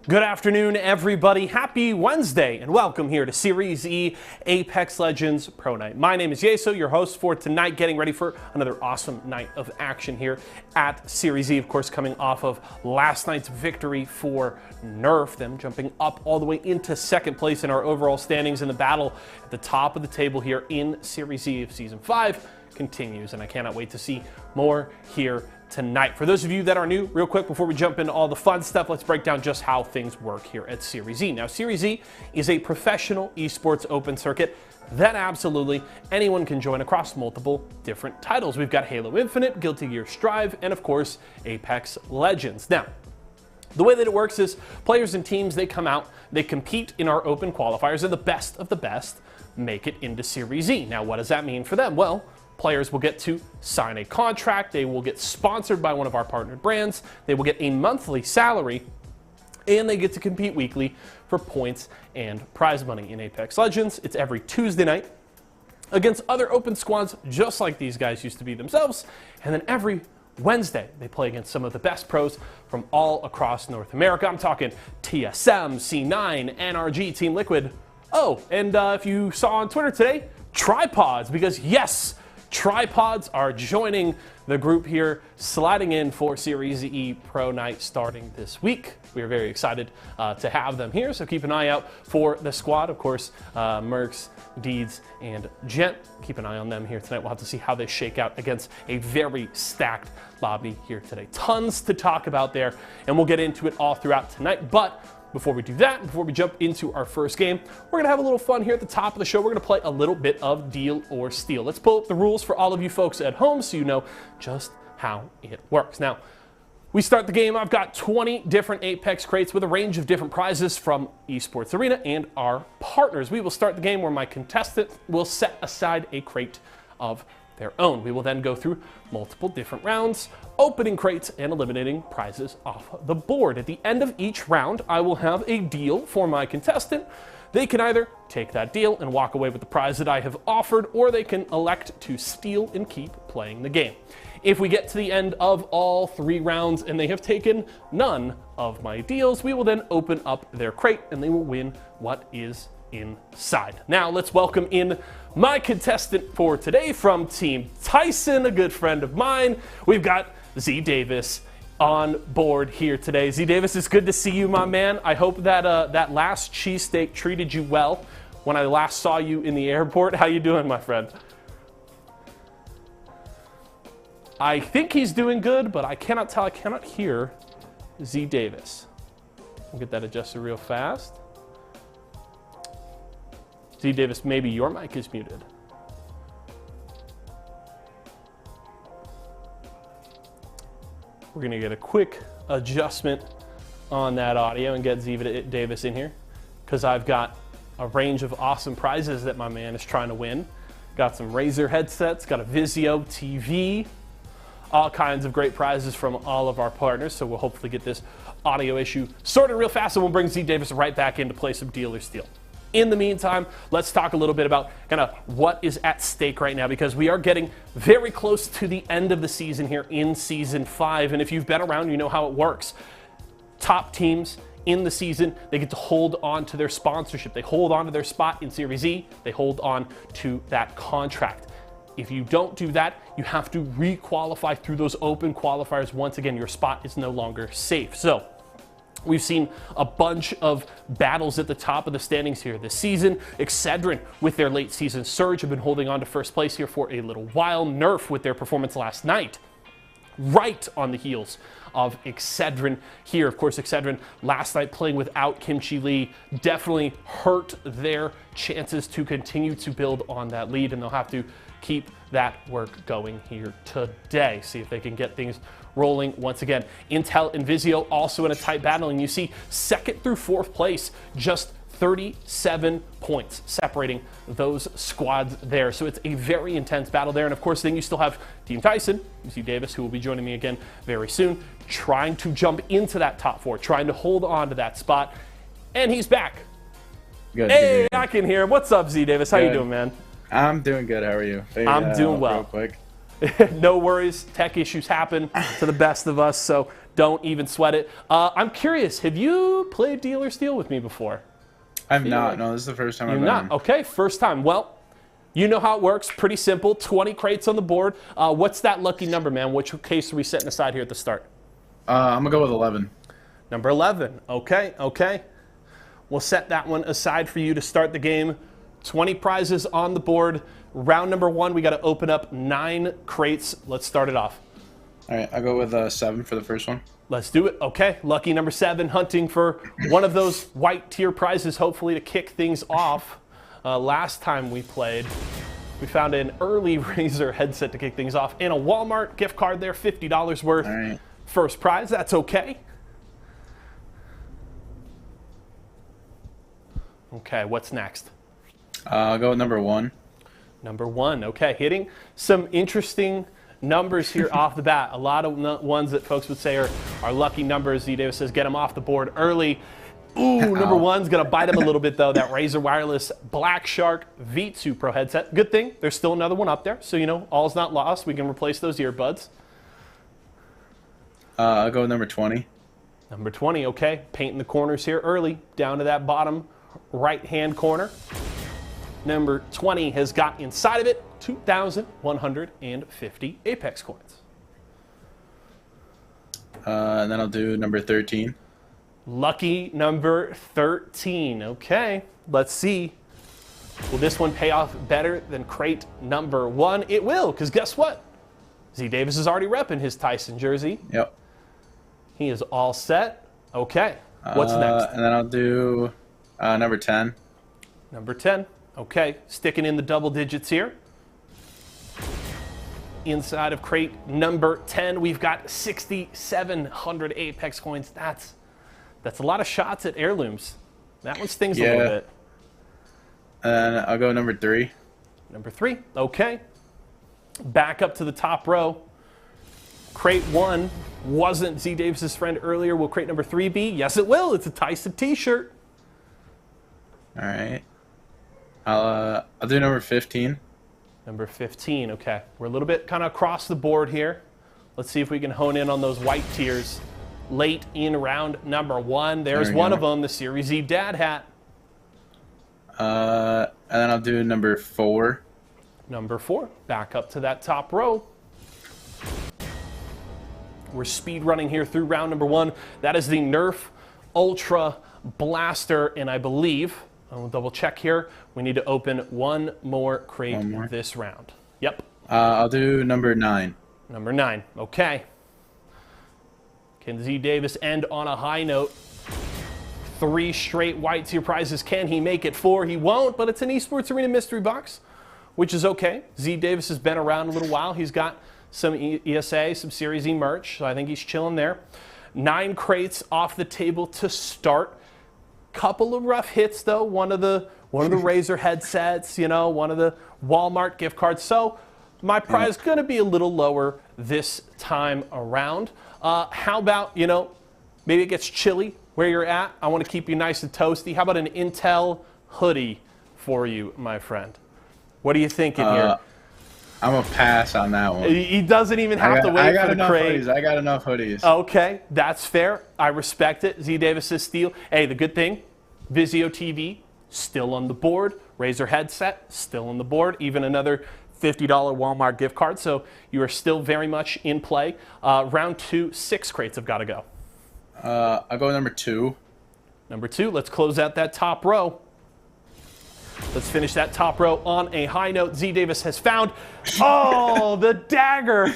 Good afternoon, everybody. Happy Wednesday, and welcome here to Series E Apex Legends Pro Night. My name is Yeso, your host for tonight, getting ready for another awesome night of action here at Series E. Of course, coming off of last night's victory for Nerf, them jumping up all the way into second place in our overall standings in the battle at the top of the table here in Series E of Season 5 continues, and I cannot wait to see more here tonight. For those of you that are new, real quick before we jump into all the fun stuff, let's break down just how things work here at Series E. Now, Series E is a professional esports open circuit that absolutely anyone can join across multiple different titles. We've got Halo Infinite, Guilty Gear Strive, and of course, Apex Legends. Now, the way that it works is players and teams, they come out, they compete in our open qualifiers, and the best of the best make it into Series E. Now, what does that mean for them? Well, players will get to sign a contract, they will get sponsored by one of our partnered brands, they will get a monthly salary, and they get to compete weekly for points and prize money. In Apex Legends, it's every Tuesday night against other open squads just like these guys used to be themselves, and then every Wednesday they play against some of the best pros from all across North America. I'm talking TSM, C9, NRG, Team Liquid. Oh, and if you saw on Twitter today, Tripods, because yes, Tripods are joining the group here, sliding in for Series E Pro Night starting this week. We are very excited to have them here, so keep an eye out for the squad. Of course, Mercs, Deeds, and Gent. Keep an eye on them here tonight. We'll have to see how they shake out against a very stacked lobby here today. Tons to talk about there, and we'll get into it all throughout tonight. But before we do that, before we jump into our first game, we're going to have a little fun here at the top of the show. We're going to play a little bit of Deal or Steal. Let's pull up the rules for all of you folks at home so you know just how it works. Now, we start the game. I've got 20 different Apex crates with a range of different prizes from Esports Arena and our partners. We will start the game where my contestant will set aside a crate of their own. We will then go through multiple different rounds, opening crates and eliminating prizes off the board. At the end of each round, I will have a deal for my contestant. They can either take that deal and walk away with the prize that I have offered, or they can elect to steal and keep playing the game. If we get to the end of all 3 rounds and they have taken none of my deals, we will then open up their crate and they will win what is inside. Now let's welcome in my contestant for today from Team Tyson, a good friend of mine. We've got Z Davis on board here today. Z Davis, it's good to see you, my man. I hope that that last cheesesteak treated you well when I last saw you in the airport. How you doing, my friend? I think he's doing good, but I cannot tell. I cannot hear Z Davis. I'll get that adjusted real fast. Z Davis, maybe your mic is muted. We're gonna get a quick adjustment on that audio and get Z Davis in here, because I've got a range of awesome prizes that my man is trying to win. Got some Razer headsets, got a Vizio TV, all kinds of great prizes from all of our partners, so we'll hopefully get this audio issue sorted real fast, and we'll bring Z Davis right back in to play some Deal or Steal. In the meantime, let's talk a little bit about kind of what is at stake right now, because we are getting very close to the end of the season here in Season 5, and if you've been around, you know how it works. Top teams in the season, they get to hold on to their sponsorship. They hold on to their spot in Series E. They hold on to that contract. If you don't do that, you have to re-qualify through those open qualifiers. Once again, your spot is no longer safe. So we've seen a bunch of battles at the top of the standings here this season. Excedrin, with their late season surge, have been holding on to first place here for a little while. Nerf, with their performance last night, right on the heels of Excedrin here. Of course, Excedrin last night playing without Kimchi Lee definitely hurt their chances to continue to build on that lead, and they'll have to keep that work going here today. See if they can get things rolling once again. Intel and Vizio also in a tight battle, and you see second through fourth place, just 37 points separating those squads there. So it's a very intense battle there. And of course, then you still have Team Tyson, Z Davis, who will be joining me again very soon, trying to jump into that top 4, trying to hold on to that spot. And he's back. Good. Hey, I can hear him. What's up, Z Davis? How you doing, man? I'm doing good. How are you? I'm doing well. Real quick. No worries. Tech issues happen to the best of us, so Don't even sweat it. I'm curious, have you played Deal or Steal with me before? I've not. No, this is the first time I've You're not. Okay, first time. Well, you know how it works. Pretty simple. 20 crates on the board. What's that lucky number, man? Which case are we setting aside here at the start? I'm going to go with 11. Number 11. Okay, okay. We'll set that one aside for you to start the game. 20 prizes on the board. Round number 1, we got to open up 9 crates. Let's start it off. All right, I'll go with 7 for the first one. Let's do it. Okay, lucky number 7, hunting for one of those white tier prizes, hopefully to kick things off. Last time we played, we found an early Razer headset to kick things off and a Walmart gift card there, $50 worth. All right. First prize, that's okay. Okay, what's next? I'll go with number 1. Number 1, okay. Hitting some interesting numbers here off the bat. A lot of ones that folks would say are lucky numbers. Z Davis says get them off the board early. Ooh, number 1's going to bite him a little bit, though. That Razer Wireless Black Shark V2 Pro headset. Good thing there's still another one up there. So, you know, all's not lost. We can replace those earbuds. I'll go with number 20. Number 20, okay. Painting the corners here early, down to that bottom right-hand corner. Number 20 has got inside of it 2,150 Apex coins. And then I'll do number 13. Lucky number 13. Okay, let's see. Will this one pay off better than crate number 1? It will, because guess what? Z Davis is already repping his Tyson jersey. Yep. He is all set. Okay, what's next? And then I'll do number 10. Number 10. Okay, sticking in the double digits here. Inside of crate number 10, we've got 6,700 Apex coins. That's a lot of shots at heirlooms. That one stings a little bit. And I'll go number 3. Number 3, okay. Back up to the top row. Crate 1 wasn't Z Davis's friend earlier. Will crate number 3 be? Yes, it will. It's a Tyson t-shirt. All right. I'll do number 15. Number 15, okay. We're a little bit kind of across the board here. Let's see if we can hone in on those white tiers late in round number 1. There's one of them, the Series Z dad hat. And then I'll do number 4. Number 4, back up to that top row. We're speed running here through round number 1. That is the Nerf Ultra Blaster, and I believe, I'll double check here, we need to open one more crate this round. Yep. I'll do number 9. Number 9, okay. Can Z Davis end on a high note? 3 straight white tier prizes. Can he make it 4? He won't, but it's an Esports Arena mystery box, which is okay. Z Davis has been around a little while. He's got some ESA, some Series E merch, so I think he's chilling there. 9 crates off the table to start. Couple of rough hits though. One of the Razer headsets, you know, one of the Walmart gift cards. So my prize is going to be a little lower this time around. How about, you know, maybe it gets chilly where you're at. I want to keep you nice and toasty. How about an Intel hoodie for you, my friend? What are you thinking here? I'm a pass on that one. He doesn't even have to wait for the crate. I got enough hoodies. Okay, that's fair. I respect it. Z Davis's steal. Hey, the good thing, Vizio TV, still on the board. Razer headset, still on the board. Even another $50 Walmart gift card. So you are still very much in play. Round 2, 6 crates have got to go. I'll go with number 2. Number 2, let's close out that top row. Let's finish that top row on a high note. Z Davis has found, oh, the dagger.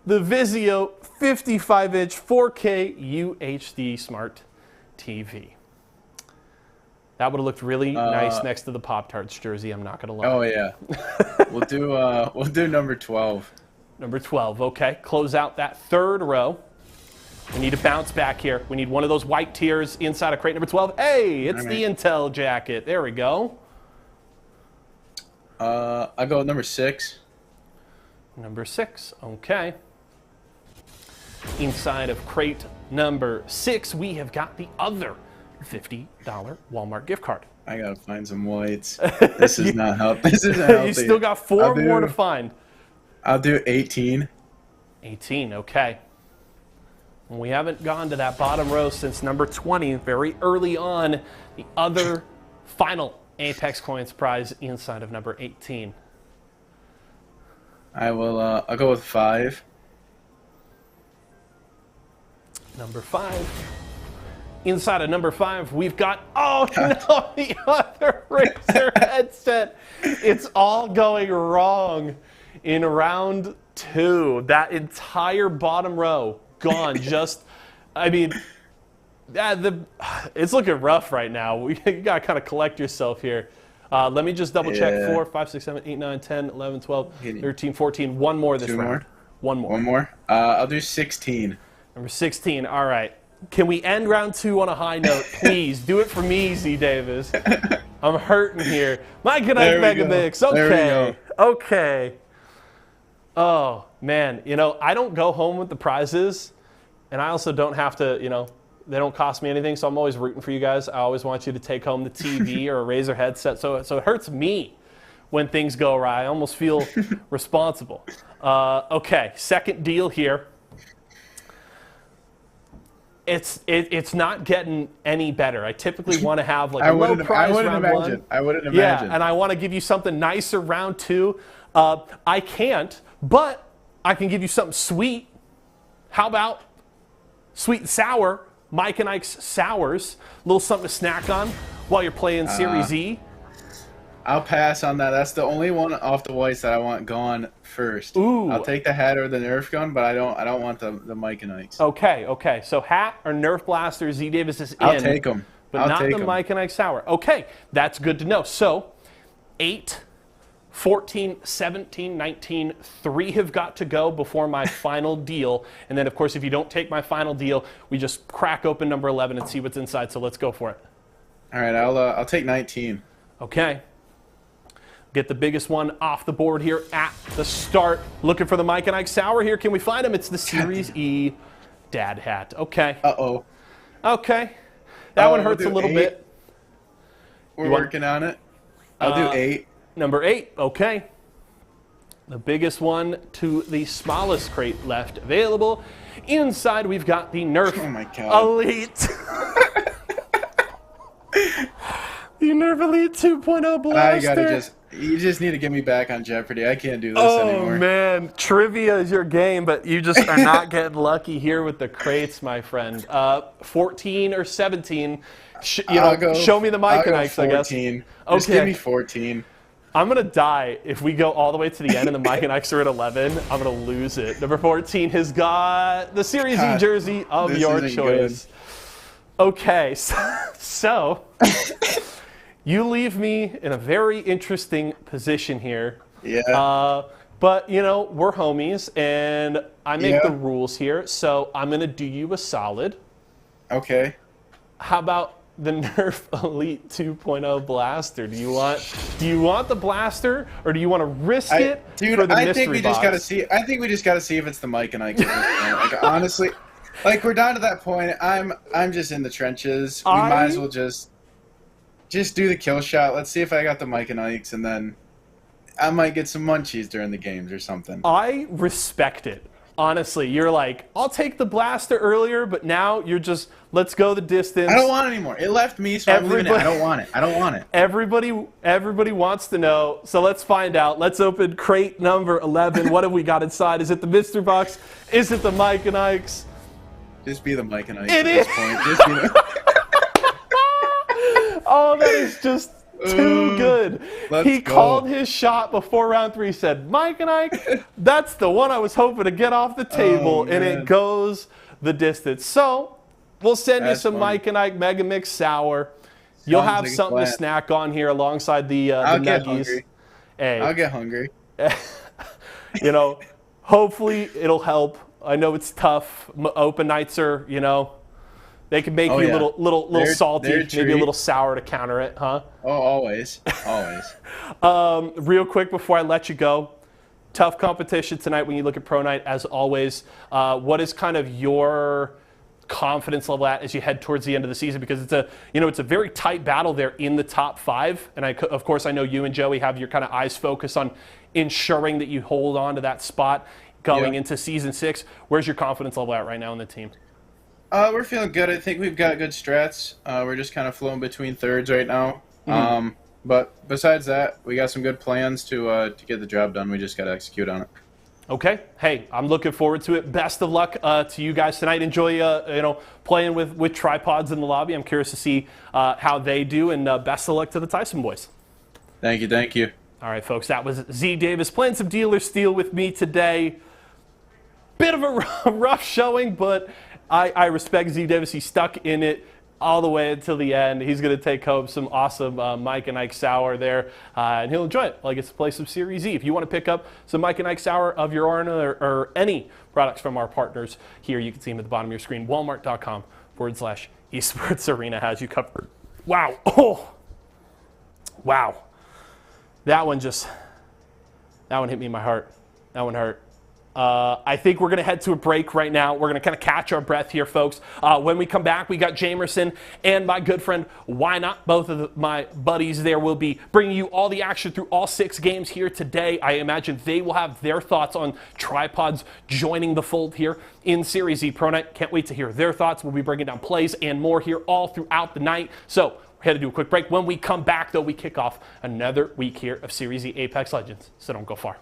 The Vizio 55-inch 4K UHD Smart TV. That would have looked really nice next to the Pop-Tarts jersey, I'm not going to lie. Oh, yeah. we'll do number 12. Number 12, okay. Close out that third row. We need to bounce back here. We need one of those white tiers inside of crate number 12. Hey, it's the Intel jacket. There we go. I'll go with number 6. Number 6, okay. Inside of crate number 6, we have got the other $50 Walmart gift card. I gotta find some whites. This is not healthy. This isn't healthy. You still got 4 more to find. I'll do 18. 18, okay. We haven't gone to that bottom row since number 20, very early on. The other final Apex Coins prize inside of number 18. I'll go with 5. Number 5. Inside of number 5, we've got, oh no, the other Razer headset. It's all going wrong in round 2. That entire bottom row gone. Just, I mean, it's looking rough right now. You got to kind of collect yourself here. Let me just double check. 4, 5, 6, 7, 8, 9, 10, 11, 12, 13, 14. One more this round. One more. One more? I'll do 16. Number 16. All right. Can we end round 2 on a high note, please? Do it for me, Z Davis. I'm hurting here. My good night, NICKMERCS. Okay. Okay. Oh, man. You know, I don't go home with the prizes, and I also don't have to, you know, they don't cost me anything, so I'm always rooting for you guys. I always want you to take home the TV or a Razer headset, so it hurts me when things go awry. I almost feel responsible. Okay, second deal here. It's not getting any better. I typically want to have like a low prize round 1. I wouldn't imagine. Yeah, and I want to give you something nicer round 2. I can't, but I can give you something sweet. How about sweet and sour? Mike and Ike's Sours. A little something to snack on while you're playing Series E. I'll pass on that. That's the only one off the whites that I want gone first. Ooh. I'll take the hat or the Nerf gun, but I don't want the Mike and Ike's. Okay, okay. So hat or Nerf blaster, Z Davis is in. I'll take them. But not the Mike and Ike Sour. Okay, that's good to know. So 8, 14, 17, 19, 3 have got to go before my final deal. And then, of course, if you don't take my final deal, we just crack open number 11 and see what's inside. So let's go for it. All right, I'll take 19. Okay. Get the biggest one off the board here at the start. Looking for the Mike and Ike Sour here. Can we find him? It's the Series E dad hat. Okay. Uh-oh. Okay. That one hurts a little bit. We're working on it. I'll do 8. Number 8. Okay. The biggest one to the smallest crate left available. Inside, we've got the Nerf Elite. The Nerf Elite 2.0 blaster. You just need to get me back on Jeopardy. I can't do this anymore. Oh, man. Trivia is your game, but you just are not getting lucky here with the crates, my friend. 14 or 17. Show me the Mike and Ike's, I guess. 14. Just give me 14. I'm going to die if we go all the way to the end and the Mike and Ike's are at 11. I'm going to lose it. Number 14 has got the Series E jersey of your choice. Good. Okay, so you leave me in a very interesting position here. Yeah. But, you know, we're homies, and I make the rules here, so I'm going to do you a solid. Okay. How about the Nerf Elite 2.0 blaster? Do you want the blaster, or do you want to risk it for the mystery box? I think we just gotta see if it's the Mike and Ike. Like, honestly, like, we're down to that point. I'm just in the trenches. We might as well just do the kill shot. Let's see if I got the Mike and Ike's, and then I might get some munchies during the games or something. I respect it. Honestly, you're like, I'll take the blaster earlier, but now you're just, let's go the distance. I don't want it anymore. It left me, so I'm leaving it. I don't want it. I don't want it. Everybody wants to know, so let's find out. Let's open crate number 11. What have we got inside? Is it the mystery box? Is it the Mike and Ike's? Just be the Mike and Ike's at this point. Just be the... Oh, that is just too good. He called his shot before round 3. He said, Mike and Ike, that's the one I was hoping to get off the table, and it goes the distance. So we'll send you some Mike and Ike Mega Mix Sour. You'll have something to snack on here alongside the nuggies. Hey, I'll get hungry. You know, hopefully it'll help. I know it's tough. Open nights are, you know, they can make you a little salty, maybe a little sour to counter it, huh? Oh, always. Always. Real quick before I let you go, tough competition tonight when you look at Pro Night, as always. What is kind of your confidence level at as you head towards the end of the season? Because it's a very tight battle there in the top 5. And of course, I know you and Joey have your kind of eyes focused on ensuring that you hold on to that spot going into Season 6. Where's your confidence level at right now in the team? We're feeling good. I think we've got good strats. We're just kind of flowing between thirds right now. But besides that, we got some good plans to get the job done. We just got to execute on it. Okay. Hey, I'm looking forward to it. Best of luck to you guys tonight. Enjoy, playing with tripods in the lobby. I'm curious to see how they do, and best of luck to the Tyson boys. Thank you. Thank you. All right, folks. That was Z Davis playing some dealer steel with me today. Bit of a rough showing, but I respect Z Davis. He stuck in it all the way until the end. He's going to take home some awesome Mike and Ike Sour there, and he'll enjoy it like it's to play some Series E. If you want to pick up some Mike and Ike Sour of your own or any products from our partners here, you can see them at the bottom of your screen. Walmart.com/esports arena has you covered. Wow. Oh. Wow. That one hit me in my heart. That one hurt. I think we're going to head to a break right now. We're going to kind of catch our breath here, folks. When we come back, we got Jamerson and my good friend, Why Not? Both of my buddies there will be bringing you all the action through all 6 games here today. I imagine they will have their thoughts on tripods joining the fold here in Series E Pro Night. Can't wait to hear their thoughts. We'll be bringing down plays and more here all throughout the night. So we're headed to do a quick break. When we come back, though, we kick off another week here of Series E Apex Legends. So don't go far.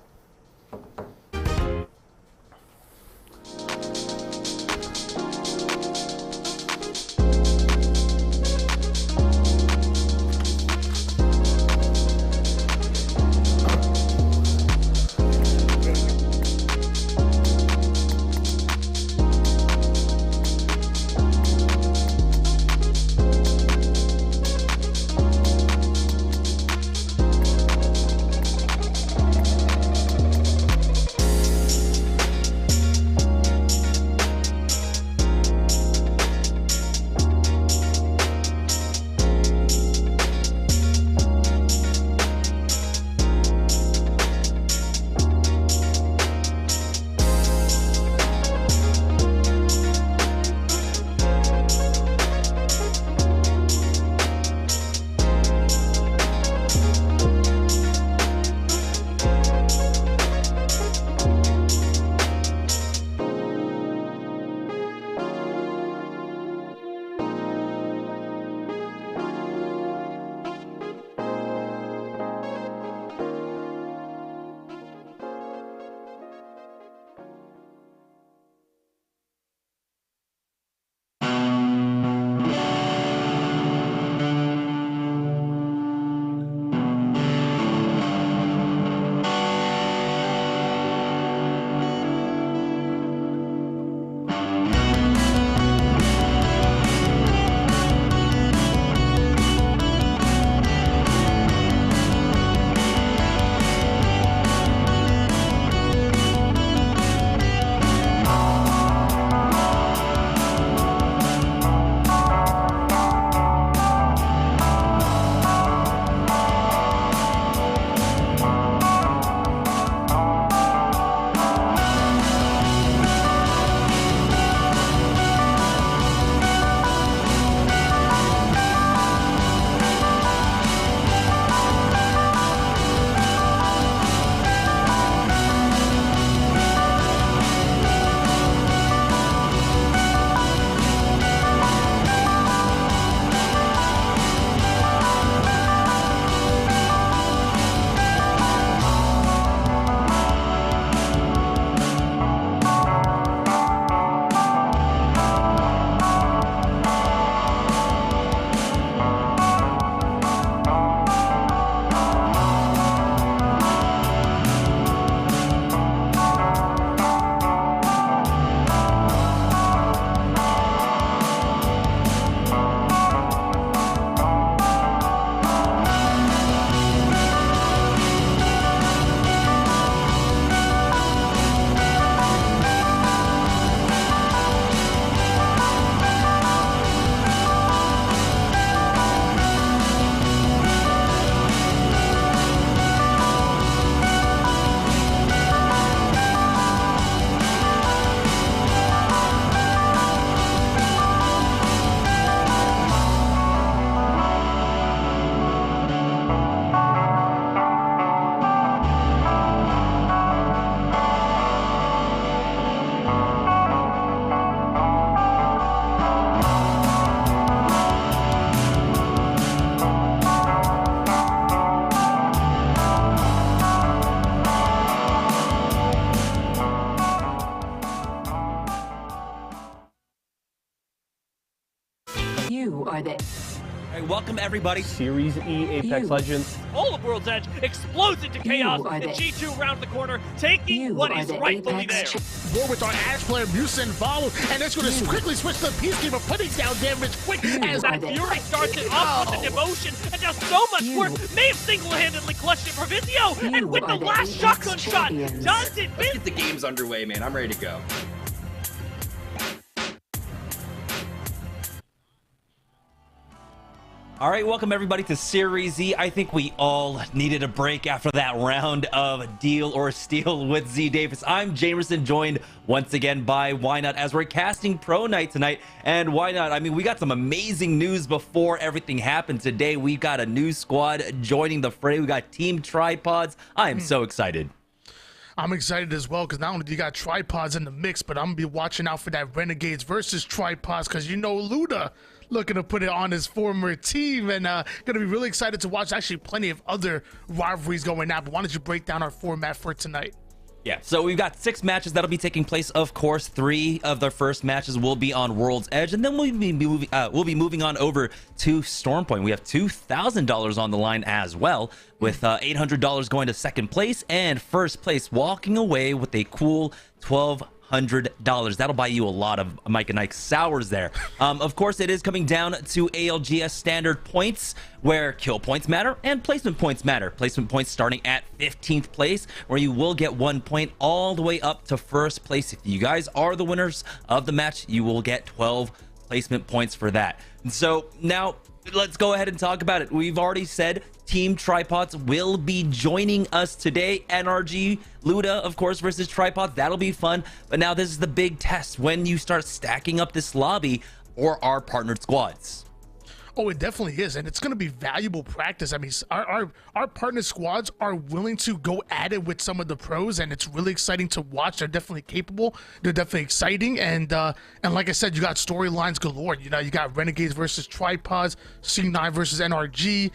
You are the... All right, welcome everybody. Series E Apex Legends. All of World's Edge explodes into chaos, and G2 round the corner, taking what is rightfully theirs. War with our Ash player Musa involved, and it's going to quickly switch to the Peacekeeper, putting down damage quick as that Fury starts it off with the devotion and does so much work. May have single-handedly clutched it for Vizio, and with the last shotgun shot, does it? Let's get the games underway, man. I'm ready to go. All right, welcome everybody to Series E. I think we all needed a break after that round of Deal or Steal with Z Davis. I'm Jamerson, joined once again by Why Not as we're casting Pro Night tonight. And why not? I mean, we got some amazing news before everything happened today. We got a new squad joining the fray. We got Team Tripods. I am so excited. I'm excited as well because not only do you got Tripods in the mix, but I'm going to be watching out for that Renegades versus Tripods because you know Luda looking to put it on his former team, and going to be really excited to watch actually plenty of other rivalries going out. But why don't you break down our format for tonight? Yeah, so we've got 6 matches that'll be taking place. Of course, 3 of the first matches will be on World's Edge, and then we'll be moving on over to Stormpoint. We have $2,000 on the line as well, with $800 going to second place, and first place walking away with a cool $1,200. That'll buy you a lot of Mike and Ike sours there. Of course, it is coming down to ALGS standard points, where kill points matter and placement points matter. Placement points starting at 15th place, where you will get 1 point all the way up to first place. If you guys are the winners of the match, you will get 12 placement points for that. And so now let's go ahead and talk about it. We've already said Team Tripods will be joining us today. NRG, Luda, of course, versus Tripods. That'll be fun. But now this is the big test when you start stacking up this lobby or our partnered squads. Oh, it definitely is, and it's going to be valuable practice. I mean, our partner squads are willing to go at it with some of the pros, and it's really exciting to watch. They're definitely capable. They're definitely exciting, and like I said, you got storylines galore. You know, you got Renegades versus Tripods, C9 versus NRG.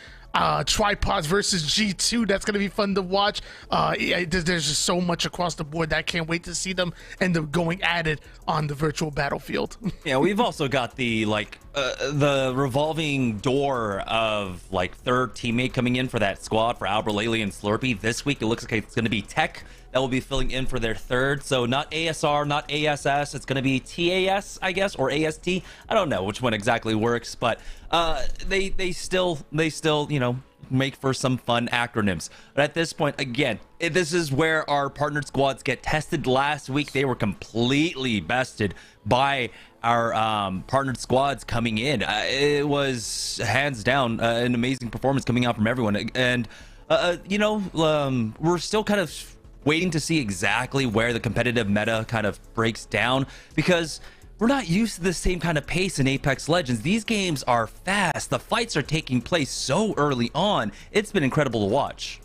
Tripods versus G2. That's going to be fun to watch. There's just so much across the board that I can't wait to see them end up going at it on the virtual battlefield. Yeah, we've also got the the revolving door of third teammate coming in for that squad for Albert, Lely, and Slurpee. This week it looks like it's going to be Tech that will be filling in for their third. So not ASR, not ASS. It's going to be TAS, I guess, or AST. I don't know which one exactly works, but they still you know, make for some fun acronyms. But at this point, again, this is where our partnered squads get tested. Last week they were completely bested by our partnered squads coming in. It was hands down an amazing performance coming out from everyone, and you know, we're still kind of waiting to see exactly where the competitive meta kind of breaks down, because we're not used to the same kind of pace in Apex Legends. These games are fast. The fights are taking place so early on. It's been incredible to watch.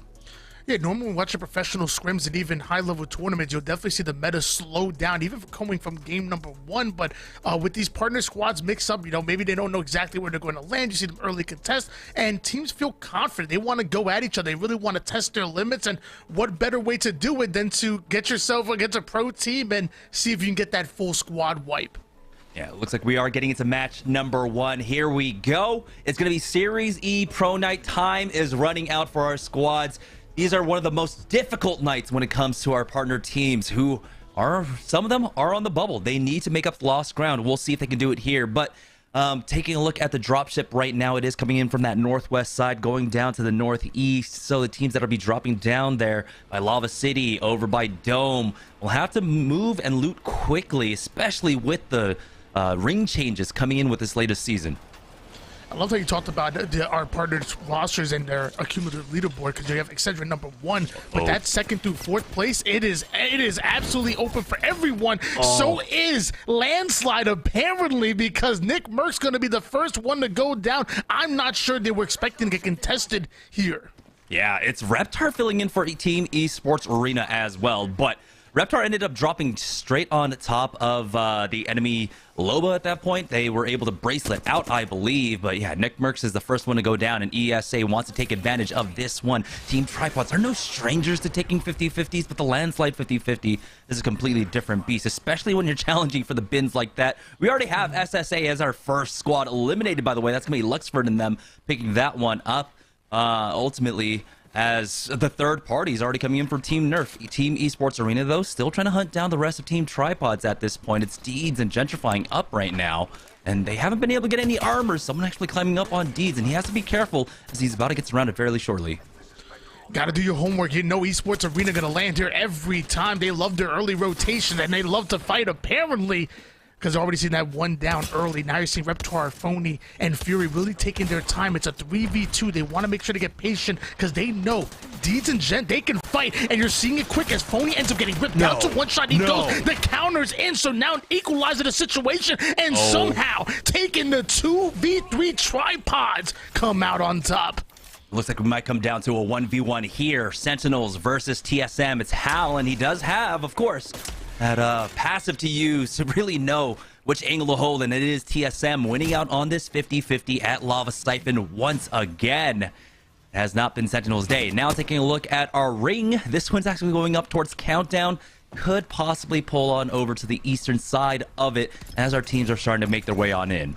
Yeah, normally when watching professional scrims and even high-level tournaments, you'll definitely see the meta slow down, even coming from game number 1. But with these partner squads mix up, you know, maybe they don't know exactly where they're going to land. You see them early contest, and teams feel confident. They want to go at each other. They really want to test their limits, and what better way to do it than to get yourself against a pro team and see if you can get that full squad wipe. Yeah, it looks like we are getting into match number 1. Here we go. It's going to be Series E Pro Night. Time is running out for our squads. These are one of the most difficult nights when it comes to our partner teams, who are, some of them are on the bubble. They need to make up lost ground. We'll see if they can do it here. But taking a look at the dropship right now, it is coming in from that northwest side, going down to the northeast. So the teams that will be dropping down there by Lava City, over by Dome, will have to move and loot quickly, especially with the ring changes coming in with this latest season. I love how you talked about our partners' rosters and their accumulative leaderboard, because you have Excedrin number 1, but that 2nd through 4th place, it is absolutely open for everyone. So is Landslide, apparently, because NICKMERCS going to be the first one to go down. I'm not sure they were expecting to get contested here. Yeah, it's Reptar filling in for Team Esports Arena as well, but Reptar ended up dropping straight on top of the enemy Loba at that point. They were able to bracelet out, I believe. But yeah, NICKMERCS is the first one to go down, and ESA wants to take advantage of this one. Team Tripods are no strangers to taking 50-50s, but the landslide 50-50 is a completely different beast, especially when you're challenging for the bins like that. We already have SSA as our first squad eliminated, by the way. That's going to be Luxford and them picking that one up. Ultimately, as the third party is already coming in from Team Nerf. Team Esports Arena, though, still trying to hunt down the rest of Team Tripods at this point. It's Deeds and Gentrifying up right now, and they haven't been able to get any armor. Someone actually climbing up on Deeds, and he has to be careful as he's about to get surrounded fairly shortly. Gotta do your homework. You know Esports Arena gonna land here every time. They love their early rotation, and they love to fight, apparently, because I've already seen that one down early. Now you're seeing Reptar, Phony, and Fury really taking their time. It's a 3v2. They want to make sure to get patient because they know Deeds and Gent, they can fight. And you're seeing it quick as Phony ends up getting ripped out to one shot. He goes, the counter's in, so now equalizing the situation and somehow taking the 2v3 tripods come out on top. Looks like we might come down to a 1v1 here. Sentinels versus TSM. It's Hal, and he does have, of course, that passive to use to really know which angle to hold, and it is TSM winning out on this 50-50 at Lava Siphon once again. It has not been Sentinel's day. Now taking a look at our ring. This one's actually going up towards Countdown. Could possibly pull on over to the eastern side of it as our teams are starting to make their way on in.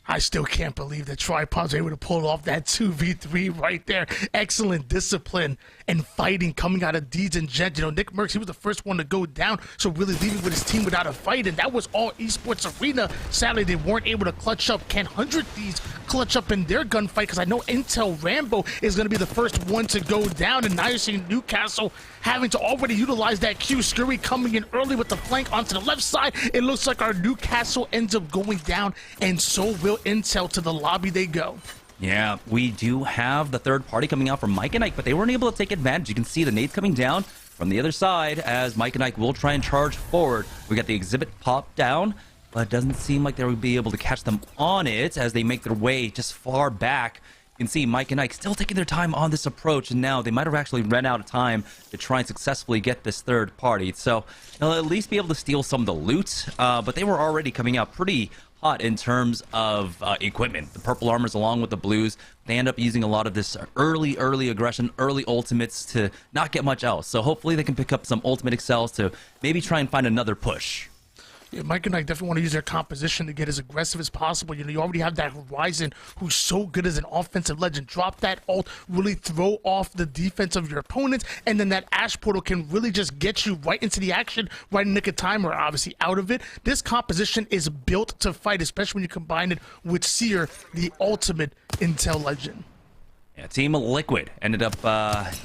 I still can't believe that Tripods were able to pull off that 2v3 right there. Excellent discipline and fighting coming out of Deeds and Gent. You know, NICKMERCS, he was the first one to go down, so really leaving with his team without a fight, and that was all Esports Arena. Sadly, they weren't able to clutch up. Can 100 Thieves clutch up in their gunfight? Because I know Intel Rambo is going to be the first one to go down, and now you're seeing Newcastle having to already utilize that Q. Scurry coming in early with the flank onto the left side. It looks like our Newcastle ends up going down, and so will Intel. To the lobby they go. Yeah, we do have the third party coming out from Mike and Ike, but they weren't able to take advantage. You can see the nades coming down from the other side as Mike and Ike will try and charge forward. We got the exhibit popped down, but it doesn't seem like they would be able to catch them on it as they make their way just far back. You can see Mike and Ike still taking their time on this approach, and now they might have actually run out of time to try and successfully get this third party. So they'll at least be able to steal some of the loot, but they were already coming out pretty hot in terms of equipment. The purple armors along with the blues, they end up using a lot of this early aggression, early ultimates to not get much else. So hopefully they can pick up some ultimate excels to maybe try and find another push. Yeah, Mike and I definitely want to use their composition to get as aggressive as possible. You know, you already have that Horizon who's so good as an offensive legend. Drop that ult, really throw off the defense of your opponents, and then that Ash Portal can really just get you right into the action, right in the nick of time, or obviously out of it. This composition is built to fight, especially when you combine it with Seer, the ultimate Intel legend. Yeah, Team Liquid ended up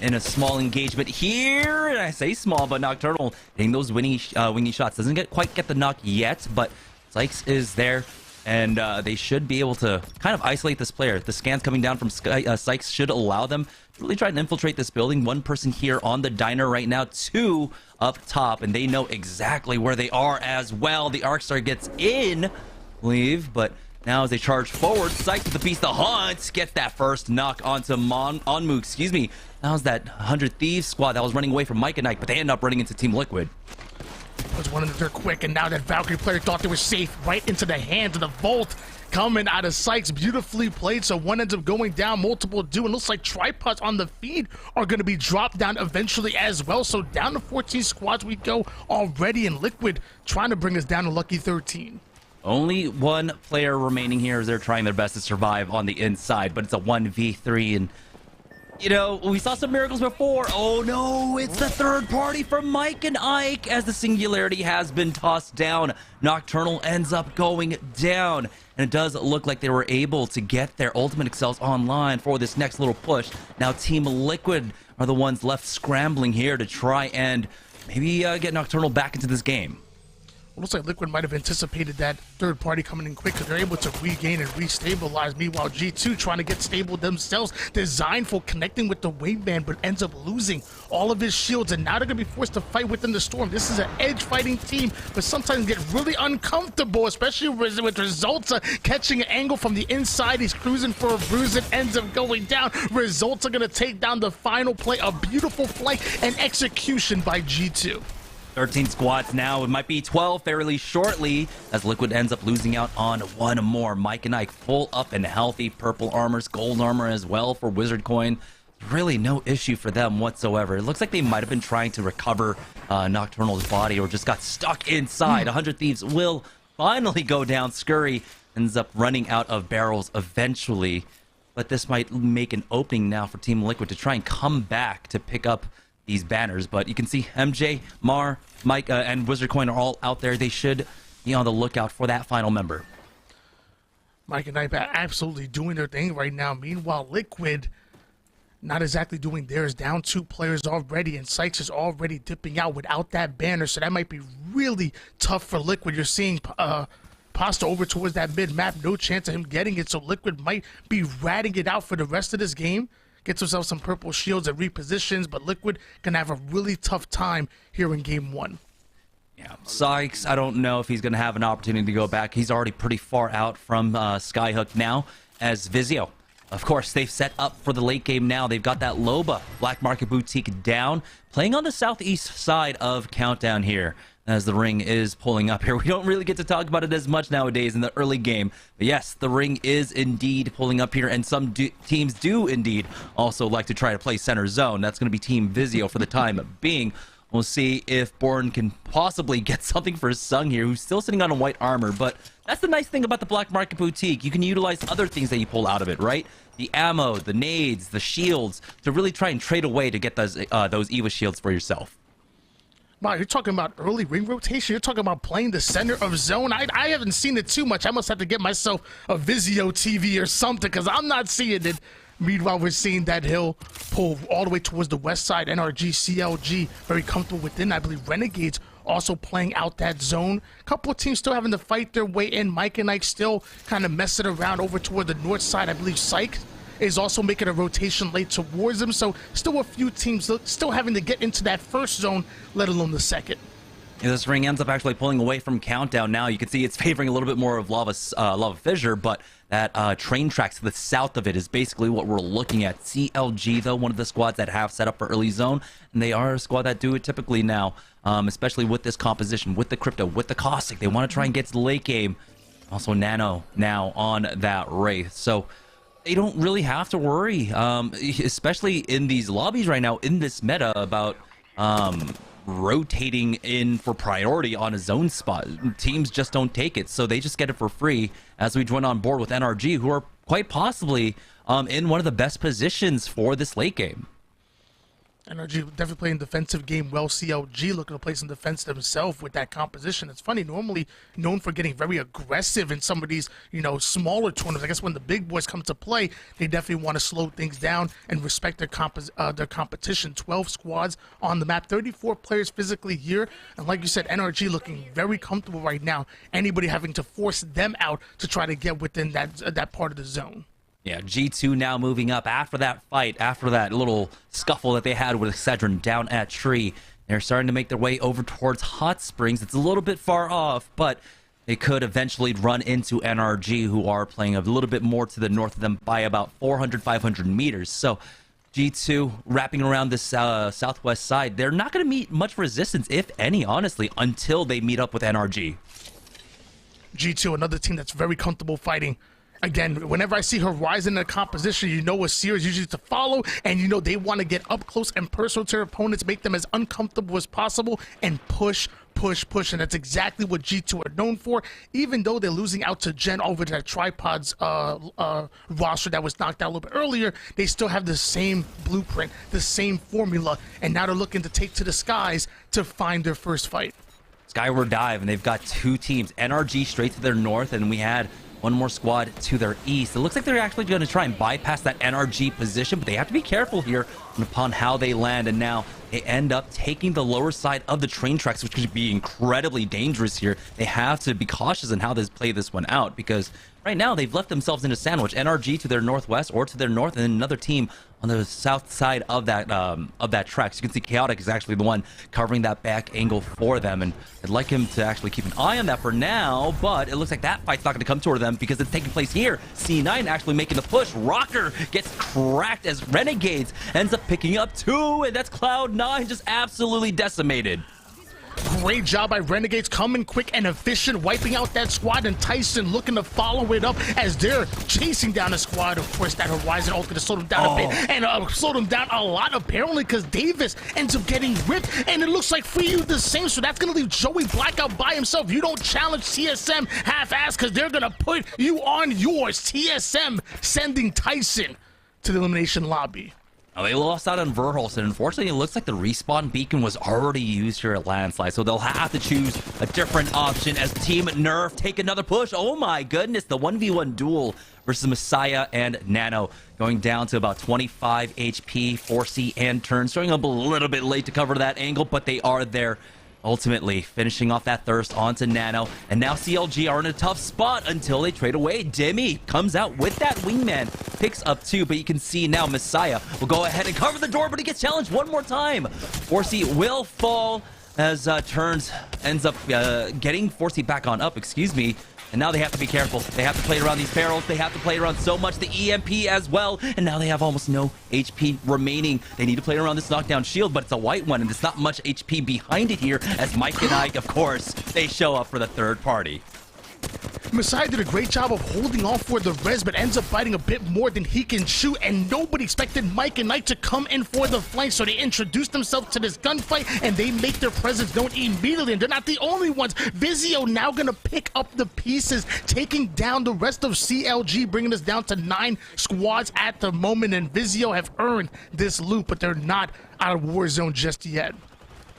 in a small engagement here, and I say small, but Nocturnal hitting those wingy shots. Doesn't quite get the knock yet, but Sykes is there, and they should be able to kind of isolate this player. The scans coming down from Sykes should allow them to really try and infiltrate this building. One person here on the diner right now, two up top, and they know exactly where they are as well. The Arcstar gets in, I believe, but now as they charge forward, Sykes with the Beast the Hunt gets that first knock onto Onmu, excuse me. That was that 100 Thieves squad that was running away from Mike and Ike, but they end up running into Team Liquid. Was one of their quick, and now that Valkyrie player thought they were safe right into the hands of the Volt coming out of Sykes. Beautifully played, so one ends up going down, multiple do, and looks like Tripods on the feed are going to be dropped down eventually as well. So down to 14 squads we go already, in Liquid trying to bring us down to lucky 13. Only one player remaining here as they're trying their best to survive on the inside, but it's a 1v3, and you know, we saw some miracles before. Oh no, it's the third party from Mike and Ike as the Singularity has been tossed down. Nocturnal ends up going down, and it does look like they were able to get their ultimate excels online for this next little push. Now Team Liquid are the ones left scrambling here to try and maybe get Nocturnal back into this game. Looks like Liquid might have anticipated that third party coming in quick because they're able to regain and restabilize. Meanwhile, G2 trying to get stable themselves. Designed for connecting with the wave band, but ends up losing all of his shields. And now they're going to be forced to fight within the storm. This is an edge fighting team, but sometimes get really uncomfortable, especially with Results catching an angle from the inside. He's cruising for a bruise. It ends up going down. Results are going to take down the final play. A beautiful flight and execution by G2. 13 squads now. It might be 12 fairly shortly as Liquid ends up losing out on one more. Mike and Ike full up and healthy. Purple armors, gold armor as well for Wizard Coin. Really no issue for them whatsoever. It looks like they might have been trying to recover Nocturnal's body or just got stuck inside. 100 Thieves will finally go down. Scurry ends up running out of barrels eventually. But this might make an opening now for Team Liquid to try and come back to pick up these banners. But you can see MJ, Mar, Mike, and Wizard Coin are all out there. They should be on the lookout for that final member. Mike and Ike absolutely doing their thing right now. Meanwhile, Liquid not exactly doing theirs. Down 2 players already, and Sykes is already dipping out without that banner. So that might be really tough for Liquid. You're seeing Pasta over towards that mid-map. No chance of him getting it. So Liquid might be ratting it out for the rest of this game. Gets himself some purple shields and repositions, but Liquid can have a really tough time here in game 1. Yeah, Sykes, I don't know if he's going to have an opportunity to go back. He's already pretty far out from Skyhook now as Vizio. Of course, they've set up for the late game now. They've got that Loba Black Market Boutique down, playing on the southeast side of Countdown here as the ring is pulling up here. We don't really get to talk about it as much nowadays in the early game. But yes, the ring is indeed pulling up here, and some teams do indeed also like to try to play center zone. That's going to be Team Vizio for the time being. We'll see if Born can possibly get something for Sung here, who's still sitting on a white armor. But that's the nice thing about the Black Market Boutique. You can utilize other things that you pull out of it, right? The ammo, the nades, the shields, to really try and trade away to get those EVA shields for yourself. Wow, you're talking about early ring rotation. You're talking about playing the center of zone. I haven't seen it too much. I must have to get myself a Vizio TV or something because I'm not seeing it. Meanwhile, we're seeing that hill pull all the way towards the west side. NRG, CLG, very comfortable within. I believe Renegades also playing out that zone. A couple of teams still having to fight their way in. Mike and Ike still kind of messing around over toward the north side. I believe Psych is also making a rotation late towards them. So still a few teams still having to get into that first zone, let alone the second. Yeah, this ring ends up actually pulling away from Countdown now. You can see it's favoring a little bit more of Lava Fissure, but that train tracks to the south of it is basically what we're looking at. CLG, though, one of the squads that have set up for early zone, and they are a squad that do it typically now, especially with this composition, with the Crypto, with the Caustic. They want to try and get to the late game. Also, Nano now on that Wraith. So they don't really have to worry, especially in these lobbies right now, in this meta, about rotating in for priority on a zone spot. Teams just don't take it, so they just get it for free as we join on board with NRG, who are quite possibly in one of the best positions for this late game. NRG definitely playing defensive game well. CLG looking to play some defense themselves with that composition. It's funny, normally known for getting very aggressive in some of these, smaller tournaments. I guess when the big boys come to play, they definitely want to slow things down and respect their competition. 12 squads on the map, 34 players physically here. And like you said, NRG looking very comfortable right now. Anybody having to force them out to try to get within that part of the zone. Yeah, G2 now moving up after that fight, after that little scuffle that they had with Cedron down at Tree. They're starting to make their way over towards Hot Springs. It's a little bit far off, but they could eventually run into NRG, who are playing a little bit more to the north of them by about 400, 500 meters. So G2 wrapping around this southwest side. They're not going to meet much resistance, if any, honestly, until they meet up with NRG. G2, another team that's very comfortable fighting. Again, whenever I see Horizon in a composition, a series usually to follow, and they want to get up close and personal to their opponents, make them as uncomfortable as possible, and push, and that's exactly what G2 are known for. Even though they're losing out to Gen over that Tripods roster that was knocked out a little bit earlier, they still have the same blueprint, the same formula, and now they're looking to take to the skies to find their first fight. Skyward Dive, and they've got two teams, NRG straight to their north, and we had one more squad to their east. It looks like they're actually going to try and bypass that NRG position, but they have to be careful here. upon how they land, and now they end up taking the lower side of the train tracks, which could be incredibly dangerous here. They have to be cautious in how they play this one out, because right now they've left themselves in a sandwich. NRG to their northwest or to their north, and then another team on the south side of that track. So you can see Chaotic is actually the one covering that back angle for them, and I'd like him to actually keep an eye on that for now, but it looks like that fight's not going to come toward them because it's taking place here. C9 actually making the push. Rocker gets cracked as Renegades ends up picking up 2, and that's Cloud9 just absolutely decimated. Great job by Renegades, coming quick and efficient, wiping out that squad, and Tyson looking to follow it up as they're chasing down a squad. Of course, that Horizon ult to slow them down a bit, and slow them down a lot apparently, because Davis ends up getting ripped, and it looks like for you the same, so that's going to leave Joey Blackout by himself. You don't challenge TSM half-ass because they're going to put you on yours. TSM sending Tyson to the elimination lobby. Now, they lost out on Verhulst, and unfortunately, it looks like the respawn beacon was already used here at Landslide, so they'll have to choose a different option as Team Nerf take another push. Oh my goodness, the 1v1 duel versus Messiah and Nano, going down to about 25 HP, 4C and turn, starting up a little bit late to cover that angle, but they are there. Ultimately, finishing off that thirst onto Nano, and now CLG are in a tough spot until they trade away. Demi comes out with that wingman, picks up 2, but you can see now Messiah will go ahead and cover the door, but he gets challenged one more time. 4C will fall as Turns ends up getting 4C back on up, excuse me. And now they have to be careful. They have to play around these barrels. They have to play around so much the EMP as well. And now they have almost no HP remaining. They need to play around this knockdown shield, but it's a white one, and there's not much HP behind it here as Mike and Ike, of course, they show up for the third party. Messiah did a great job of holding off for the res, but ends up fighting a bit more than he can chew, and nobody expected Mike and Knight to come in for the flank, so they introduced themselves to this gunfight, and they make their presence known immediately, and they're not the only ones. Vizio now gonna pick up the pieces, taking down the rest of CLG, bringing us down to 9 squads at the moment, and Vizio have earned this loot, but they're not out of Warzone just yet.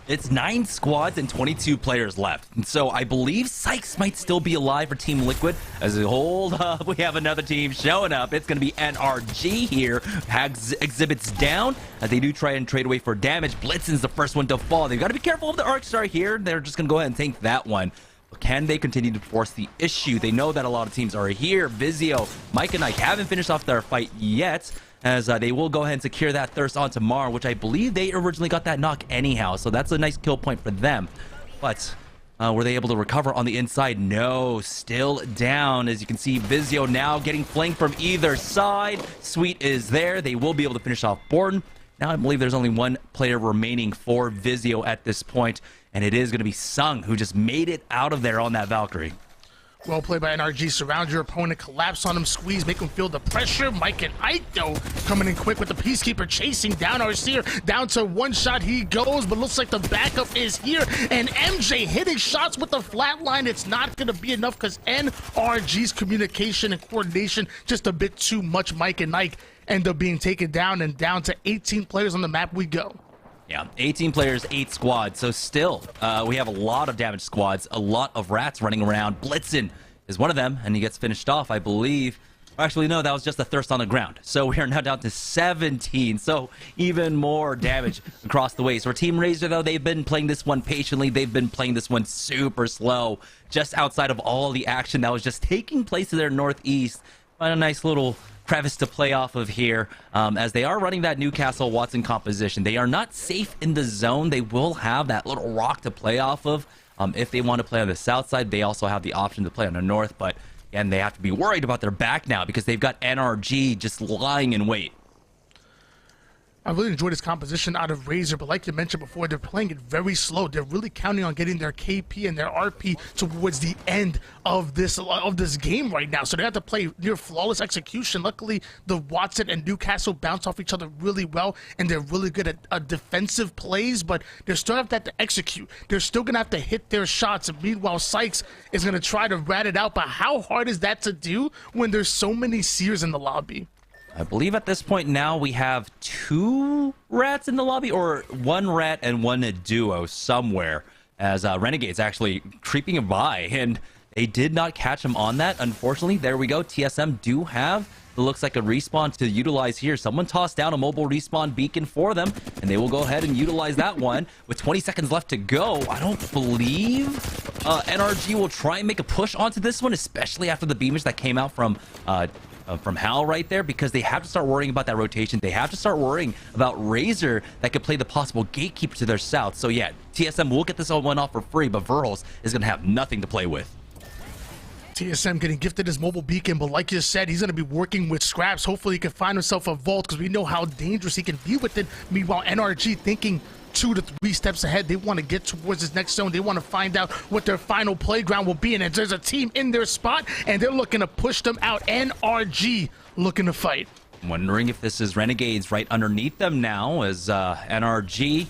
It's 9 squads and 22 players left. And so I believe Sykes might still be alive for Team Liquid. As we hold up, we have another team showing up. It's going to be NRG here. Hags exhibits down as they do try and trade away for damage. Blitzen's the first one to fall. They've got to be careful of the Arc Star here. They're just going to go ahead and take that one. But can they continue to force the issue? They know that a lot of teams are here. Vizio, Mike and Ike haven't finished off their fight yet, as they will go ahead and secure that thirst onto Mar, which I believe they originally got that knock anyhow, so that's a nice kill point for them. But were they able to recover on the inside? No, still down. As you can see, Vizio now getting flanked from either side. Sweet is there. They will be able to finish off Borden. Now I believe there's only one player remaining for Vizio at this point, and it is going to be Sung, who just made it out of there on that Valkyrie. Well played by NRG. Surround your opponent, collapse on him, squeeze, make him feel the pressure. Mike and Ike, though, coming in quick with the Peacekeeper, chasing down Arseer. Down to one shot he goes, but looks like the backup is here. And MJ hitting shots with the flatline. It's not going to be enough because NRG's communication and coordination just a bit too much. Mike and Ike end up being taken down, and down to 18 players on the map we go. Yeah, 18 players, 8 squads. So still, we have a lot of damaged squads, a lot of rats running around. Blitzen is one of them, and he gets finished off, I believe. Actually, no, that was just a thirst on the ground. So we are now down to 17. So even more damage across the way. So for Team Razor, though, they've been playing this one patiently. They've been playing this one super slow, just outside of all the action that was just taking place to their northeast. Find a nice little crevice to play off of here, as they are running that Newcastle Watson composition. They are not safe in the zone. They will have that little rock to play off of. If they want to play on the south side, they also have the option to play on the north, but again, they have to be worried about their back now because they've got NRG just lying in wait. I really enjoyed this composition out of Razor, but like you mentioned before, they're playing it very slow. They're really counting on getting their KP and their RP towards the end of this game right now. So they have to play near flawless execution. Luckily, the Watson and Newcastle bounce off each other really well, and they're really good at defensive plays, but they're still have to execute. They're still going to have to hit their shots. And meanwhile, Sykes is going to try to rat it out, but how hard is that to do when there's so many Seers in the lobby? I believe at this point now we have 2 rats in the lobby, or 1 rat and 1 duo somewhere, as Renegade's actually creeping by, and They did not catch him on that. Unfortunately, there we go. TSM do have, it looks like, a respawn to utilize here. Someone tossed down a mobile respawn beacon for them, and they will go ahead and utilize that one. With 20 seconds left to go, I don't believe NRG will try and make a push onto this one, especially after the beamage that came out from Hal right there, because they have to start worrying about that rotation. They have to start worrying about Razor that could play the possible gatekeeper to their south. So yeah, TSM will get this one off for free, but Verhulst is going to have nothing to play with. TSM getting gifted his mobile beacon, but like you said, he's going to be working with scraps. Hopefully he can find himself a vault, because we know how dangerous he can be with it. Meanwhile, NRG thinking 2 to 3 steps ahead. They want to get towards this next zone. They want to find out what their final playground will be, and there's a team in their spot, and they're looking to push them out. NRG looking to fight. I'm wondering if this is Renegades right underneath them now, as NRG,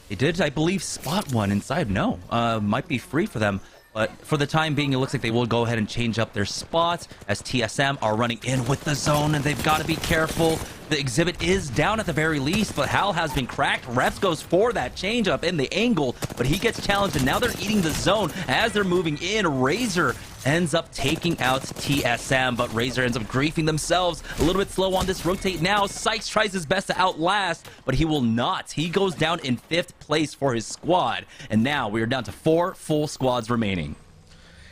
they did, I believe, spot one inside. No, might be free for them. But for the time being, it looks like they will go ahead and change up their spots as TSM are running in with the zone, and they've got to be careful. The exhibit is down at the very least, but Hal has been cracked. Reps goes for that change up in the angle, but he gets challenged, and now they're eating the zone as they're moving in. Razor ends up taking out TSM, but Razor ends up griefing themselves. A little bit slow on this rotate now. Sykes tries his best to outlast, but he will not. He goes down in 5th place for his squad, and now we are down to 4 full squads remaining.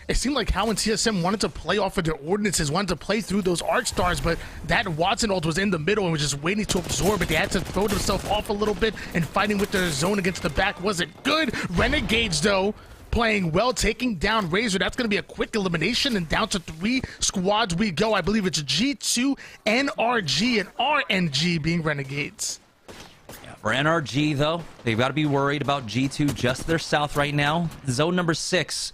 It seemed like Hal and TSM wanted to play off of their ordinances, wanted to play through those arc stars, but that Watson ult was in the middle and was just waiting to absorb it. They had to throw themselves off a little bit, and fighting with their zone against the back wasn't good. Renegades, though, playing well, taking down Razor. That's going to be a quick elimination, and down to 3 squads we go. I believe it's G2, NRG, and RNG being Renegades. For NRG, though, they've got to be worried about G2 just to their south right now. Zone number 6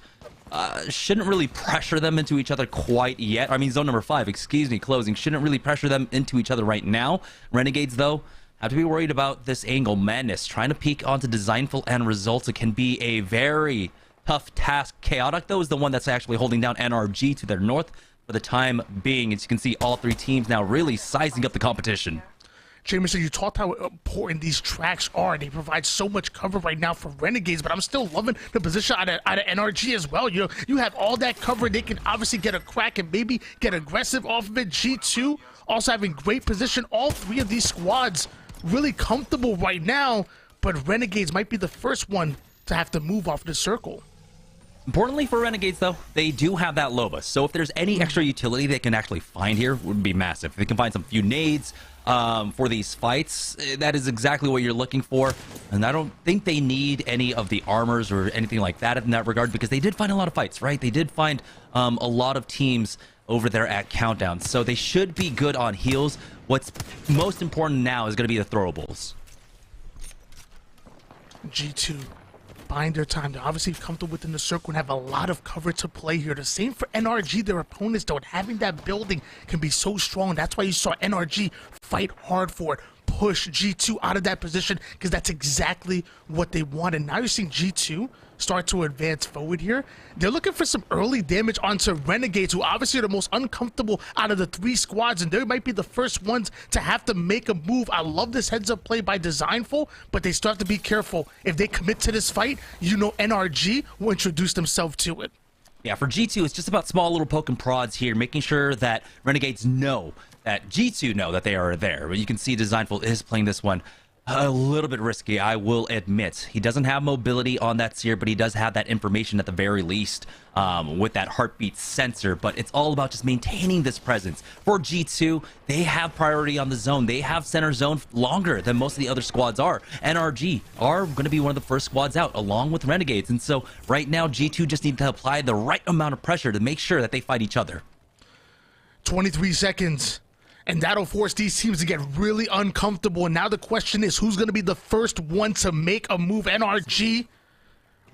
shouldn't really pressure them into each other quite yet. I mean, zone number 5, excuse me, closing, shouldn't really pressure them into each other right now. Renegades, though, have to be worried about this angle. Madness trying to peek onto Designful and Results. It can be a very tough task. Chaotic, though, is the one that's actually holding down NRG to their north for the time being. As you can see, all 3 teams now really sizing up the competition. Jameson, you talked how important these tracks are. They provide so much cover right now for Renegades, but I'm still loving the position out of NRG as well. You know, you have all that cover. They can obviously get a crack and maybe get aggressive off of it. G2 also having great position. All 3 of these squads really comfortable right now, but Renegades might be the first one to have to move off the circle. Importantly for Renegades, though, they do have that Loba. So if there's any extra utility they can actually find here, would be massive. If they can find some few nades for these fights, that is exactly what you're looking for. And I don't think they need any of the armors or anything like that in that regard, because they did find a lot of fights, right? They did find a lot of teams over there at Countdown. So they should be good on heals. What's most important now is going to be the throwables. G2 buying their time. They're obviously comfortable within the circle and have a lot of cover to play here. The same for NRG. Their opponents, though, having that building can be so strong. That's why you saw NRG fight hard for it, push G2 out of that position, because that's exactly what they wanted. Now you're seeing G2 start to advance forward here. They're looking for some early damage onto Renegades, who obviously are the most uncomfortable out of the 3 squads, and they might be the first ones to have to make a move. I love this heads-up play by Designful, but they still have to be careful. If they commit to this fight, you know NRG will introduce themselves to it. Yeah, for G2, it's just about small little poke and prods here, making sure that Renegades know that G2 know that they are there. But you can see Designful is playing this one a little bit risky, I will admit. He doesn't have mobility on that seer, but he does have that information at the very least with that heartbeat sensor. But it's all about just maintaining this presence. For G2, they have priority on the zone. They have center zone longer than most of the other squads are. NRG are going to be one of the first squads out, along with Renegades. And so right now, G2 just need to apply the right amount of pressure to make sure that they fight each other. 23 seconds. And that'll force these teams to get really uncomfortable. And now the question is, who's going to be the first one to make a move? NRG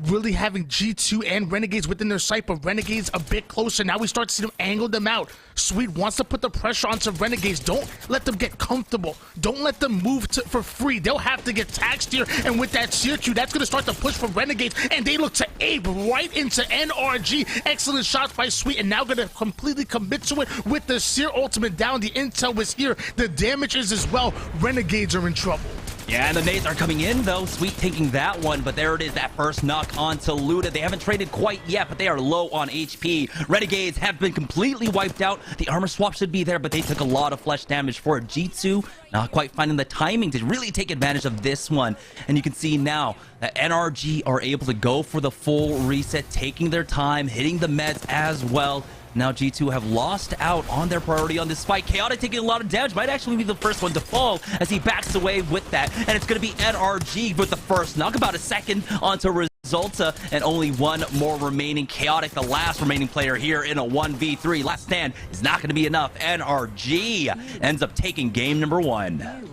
really having G2 and Renegades within their sight, but Renegades a bit closer. Now we start to see them angle them out. Sweet wants to put the pressure onto Renegades. Don't let them get comfortable. Don't let them move for free. They'll have to get taxed here. And with that seer Q, that's going to start to push for Renegades. And they look to ape right into NRG. Excellent shots by Sweet. And now going to completely commit to it with the seer ultimate down. The intel is here. The damage is as well. Renegades are in trouble. Yeah, and the nades are coming in, though. Sweet taking that one, but there it is, that first knock onto Luda. They haven't traded quite yet, but they are low on HP. Renegades have been completely wiped out. The armor swap should be there, but they took a lot of flesh damage for a G2. Not quite finding the timing to really take advantage of this one. And you can see now that NRG are able to go for the full reset, taking their time, hitting the meds as well. Now G2 have lost out on their priority on this fight. Chaotic taking a lot of damage, might actually be the first one to fall as he backs away with that. And it's going to be NRG with the first knock, about a second onto Resulta, and only one more remaining. Chaotic, the last remaining player here in a 1v3. Last stand is not going to be enough. NRG ends up taking game number 1.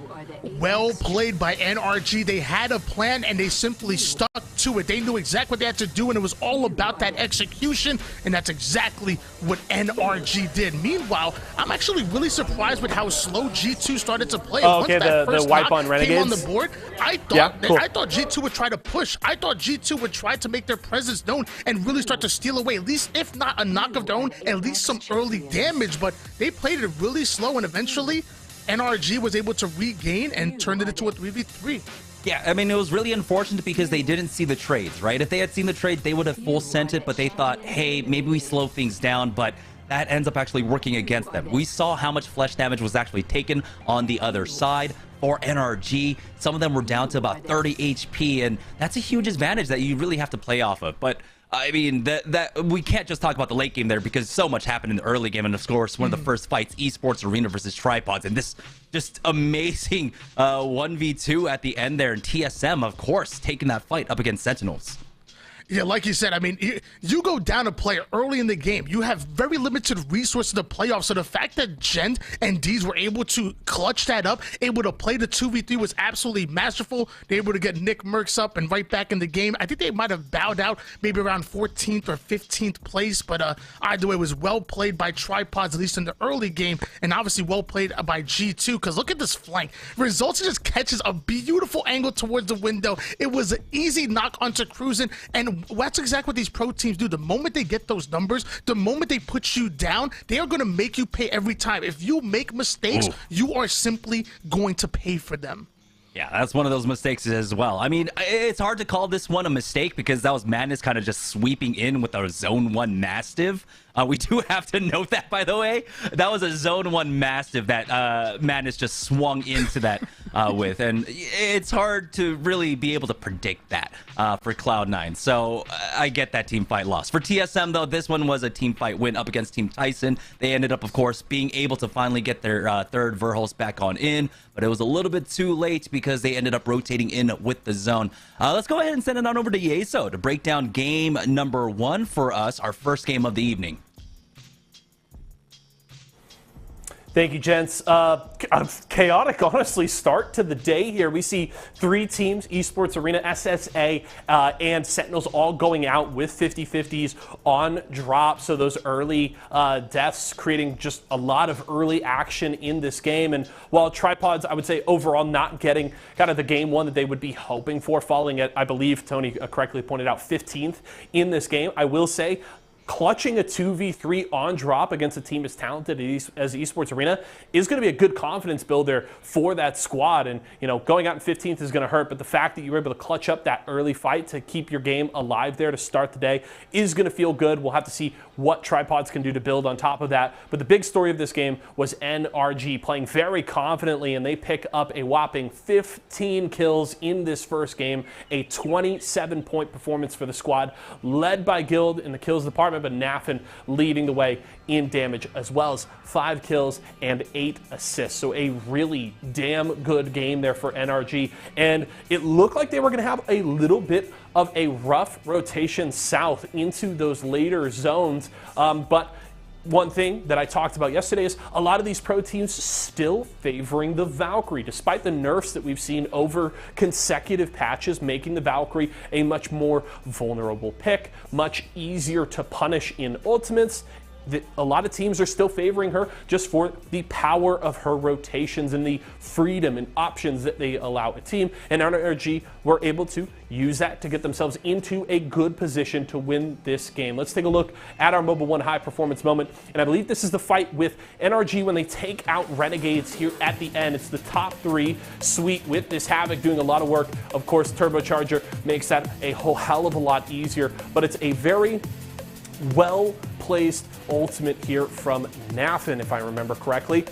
Well played by NRG. They had a plan and they simply stuck to it. They knew exactly what they had to do, and it was all about that execution, and that's exactly what NRG did. Meanwhile, I'm actually really surprised with how slow G2 started to play. Oh, okay, the wipe on Renegades came on the board, I thought G2 would try to push. I thought G2 would try to make their presence known and really start to steal away, at least if not a knock of their own, at least some early damage. But they played it really slow, and eventually NRG was able to regain and turned it into a 3v3. Yeah, I mean, it was really unfortunate because they didn't see the trades, right? If they had seen the trades, they would have full sent it, but they thought, hey, maybe we slow things down, but that ends up actually working against them. We saw how much flesh damage was actually taken on the other side for NRG. Some of them were down to about 30 HP, and that's a huge advantage that you really have to play off of. But I mean, that we can't just talk about the late game there because so much happened in the early game. And of course, one of the first fights, Esports Arena versus Tripods, and this just amazing 1v2 at the end there. And TSM, of course, taking that fight up against Sentinels. Yeah, like you said, I mean, you go down a player early in the game. You have very limited resources to play off. So the fact that Gen and D's were able to clutch that up, able to play the 2v3 was absolutely masterful. They were able to get NICKMERCS up and right back in the game. I think they might have bowed out maybe around 14th or 15th place, but either way, it was well played by Tripods, at least in the early game, and obviously well played by G2, because look at this flank. Results just catches a beautiful angle towards the window. It was an easy knock onto Cruisin', and that's exactly what these pro teams do. The moment they get those numbers, the moment they put you down, they are going to make you pay every time. If you make mistakes, you are simply going to pay for them. Yeah, that's one of those mistakes as well. I mean, it's hard to call this one a mistake because that was Madness kind of just sweeping in with a Zone 1 Mastiff. We do have to note that, by the way. That was a Zone 1 Mastiff that Madness just swung into that with. And it's hard to really be able to predict that for Cloud9. So I get that team fight loss. For TSM, though, this one was a team fight win up against Team Tyson. They ended up, of course, being able to finally get their third Verhulst back on in. But it was a little bit too late because they ended up rotating in with the zone. Let's go ahead and send it on over to Yeso to break down game number 1 for us, our first game of the evening. Thank you, gents. Chaotic, honestly, start to the day here. We see 3 teams, Esports Arena, SSA, and Sentinels all going out with 50-50s on drop. So those early deaths creating just a lot of early action in this game. And while Tripods, I would say overall not getting kind of the game 1 that they would be hoping for, falling at, I believe Tony correctly pointed out, 15th in this game, I will say clutching a 2v3 on drop against a team as talented as Esports Arena is going to be a good confidence builder for that squad. And, you know, going out in 15th is going to hurt, but the fact that you were able to clutch up that early fight to keep your game alive there to start the day is going to feel good. We'll have to see what Tripods can do to build on top of that. But the big story of this game was NRG playing very confidently, and they pick up a whopping 15 kills in this first game, a 27-point performance for the squad, led by Guild in the kills department, but Nafin leading the way in damage, as well as 5 kills and 8 assists. So a really damn good game there for NRG. And it looked like they were going to have a little bit of a rough rotation south into those later zones. But one thing that I talked about yesterday is a lot of these pro teams still favoring the Valkyrie, despite the nerfs that we've seen over consecutive patches, making the Valkyrie a much more vulnerable pick, much easier to punish in ultimates. a lot of teams are still favoring her just for the power of her rotations and the freedom and options that they allow a team. And NRG were able to use that to get themselves into a good position to win this game. Let's take a look at our Mobile One high performance moment. And I believe this is the fight with NRG when they take out Renegades here at the end. It's the top 3 Sweet with this Havoc doing a lot of work. Of course, Turbocharger makes that a whole hell of a lot easier, but it's a very well-placed ultimate here from Nafin, if I remember correctly,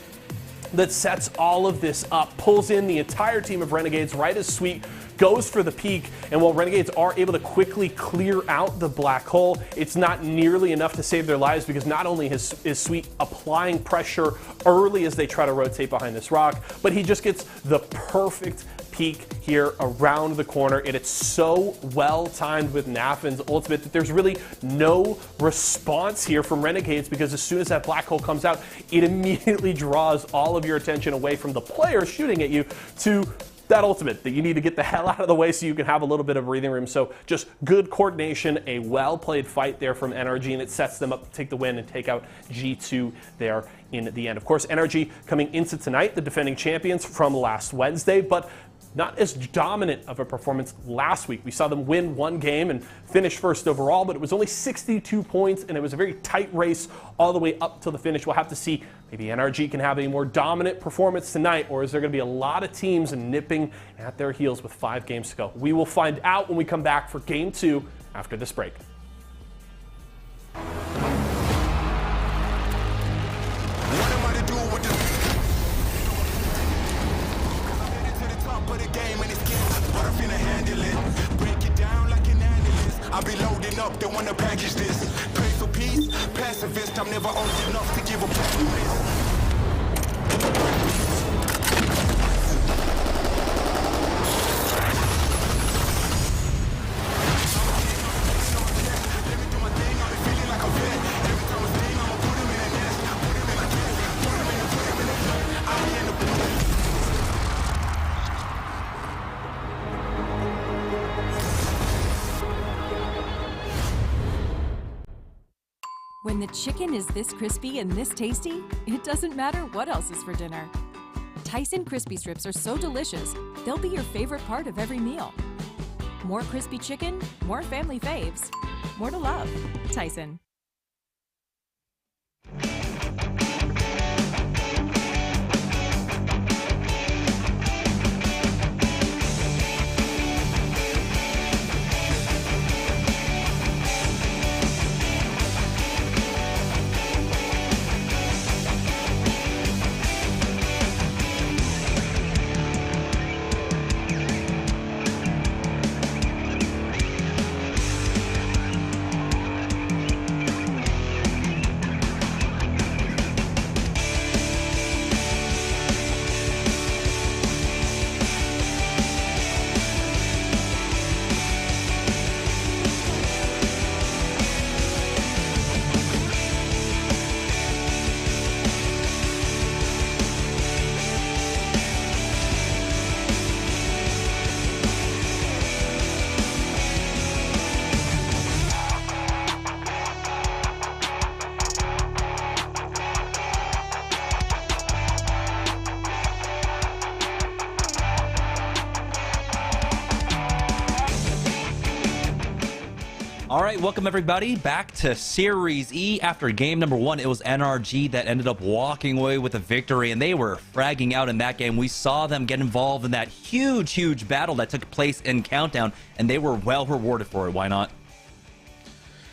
that sets all of this up, pulls in the entire team of Renegades right as Sweet goes for the peak. And while Renegades are able to quickly clear out the black hole, it's not nearly enough to save their lives, because not only is Sweet applying pressure early as they try to rotate behind this rock, but he just gets the perfect peak here around the corner, and it's so well timed with Nafin's ultimate that there's really no response here from Renegades, because as soon as that black hole comes out, it immediately draws all of your attention away from the player shooting at you to that ultimate that you need to get the hell out of the way so you can have a little bit of breathing room. So just good coordination, a well-played fight there from NRG, and it sets them up to take the win and take out G2 there in the end. Of course, NRG coming into tonight, the defending champions from last Wednesday, but not as dominant of a performance last week. We saw them win one game and finish first overall, but it was only 62 points, and it was a very tight race all the way up till the finish. We'll have to see, maybe NRG can have a more dominant performance tonight, or is there going to be a lot of teams nipping at their heels with 5 games to go? We will find out when we come back for Game 2 after this break. I'll be loading up, they wanna package this. Pray for peace, pacifist, I'm never old enough to give a promise. When the chicken is this crispy and this tasty, it doesn't matter what else is for dinner. Tyson crispy strips are so delicious, they'll be your favorite part of every meal. More crispy chicken, more family faves, more to love. Tyson. All right, welcome everybody back to Series E. After game number 1, it was NRG that ended up walking away with a victory, and they were fragging out in that game. We saw them get involved in that huge battle that took place in Countdown, and they were well rewarded for it. Why not?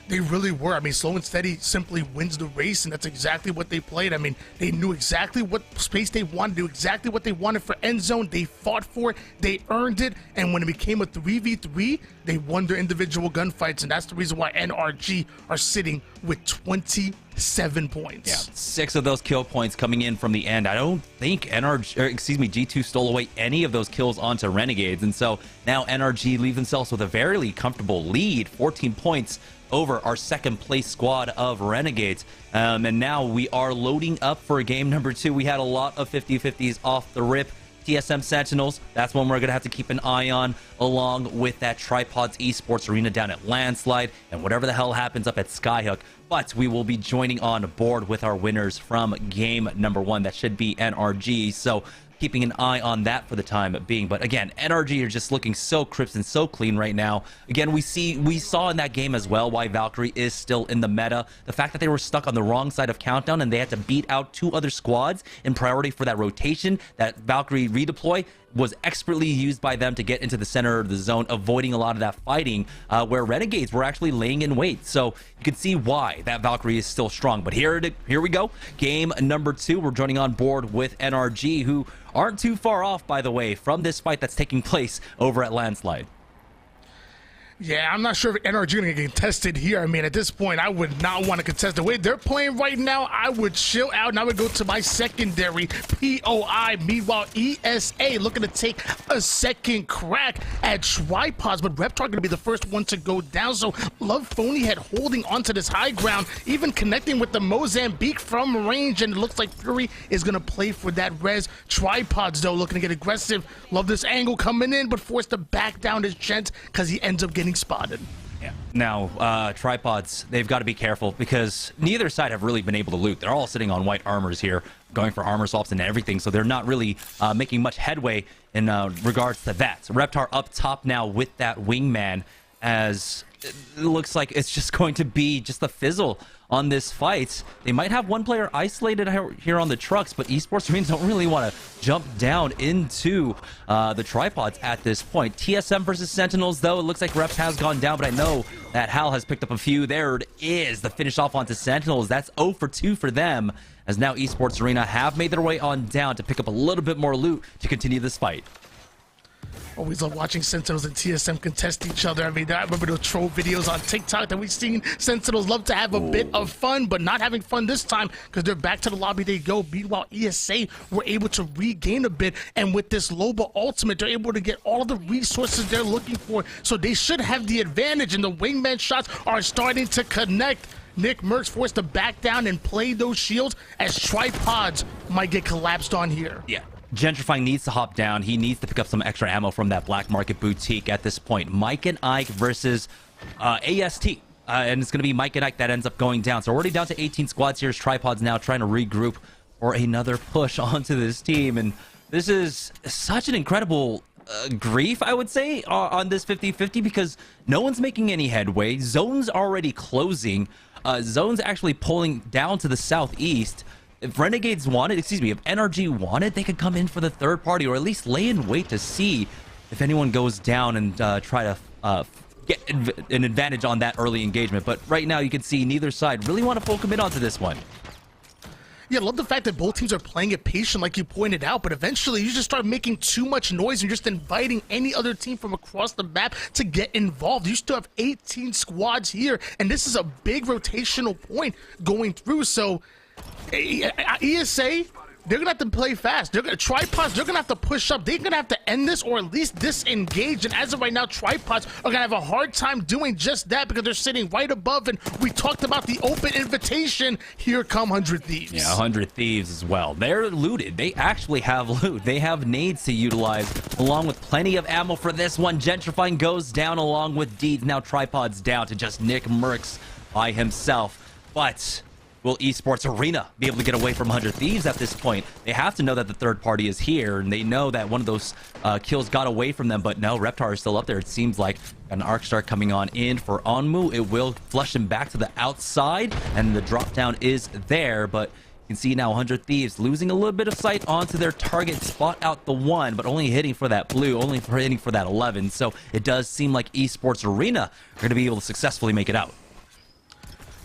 They really were. I mean, Slow and Steady simply wins the race, and that's exactly what they played. I mean, they knew exactly what space they wanted, knew exactly what they wanted for end zone. They fought for it, they earned it, and when it became a 3v3, they won their individual gunfights, and that's the reason why NRG are sitting with 27 points. Yeah, 6 of those kill points coming in from the end. I don't think G2 stole away any of those kills onto Renegades, and so now NRG leave themselves with a very comfortable lead, 14 points over our second place squad of Renegades. And now we are loading up for game number 2. We had a lot of 50-50s off the rip. TSM Sentinels, that's one we're going to have to keep an eye on, along with that Tripods Esports Arena down at Landslide, and whatever the hell happens up at Skyhook. But we will be joining on board with our winners from game number 1. That should be NRG. So keeping an eye on that for the time being. But again, NRG are just looking so crisp and so clean right now. Again, we saw in that game as well why Valkyrie is still in the meta. The fact that they were stuck on the wrong side of Countdown and they had to beat out 2 other squads in priority for that rotation, that Valkyrie redeploy was expertly used by them to get into the center of the zone, avoiding a lot of that fighting, where Renegades were actually laying in wait. So you can see why that Valkyrie is still strong. But here we go. Game number 2. We're joining on board with NRG, who aren't too far off, by the way, from this fight that's taking place over at Landslide. Yeah, I'm not sure if NRG going to get contested here. I mean, at this point, I would not want to contest. The way they're playing right now, I would chill out and I would go to my secondary, POI. Meanwhile, ESA looking to take a second crack at Tripods, but Reptar going to be the first one to go down. So Love Phonyhead holding onto this high ground, even connecting with the Mozambique from range, and it looks like Fury is going to play for that res. Tripods, though, looking to get aggressive. Love this angle coming in, but forced to back down his Gent because he ends up getting spotted. Yeah. Now, Tripods, they've got to be careful because neither side have really been able to loot. They're all sitting on white armors here, going for armor swaps and everything, so they're not really making much headway in regards to that. So Reptar up top now with that wingman, as it looks like it's just going to be just a fizzle on this fight. They might have one player isolated here on the trucks, but Esports Marines don't really want to jump down into the Tripods at this point. TSM versus Sentinels, though, it looks like Reps has gone down, but I know that Hal has picked up a few. There it is, the finish off onto Sentinels. That's 0 for 2 for them, as now Esports Arena have made their way on down to pick up a little bit more loot to continue this fight. Always love watching Sentinels and TSM contest each other. I mean, I remember those troll videos on TikTok that we've seen. Sentinels love to have a bit of fun, but not having fun this time because they're back to the lobby they go. Meanwhile, ESA were able to regain a bit, and with this Loba ultimate, they're able to get all the resources they're looking for, so they should have the advantage, and the wingman shots are starting to connect. NICKMERCS forced to back down and play those shields as Tripods might get collapsed on here. Yeah. Gentrifying needs to hop down. He needs to pick up some extra ammo from that black market boutique at this point. Mike and Ike versus AST. And it's going to be Mike and Ike that ends up going down. So already down to 18 squads here. Tripods now trying to regroup for another push onto this team. And this is such an incredible grief, I would say, on this 50-50 because no one's making any headway. Zone's already closing. Zone's actually pulling down to the southeast. If Renegades wanted, if NRG wanted, they could come in for the third party or at least lay in wait to see if anyone goes down and try to get an advantage on that early engagement. But right now you can see neither side really want to full commit onto this one. Yeah, I love the fact that both teams are playing it patient like you pointed out, but eventually you just start making too much noise and just inviting any other team from across the map to get involved. You still have 18 squads here, and this is a big rotational point going through, so ESA, they're gonna have to play fast. They're gonna Tripods, they're gonna have to push up. They're gonna have to end this or at least disengage. And as of right now, Tripods are gonna have a hard time doing just that because they're sitting right above. And we talked about the open invitation. Here come 100 Thieves. Yeah, 100 Thieves as well. They're looted. They actually have loot. They have nades to utilize, along with plenty of ammo for this one. Gentrifying goes down along with Deeds. Now Tripods down to just NICKMERCS by himself. But will Esports Arena be able to get away from 100 Thieves at this point? They have to know that the third party is here, and they know that one of those kills got away from them, but no, Reptar is still up there. It seems like an Arc Star coming on in for Onmu. It will flush him back to the outside, and the drop down is there, but you can see now 100 Thieves losing a little bit of sight onto their target, spot out the 1, but only hitting for that blue, only hitting for that 11, so it does seem like Esports Arena are going to be able to successfully make it out.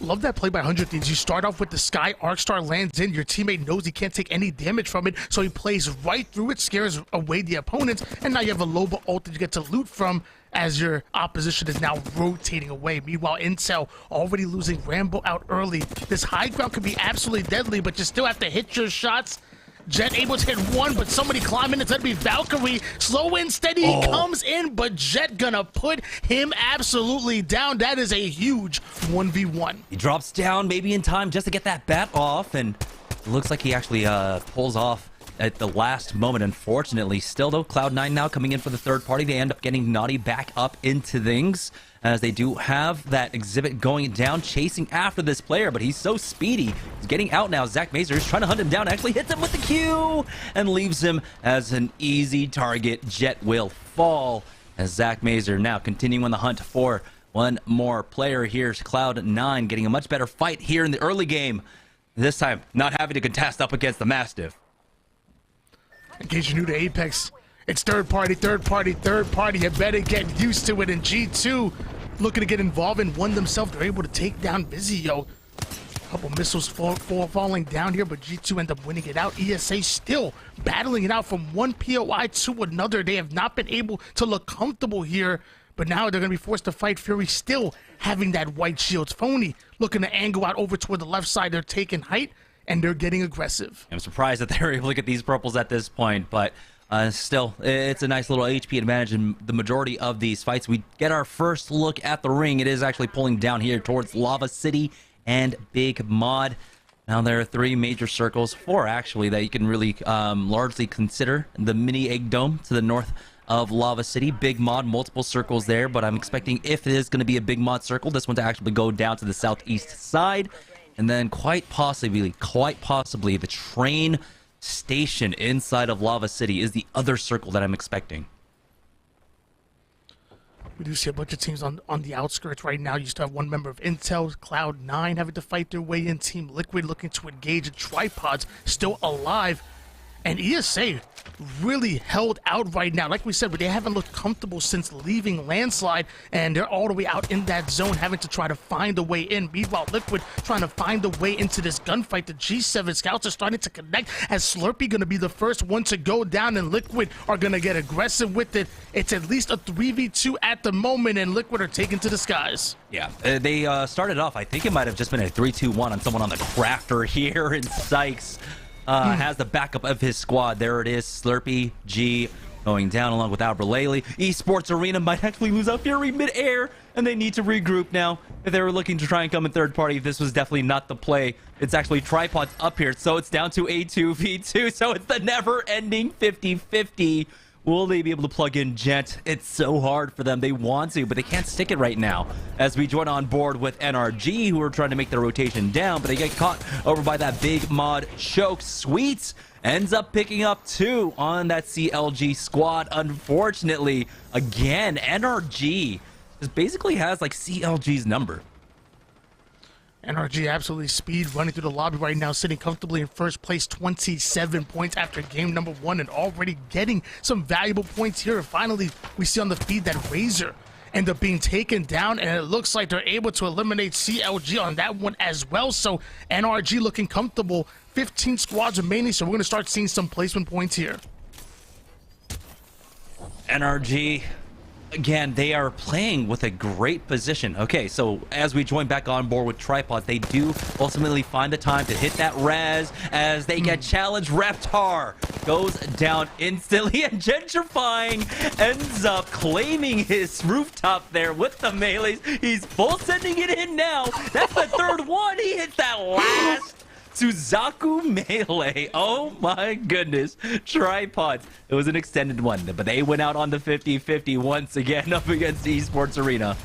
Love that play by 100 Thieves. You start off with the Sky, Arc Star lands in, your teammate knows he can't take any damage from it, so he plays right through it, scares away the opponents, and now you have a Loba ult that you get to loot from as your opposition is now rotating away. Meanwhile, Intel already losing Rambo out early. This high ground could be absolutely deadly, but you still have to hit your shots. Jet able to hit 1, but somebody climbing. It's going to be Valkyrie. Slow and steady. He comes in, but Jet gonna put him absolutely down. That is a huge 1v1. He drops down maybe in time just to get that bat off, and it looks like he actually pulls off at the last moment, unfortunately. Still, though, Cloud9 now coming in for the third party. They end up getting Naughty back up into things, as they do have that exhibit going down, chasing after this player, but he's so speedy. He's getting out now. Zach Mazer is trying to hunt him down, actually hits him with the Q, and leaves him as an easy target. Jet will fall, as Zach Mazer now continuing on the hunt for one more player. Here's Cloud9 getting a much better fight here in the early game. This time, not having to contest up against the Mastiff. In case you're new to Apex, it's third party. You better get used to it. And G2 looking to get involved and one themselves. They're able to take down Vizio. A couple missiles falling down here, but G2 end up winning it out. ESA still battling it out from one POI to another. They have not been able to look comfortable here, but now they're going to be forced to fight. Fury still having that white shields. Phony looking to angle out over toward the left side. They're taking height, and they're getting aggressive. I'm surprised that they're able to get these purples at this point, but still, it's a nice little HP advantage in the majority of these fights. We get our first look at the ring. It is actually pulling down here towards Lava City and Big Mod. Now there are 3 major circles, 4 actually, that you can really largely consider. The mini egg dome to the north of Lava City, Big Mod, multiple circles there, but I'm expecting, if it is going to be a Big Mod circle, this one to actually go down to the southeast side, and then quite possibly the train station inside of Lava City is the other circle that I'm expecting. We do see a bunch of teams on the outskirts right now. You still have one member of Intel, Cloud9 having to fight their way in. Team Liquid looking to engage, and Tripods still alive. And ESA really held out right now. Like we said, but they haven't looked comfortable since leaving Landslide, and they're all the way out in that zone, having to try to find a way in. Meanwhile, Liquid trying to find a way into this gunfight. The G7 scouts are starting to connect, as Slurpee going to be the first one to go down, and Liquid are going to get aggressive with it. It's at least a 3v2 at the moment, and Liquid are taken to the skies. Yeah, they started off, I think it might have just been a 3-2-1 on someone on the crafter here, and Sykes has the backup of his squad. There it is, Slurpee, G going down along with Albert Laley. Esports Arena might actually lose out Fury mid-air, and they need to regroup now. If they were looking to try and come in third party, this was definitely not the play. It's actually Tripods up here, so it's down to a 2v2, so it's the never-ending 50-50. Will they be able to plug in Gent? It's so hard for them. They want to, but they can't stick it right now. As we join on board with NRG, who are trying to make their rotation down, but they get caught over by that Big Mod choke. Sweets ends up picking up 2 on that CLG squad. Unfortunately, again, NRG just basically has like CLG's number. NRG absolutely speed running through the lobby right now, sitting comfortably in first place, 27 points after game number 1, and already getting some valuable points here. And finally, we see on the feed that Razor end up being taken down, and it looks like they're able to eliminate CLG on that one as well. So NRG looking comfortable, 15 squads remaining, so we're going to start seeing some placement points here. NRG, again, they are playing with a great position. Okay, so as we join back on board with Tripod, they do ultimately find the time to hit that res as they get challenged. Reptar goes down instantly, and Gentrifying ends up claiming his rooftop there with the melees. He's full sending it in now. That's the third one. He hits that last Suzaku melee. Oh my goodness. Tripods. It was an extended one, but they went out on the 50-50 once again up against Esports Arena.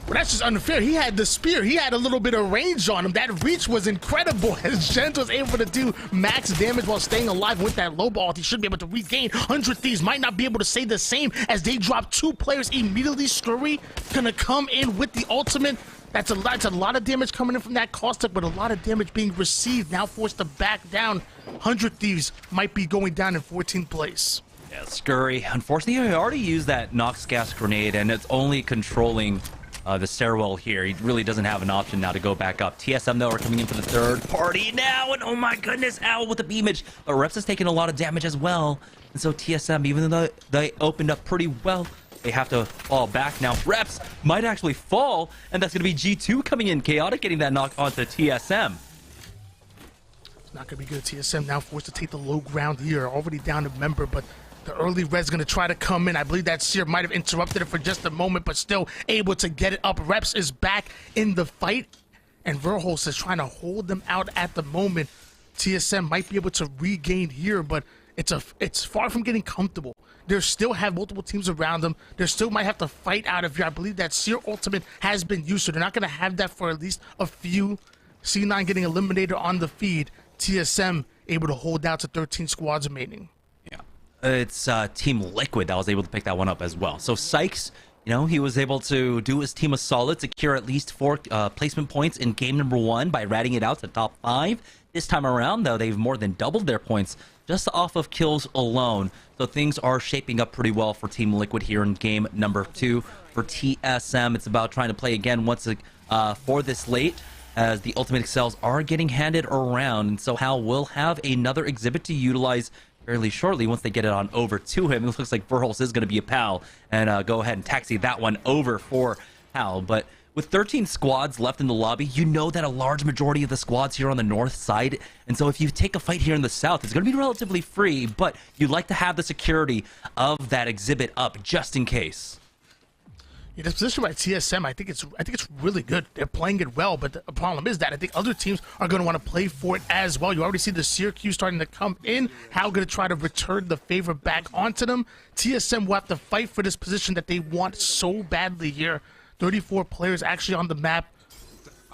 Well, that's just unfair. He had the spear. He had a little bit of range on him. That reach was incredible, as Gent was able to do max damage while staying alive with that low ball. He should be able to regain. 100 Thieves might not be able to say the same, as they drop 2 players immediately. Scurry gonna come in with the ultimate. That's a lot of damage coming in from that caustic, but a lot of damage being received. Now forced to back down. 100 Thieves might be going down in 14th place. Yeah, Scurry, unfortunately, he already used that Nox gas grenade, and it's only controlling the stairwell here. He really doesn't have an option now to go back up. TSM, though, are coming in for the third party now, and oh my goodness, Owl with the beamage. But Reps has taken a lot of damage as well. And so TSM, even though they opened up pretty well, they have to fall back now. Reps might actually fall, and that's going to be G2 coming in. Chaotic getting that knock onto TSM. It's not going to be good. TSM now forced to take the low ground here. Already down a member, but the early res going to try to come in. I believe that Seer might have interrupted it for just a moment, but still able to get it up. Reps is back in the fight, and Verholst is trying to hold them out at the moment. TSM might be able to regain here, but it's far from getting comfortable. They still have multiple teams around them. They still might have to fight out of here. I believe that Seer ultimate has been used, so they're not going to have that for at least a few. C9 getting eliminated on the feed. TSM able to hold out to 13 squads remaining. Yeah, it's Team Liquid that was able to pick that one up as well. So Sykes, you know, he was able to do his team a solid, secure at least 4 placement points in game number 1 by ratting it out to top 5. This time around, though, they've more than doubled their points just off of kills alone. So things are shaping up pretty well for Team Liquid here in game number 2. For TSM, it's about trying to play again once for this late, as the Ultimate Excels are getting handed around. And so Hal will have another exhibit to utilize fairly shortly once they get it on over to him. It looks like Verholz is going to be a pal and go ahead and taxi that one over for Hal. But with 13 squads left in the lobby, you know that a large majority of the squads here on the north side, and so if you take a fight here in the south, it's going to be relatively free, but you'd like to have the security of that exhibit up just in case. Yeah, this position by TSM, I think it's really good. They're playing it well, but the problem is that I think other teams are going to want to play for it as well. You already see the Syracuse starting to come in. How going to try to return the favor back onto them? TSM will have to fight for this position that they want so badly here. 34 players actually on the map.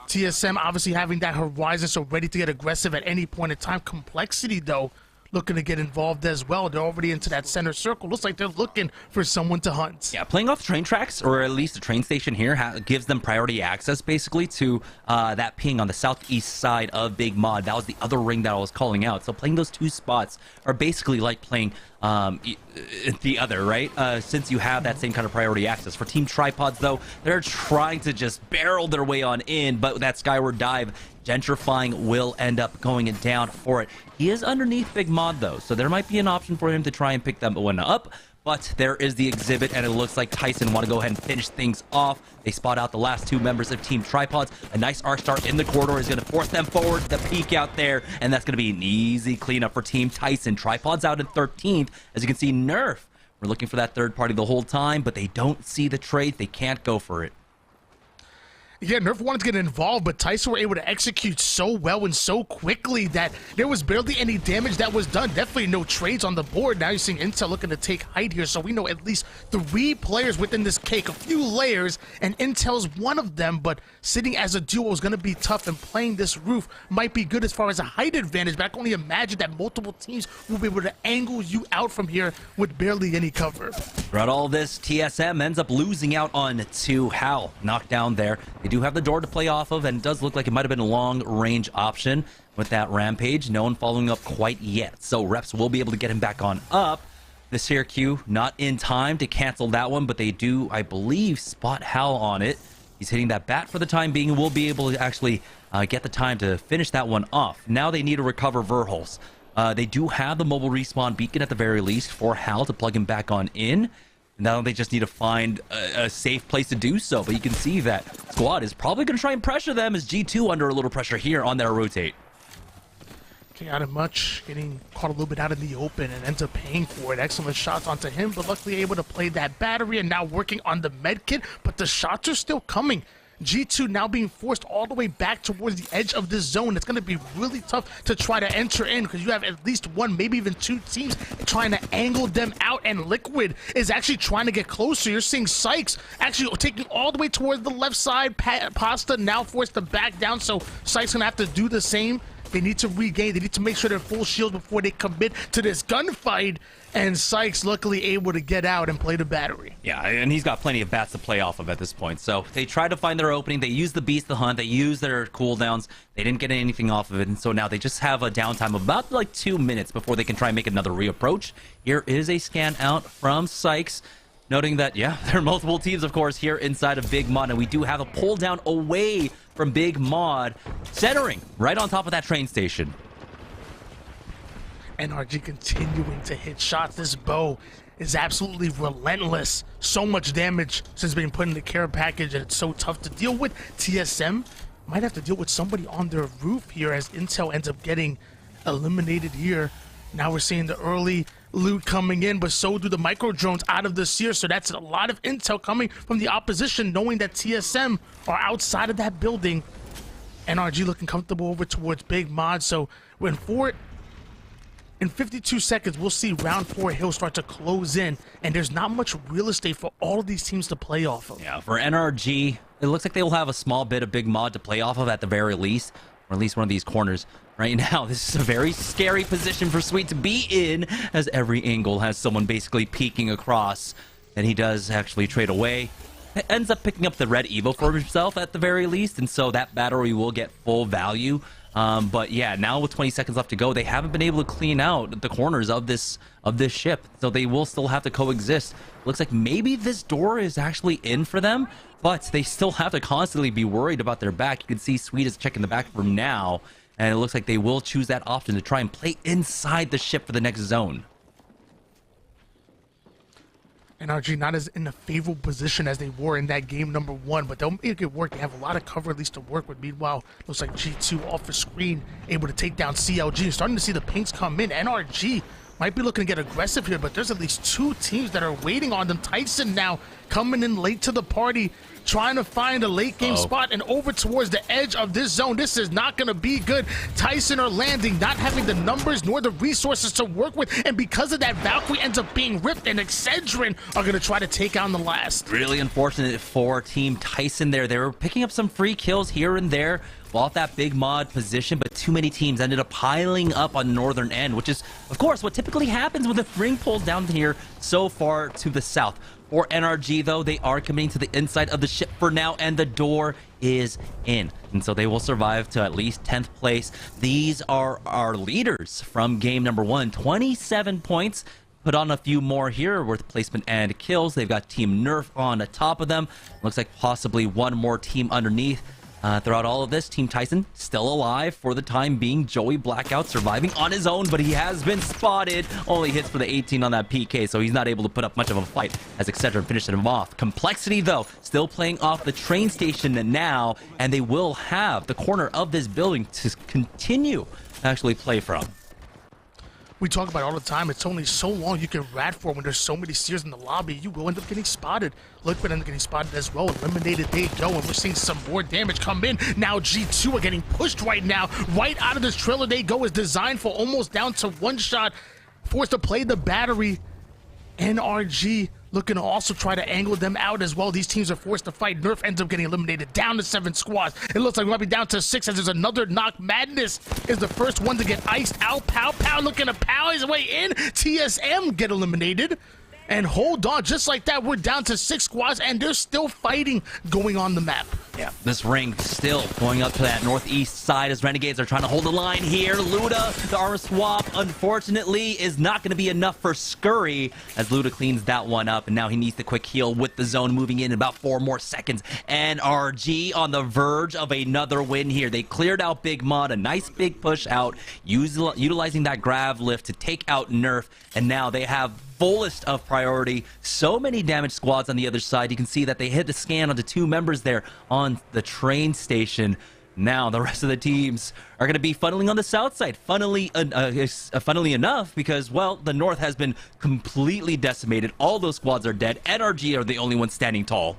TSM obviously having that horizon, so ready to get aggressive at any point in time. Complexity, though, looking to get involved as well. They're already into that center circle. Looks like they're looking for someone to hunt. Yeah, playing off train tracks, or at least the train station here, gives them priority access, basically, to that ping on the southeast side of Big Mod. That was the other ring that I was calling out. So playing those 2 spots are basically like playing the other, right? Since you have that same kind of priority access. For Team Tripods, though, they're trying to just barrel their way on in, but that skyward dive, gentrifying, will end up going down for it. He is underneath Big Mod, though, so there might be an option for him to try and pick that one up. But there is the exhibit, and it looks like Tyson want to go ahead and finish things off. They spot out the last 2 members of Team Tripods. A nice arc start in the corridor is going to force them forward to the peak out there, and that's going to be an easy cleanup for Team Tyson. Tripods out in 13th. As you can see, Nerf, we're looking for that third party the whole time, but they don't see the trade. They can't go for it. Yeah, Nerf wanted to get involved, but Tyson were able to execute so well and so quickly that there was barely any damage that was done. Definitely no trades on the board. Now you're seeing Intel looking to take height here, so we know at least 3 players within this cake, a few layers, and Intel's one of them, but sitting as a duo is going to be tough, and playing this roof might be good as far as a height advantage, but I can only imagine that multiple teams will be able to angle you out from here with barely any cover. Throughout all this, TSM ends up losing out on 2. Hal knocked down there. They do have the door to play off of, and it does look like it might have been a long-range option with that Rampage. No one following up quite yet, so Reps will be able to get him back on up. The Syracuse not in time to cancel that one, but they do, I believe, spot Hal on it. He's hitting that bat for the time being, and will be able to actually get the time to finish that one off. Now they need to recover Verholz. They do have the mobile respawn beacon at the very least for Hal to plug him back on in. Now they just need to find a safe place to do so, but you can see that squad is probably going to try and pressure them, as G2 under a little pressure here on their rotate. Out of much, getting caught a little bit out in the open and ends up paying for it. Excellent shots onto him, but luckily able to play that battery and now working on the med kit, but the shots are still coming. G2 now being forced all the way back towards the edge of this zone. It's going to be really tough to try to enter in because you have at least 1, maybe even 2 teams trying to angle them out, and Liquid is actually trying to get closer. You're seeing Sykes actually taking all the way towards the left side. Pasta now forced to back down, so Sykes going to have to do the same. They need to regain. They need to make sure they're full shield before they commit to this gunfight. And Sykes luckily able to get out and play the battery. Yeah, and he's got plenty of bats to play off of at this point. So they try to find their opening. They use the Beast to hunt. They use their cooldowns. They didn't get anything off of it. And so now they just have a downtime of about like 2 minutes before they can try and make another reapproach. Here is a scan out from Sykes, noting that, yeah, there are multiple teams, of course, here inside of Big Mod. And we do have a pull down away from Big Mod, centering right on top of that train station. NRG continuing to hit shots. This bow is absolutely relentless. So much damage since being put in the care package, and it's so tough to deal with. TSM might have to deal with somebody on their roof here as Intel ends up getting eliminated here. Now we're seeing the early loot coming in, but so do the micro drones out of the Seer, so that's a lot of intel coming from the opposition, knowing that TSM are outside of that building. NRG looking comfortable over towards Big Mod. So in 52 seconds, we'll see round 4 Hill start to close in, and there's not much real estate for all of these teams to play off of. Yeah, for NRG, it looks like they will have a small bit of Big Mod to play off of at the very least, or at least one of these corners. Right now, this is a very scary position for Sweet to be in, as every angle has someone basically peeking across, and he does actually trade away. Ends up picking up the red Evo for himself at the very least, and so that battery will get full value. But yeah, now with 20 seconds left to go, they haven't been able to clean out the corners of this ship, so they will still have to coexist. Looks like maybe this door is actually in for them, but they still have to constantly be worried about their back. You can see Sweet is checking the back room now, and it looks like they will choose that option to try and play inside the ship for the next zone. NRG not as in a favorable position as they were in that game number 1, but they'll make it work. They have a lot of cover at least to work with. Meanwhile, looks like G2 off the screen, able to take down CLG. Starting to see the pinks come in. NRG might be looking to get aggressive here, but there's at least 2 teams that are waiting on them. Tyson now coming in late to the party, trying to find a late game spot and over towards the edge of this zone. This is not going to be good. Tyson are landing, not having the numbers nor the resources to work with, and because of that, Valkyrie ends up being ripped, and Excedrin are going to try to take on the last. Really unfortunate for Team Tyson there. They were picking up some free kills here and there off that Big Mod position, but too many teams ended up piling up on the northern end, which is, of course, what typically happens when the ring pulls down here so far to the south. For NRG, though, they are committing to the inside of the ship for now, and the door is in. And so they will survive to at least 10th place. These are our leaders from game number 1. 27 points. Put on a few more here with placement and kills. They've got Team Nerf on the top of them. Looks like possibly one more team underneath. Throughout all of this, Team Tyson still alive for the time being. Joey Blackout surviving on his own, but he has been spotted. Only hits for the 18 on that PK, so he's not able to put up much of a fight as Excedrin finishes him off. Complexity, though, still playing off the train station now, and they will have the corner of this building to continue to actually play from. We talk about it all the time. It's only so long you can rat for when there's so many Seers in the lobby. You will end up getting spotted. Liquid ends up getting spotted as well. Eliminated, they go, and we're seeing some more damage come in. Now G2 are getting pushed right now. Right out of this trailer they go, is designed for almost down to 1 shot. Forced to play the battery. NRG looking to also try to angle them out as well. These teams are forced to fight. Nerf ends up getting eliminated, down to 7 squads. It looks like we might be down to 6 as there's another knock. Madness is the first one to get iced out. Pow Pow looking to pow his way in. TSM get eliminated. And hold on, just like that, we're down to 6 squads, and there's still fighting going on the map. Yeah, this ring still going up to that northeast side as Renegades are trying to hold the line here. Luda, the armor swap, unfortunately, is not going to be enough for Scurry as Luda cleans that one up, and now he needs the quick heal with the zone moving in about 4 more seconds. NRG on the verge of another win here. They cleared out Big Mod, a nice big push out, utilizing that grav lift to take out Nerf, and now they have fullest of priority. So many damage squads on the other side. You can see that they hit the scan onto 2 members there on the train station. Now the rest of the teams are going to be funneling on the south side. Funnily enough, because, well, the north has been completely decimated. All those squads are dead. NRG are the only ones standing tall.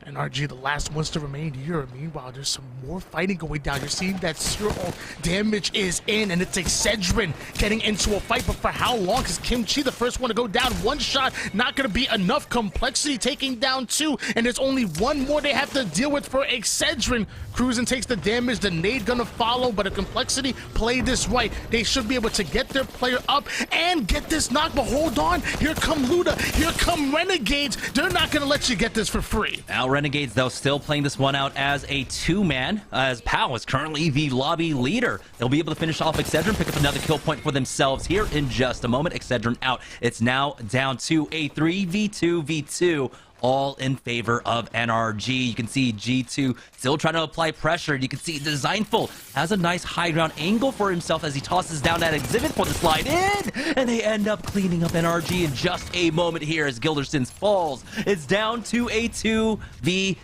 NRG, the last ones to remain here. Meanwhile, there's some more fighting going down. You're seeing that zero damage is in, and it's Excedrin getting into a fight, but for how long? Because Kimchi, the first one to go down, 1 shot, not going to be enough. Complexity taking down 2, and there's only 1 more they have to deal with for Excedrin. Cruisin takes the damage, the nade gonna follow, but a Complexity play this right. They should be able to get their player up and get this knock, but hold on, here come Luda, here come Renegades. They're not gonna let you get this for free. Now Renegades, though, still playing this one out as a 2-man, as Pau is currently the lobby leader. They'll be able to finish off Excedrin, pick up another kill point for themselves here in just a moment. Excedrin out. It's now down to a 3v2v2. All in favor of NRG. You can see G2 still trying to apply pressure. You can see Designful has a nice high ground angle for himself as he tosses down that exhibit for the slide in, and they end up cleaning up NRG in just a moment here as Gildersons falls. It's down to a 2v2.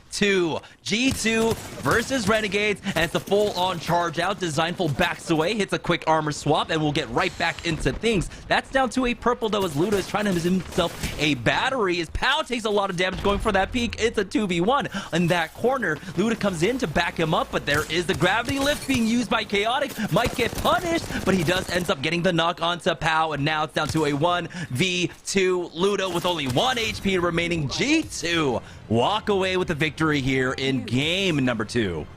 G2 versus Renegades, and it's a full-on charge out. Designful backs away, hits a quick armor swap, and we'll get right back into things. That's down to a purple, though, as Luda is trying to himself a battery as Pau takes a lot of damage damage going for that peak. It's a 2v1 in that corner. Luda comes in to back him up, but there is the gravity lift being used by Chaotic. Might get punished, but he does ends up getting the knock onto Pow, and now it's down to a 1v2. Luda with only 1 HP remaining. G2 walk away with the victory here in game number 2.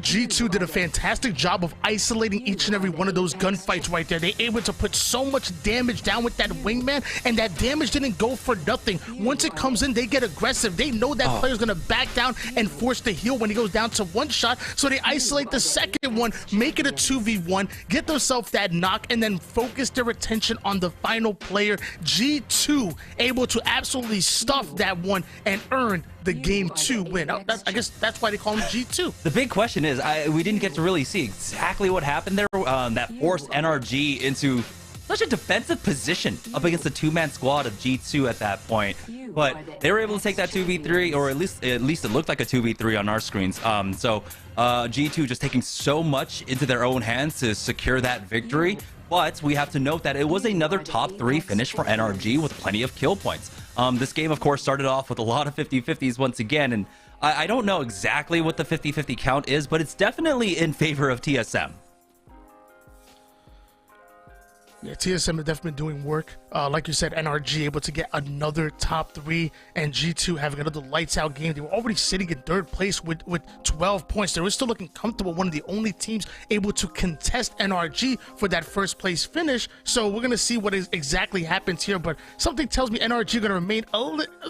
G2 did a fantastic job of isolating each and every one of those gunfights right there. They able to put so much damage down with that wingman, and that damage didn't go for nothing. Once it comes in, they get aggressive. They know that player's gonna back down and force the heal when he goes down to 1 shot, so they isolate the second one, make it a 2v1, get themselves that knock, and then focus their attention on the final player. G2 able to absolutely stuff that one and earn the game 2 win. I guess that's why they call him G2. The big question is, we didn't get to really see exactly what happened there. That forced NRG into such a defensive position up against the 2-man squad of G2 at that point. But they were able to take that 2v3, or at least it looked like a 2v3 on our screens. G2 just taking so much into their own hands to secure that victory. But we have to note that it was another top 3 finish for NRG with plenty of kill points. This game, of course, started off with a lot of 50-50s once again, and I don't know exactly what the 50-50 count is, but it's definitely in favor of TSM. Yeah, TSM has definitely been doing work. Like you said, NRG able to get another top 3, and G2 having another lights out game. They were already sitting in 3rd place with 12 points. They were still looking comfortable. One of the only teams able to contest NRG for that 1st place finish. So we're going to see what exactly happens here. But something tells me NRG are going to remain a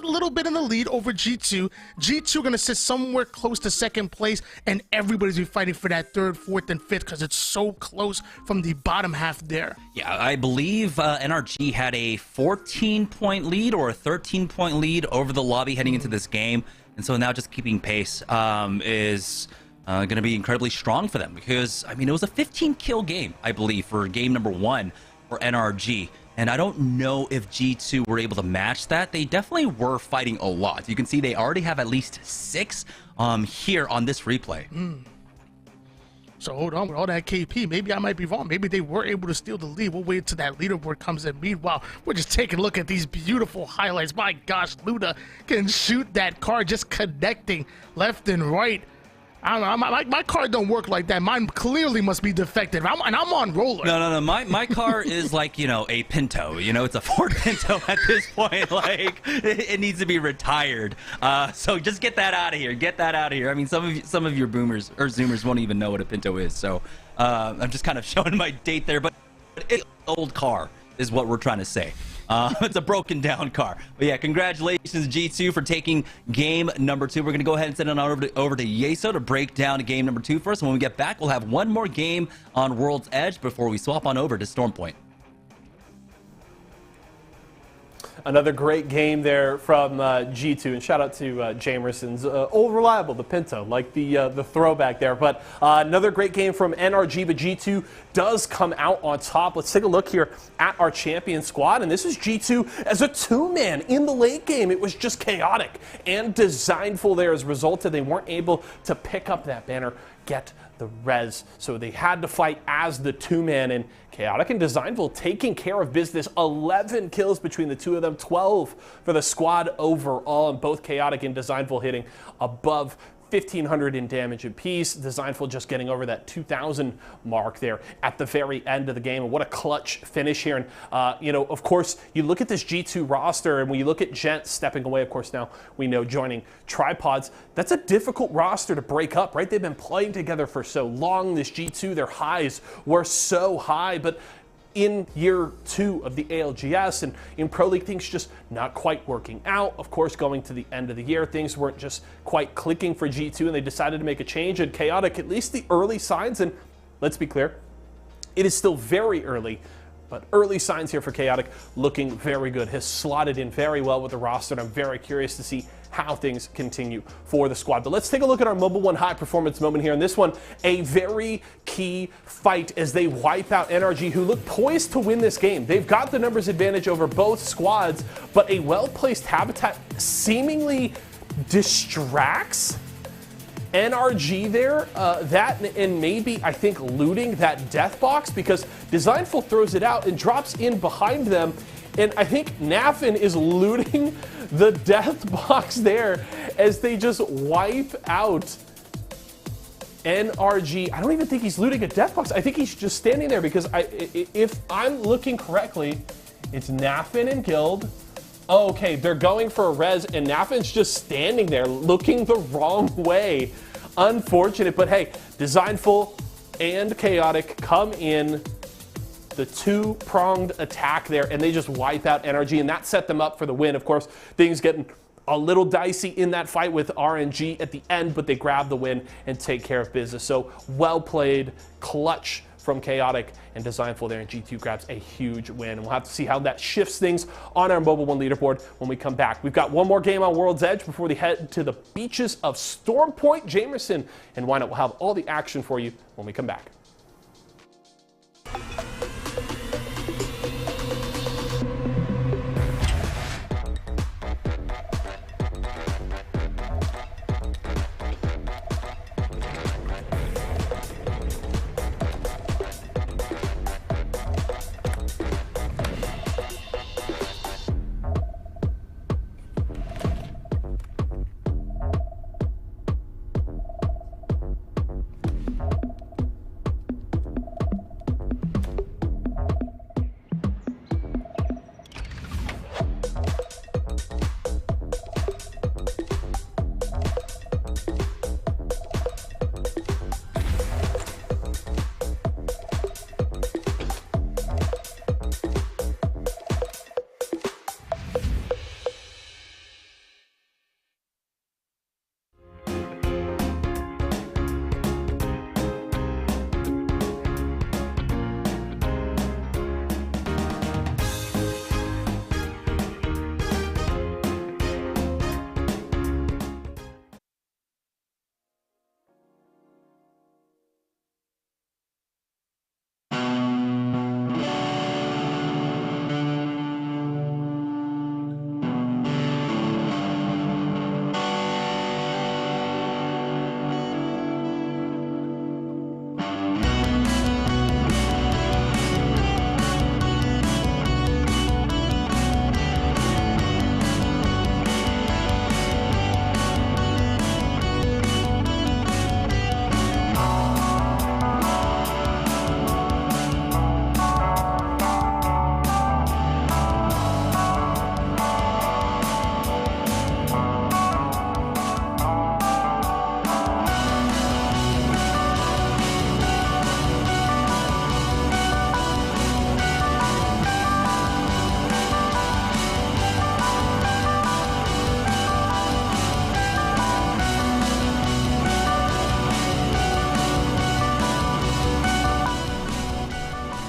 little bit in the lead over G2. G2 going to sit somewhere close to 2nd place, and everybody's be fighting for that 3rd, 4th, and 5th because it's so close from the bottom half there. Yeah, I believe NRG had a 14-point lead or a 13-point lead over the lobby heading into this game, and so now just keeping pace is going to be incredibly strong for them, because I mean it was a 15-kill game, I believe, for game number 1 for NRG, and I don't know if G2 were able to match that. They definitely were fighting a lot. You can see they already have at least 6 here on this replay. So hold on, with all that KP, maybe I might be wrong. Maybe they were able to steal the lead. We'll wait until that leaderboard comes in. Meanwhile, we're just taking a look at these beautiful highlights. My gosh, Luda can shoot that card, just connecting left and right. I don't know, my car don't work like that. Mine clearly must be defective, and I'm on roller. No. My car is like, you know, a Pinto. You know, it's a Ford Pinto at this point. Like, it needs to be retired. So just get that out of here. Get that out of here. I mean, some of your boomers or Zoomers won't even know what a Pinto is. So I'm just kind of showing my date there. But it's an old car is what we're trying to say. It's a broken down car. But yeah, congratulations G2 for taking game number 2. We're going to go ahead and send it on over to Yeso to break down game number 2 first. And when we get back, we'll have one more game on World's Edge before we swap on over to Stormpoint. Another great game there from G2, and shout out to Jamerson's old reliable, the Pinto, like the throwback there. But another great game from NRG, but G2 does come out on top. Let's take a look here at our champion squad, and this is G2 as a 2-man in the late game. It was just chaotic and designful there. As a result, they weren't able to pick up that banner, get the res, so they had to fight as the 2-man, and Chaotic and Designful taking care of business. 11 kills between the two of them, 12 for the squad overall, and both Chaotic and Designful hitting above 1,500 in damage apiece. Designful just getting over that 2,000 mark there at the very end of the game. And what a clutch finish here. And, you know, of course, you look at this G2 roster, and when you look at Gent stepping away, of course, now we know joining Tripods, that's a difficult roster to break up, right? They've been playing together for so long. This G2, their highs were so high, but in year 2 of the ALGS and in Pro League, things just not quite working out. Of course, going to the end of the year, things weren't just quite clicking for G2, and they decided to make a change. And Chaotic, at least the early signs, and let's be clear, it is still very early, but early signs here for Chaotic looking very good. Has slotted in very well with the roster, and I'm very curious to see how things continue for the squad. But let's take a look at our Mobile One high performance moment here. In this one, a very key fight as they wipe out NRG, who look poised to win this game. They've got the numbers advantage over both squads, but a well-placed habitat seemingly distracts NRG there, that and maybe, I think, looting that death box, because Designful throws it out and drops in behind them, And I think Nafin is looting the death box there as they just wipe out NRG. I don't even think he's looting a death box. I think he's just standing there because if I'm looking correctly, it's Nafin and Guild. Oh, okay, they're going for a res, and Nafin's just standing there looking the wrong way. Unfortunate, but hey, Designful and Chaotic come in. The two-pronged attack there, and they just wipe out NRG, and that set them up for the win. Of course, things getting a little dicey in that fight with RNG at the end, but they grab the win and take care of business. So well played, clutch from Chaotic, and Designful there, and G2 grabs a huge win. And we'll have to see how that shifts things on our Mobile One leaderboard when we come back. We've got one more game on World's Edge before they head to the beaches of Storm Point, Jamerson, and why not? We'll have all the action for you when we come back.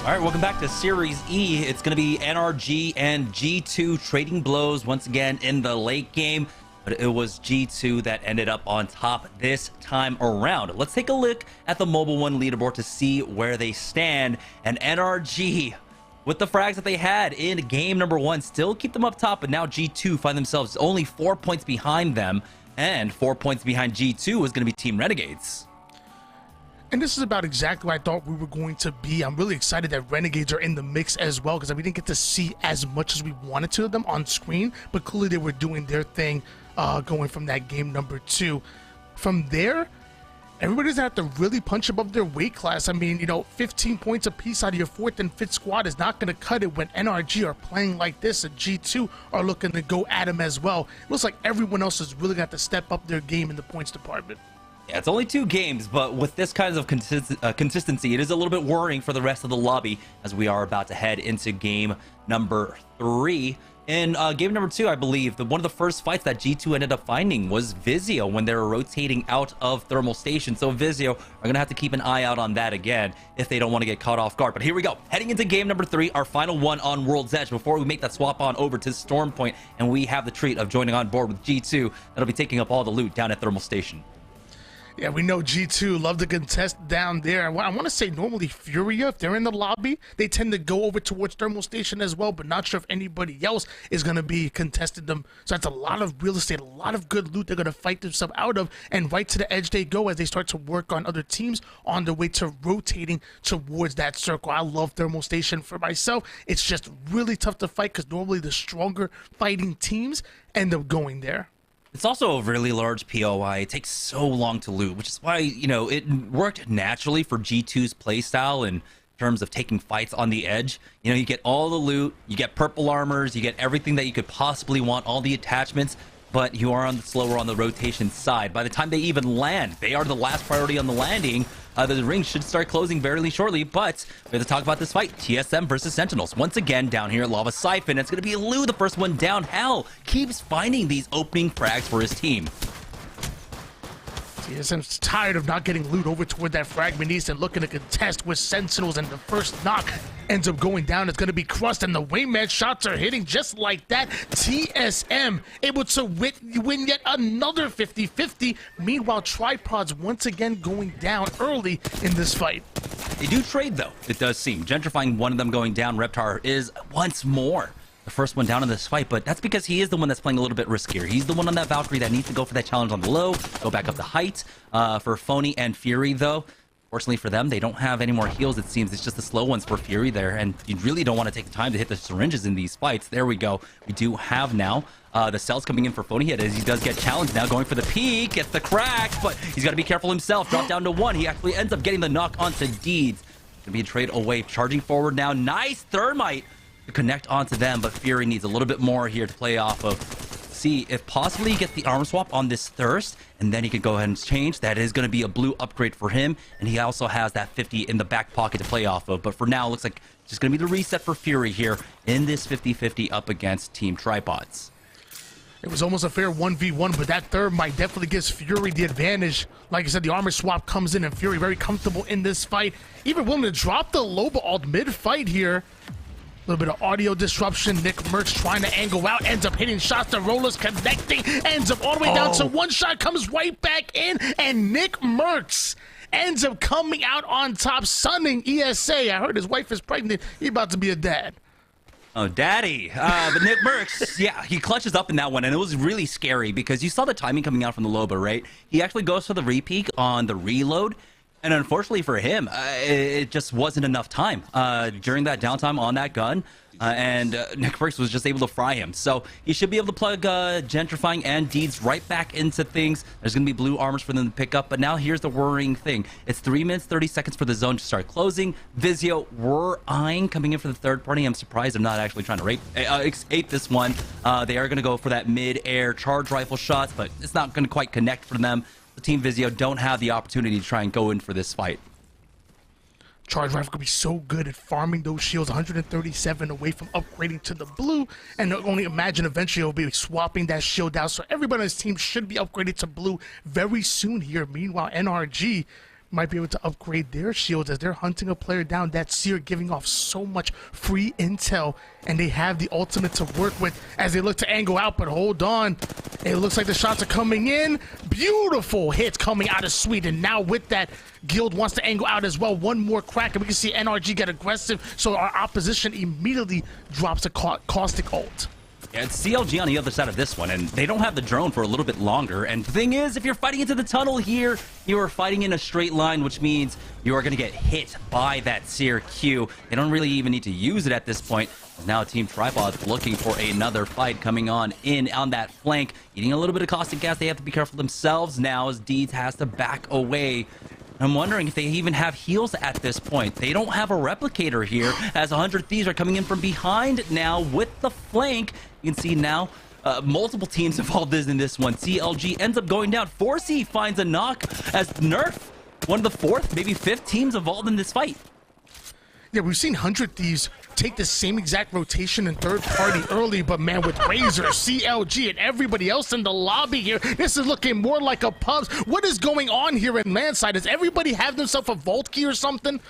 All right, welcome back to Series E. It's going to be NRG and G2 trading blows once again in the late game, but it was G2 that ended up on top this time around. Let's take a look at the Mobile One leaderboard to see where they stand. And NRG, with the frags that they had in game number 1, still keep them up top, but now G2 find themselves only 4 points behind them, and 4 points behind G2 is going to be Team Renegades. And this is about exactly what I thought we were going to be. I'm really excited that Renegades are in the mix as well, because we didn't get to see as much as we wanted to of them on screen, but clearly they were doing their thing going from that game number 2. From there, everybody doesn't have to really punch above their weight class. I mean, you know, 15 points apiece out of your 4th and 5th squad is not going to cut it when NRG are playing like this, and G2 are looking to go at them as well. It looks like everyone else is really going to have to step up their game in the points department. Yeah, it's only 2 games, but with this kind of consistency, it is a little bit worrying for the rest of the lobby as we are about to head into game number 3. In game number 2, I believe, one of the first fights that G2 ended up finding was Vizio when they were rotating out of Thermal Station. So Vizio are going to have to keep an eye out on that again if they don't want to get caught off guard. But here we go. Heading into game number 3, our final one on World's Edge before we make that swap on over to Storm Point, and we have the treat of joining on board with G2 that'll be taking up all the loot down at Thermal Station. Yeah, we know G2 love to contest down there. I want to say normally Furia, if they're in the lobby, they tend to go over towards Thermal Station as well, but not sure if anybody else is going to be contesting them. So that's a lot of real estate, a lot of good loot they're going to fight themselves out of, and right to the edge they go as they start to work on other teams on their way to rotating towards that circle. I love Thermal Station for myself. It's just really tough to fight because normally the stronger fighting teams end up going there. It's also a really large POI. It takes so long to loot, which is why, you know, it worked naturally for G2's playstyle in terms of taking fights on the edge. You know, you get all the loot, you get purple armors, you get everything that you could possibly want, all the attachments, but you are slower on the rotation side. By the time they even land, they are the last priority on the landing. The ring should start closing very shortly, but we have to talk about this fight. TSM versus Sentinels. Once again, down here at Lava Siphon, it's going to be Lou, the first one down. Hell keeps finding these opening frags for his team. TSM's tired of not getting loot over toward that Fragment East and looking to contest with Sentinels, and the first knock ends up going down. It's going to be crushed, and the Wayman shots are hitting just like that. TSM able to win yet another 50-50. Meanwhile, Tripods once again going down early in this fight. They do trade, though, it does seem. Gentrifying one of them going down, Reptar is once more the first one down in this fight, but that's because he is the one that's playing a little bit riskier. He's the one on that Valkyrie that needs to go for that challenge on the low, go back up the height. For Phony and Fury, though, fortunately for them, they don't have any more heals, it seems. It's just the slow ones for Fury there, and you really don't want to take the time to hit the syringes in these fights. There we go. We do have now the cells coming in for Phony as he does get challenged now, going for the peek, gets the crack, but he's got to be careful himself. Drop down to 1. He actually ends up getting the knock onto Deeds. Gonna be a trade away, charging forward now. Nice Thermite to connect onto them, but Fury needs a little bit more here to play off of. See if possibly he gets the arm swap on this Thirst, and then he can go ahead and change. That is going to be a blue upgrade for him, and he also has that 50 in the back pocket to play off of. But for now, it looks like it's just going to be the reset for Fury here in this 50-50 up against Team Tripods. It was almost a fair 1v1, but that Thermite definitely gives Fury the advantage. Like I said, the armor swap comes in, and Fury very comfortable in this fight. Even willing to drop the Loba ult mid-fight here. A little bit of audio disruption. NICKMERCS trying to angle out, ends up hitting shots. The rollers connecting, ends up all the way down to one shot, comes right back in, and NICKMERCS ends up coming out on top, sunning ESA. I heard his wife is pregnant. He's about to be a dad. Oh, daddy. But NICKMERCS, yeah, he clutches up in that one, and it was really scary because you saw the timing coming out from the Loba, right? He actually goes for the repeat on the reload, and unfortunately for him, it just wasn't enough time during that downtime on that gun, and NICKMERCS was just able to fry him. So he should be able to plug Gentrifying and Deeds right back into things. There's going to be blue armors for them to pick up, but now here's the worrying thing. It's 3 minutes, 30 seconds for the zone to start closing. Vizio were eyeing coming in for the third party. I'm surprised I'm not actually trying to ape this one. They are going to go for that mid-air charge rifle shots, but it's not going to quite connect for them. The Team Vizio don't have the opportunity to try and go in for this fight. Charge Rifle could be so good at farming those shields, 137 away from upgrading to the blue, and only imagine eventually he'll be swapping that shield out, so everybody on his team should be upgraded to blue very soon here. Meanwhile, NRG might be able to upgrade their shields as they're hunting a player down. That Seer giving off so much free intel, and they have the ultimate to work with as they look to angle out, but hold on. It looks like the shots are coming in. Beautiful hits coming out of Sweden. Now with that, Guild wants to angle out as well. One more crack, and we can see NRG get aggressive, so our opposition immediately drops a caustic ult. Yeah, it's CLG on the other side of this one, and they don't have the drone for a little bit longer. And the thing is, if you're fighting into the tunnel here, you are fighting in a straight line, which means you are going to get hit by that Seer Q. They don't really even need to use it at this point. Now Team Tripods looking for another fight coming on in on that flank. Eating a little bit of caustic gas. They have to be careful themselves now as Deeds has to back away. I'm wondering if they even have heals at this point. They don't have a replicator here as 100 Thieves are coming in from behind now with the flank. You can see now multiple teams involved in this one. CLG ends up going down. 4C finds a knock as Nerf, one of the fourth, maybe fifth teams involved in this fight. Yeah, we've seen 100 Thieves take the same exact rotation in third party early, but man, with Razor, CLG, and everybody else in the lobby here, this is looking more like a pubs. What is going on here in Landside? Does everybody have themselves a vault key or something?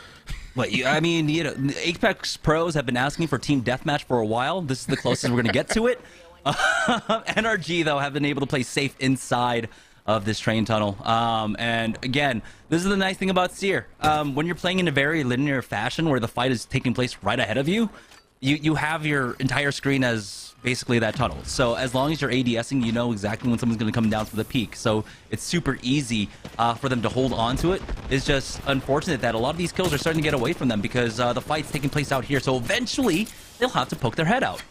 But I mean, you know, Apex pros have been asking for team deathmatch for a while. This is the closest we're going to get to it. NRG, though, have been able to play safe inside of this train tunnel. And again, this is the nice thing about Seer. When you're playing in a very linear fashion where the fight is taking place right ahead of you, you have your entire screen as basically that tunnel. So as long as you're ADSing, you know exactly when someone's going to come down for the peak. So it's super easy for them to hold on to it. It's just unfortunate that a lot of these kills are starting to get away from them because the fight's taking place out here. So eventually, they'll have to poke their head out.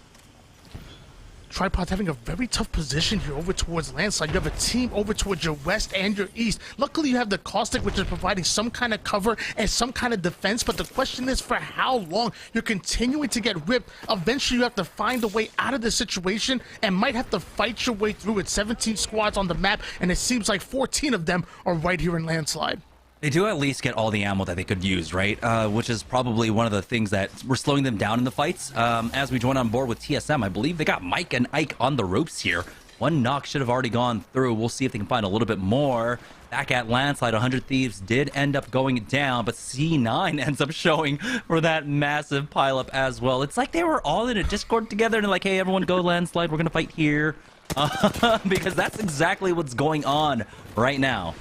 Tripod's having a very tough position here over towards Landslide. You have a team over towards your west and your east. Luckily, you have the Caustic, which is providing some kind of cover and some kind of defense. But the question is for how long you're continuing to get ripped. Eventually, you have to find a way out of this situation and might have to fight your way through it. 17 squads on the map, and it seems like 14 of them are right here in Landslide. They do at least get all the ammo that they could use, right? Which is probably one of the things that we're slowing them down in the fights. As we join on board with TSM, I believe they got Mike and Ike on the ropes here. One knock should have already gone through. We'll see if they can find a little bit more. Back at Landslide, 100 Thieves did end up going down, but C9 ends up showing for that massive pileup as well. It's like they were all in a Discord together and they're like, hey, everyone go Landslide. We're going to fight here. Because that's exactly what's going on right now.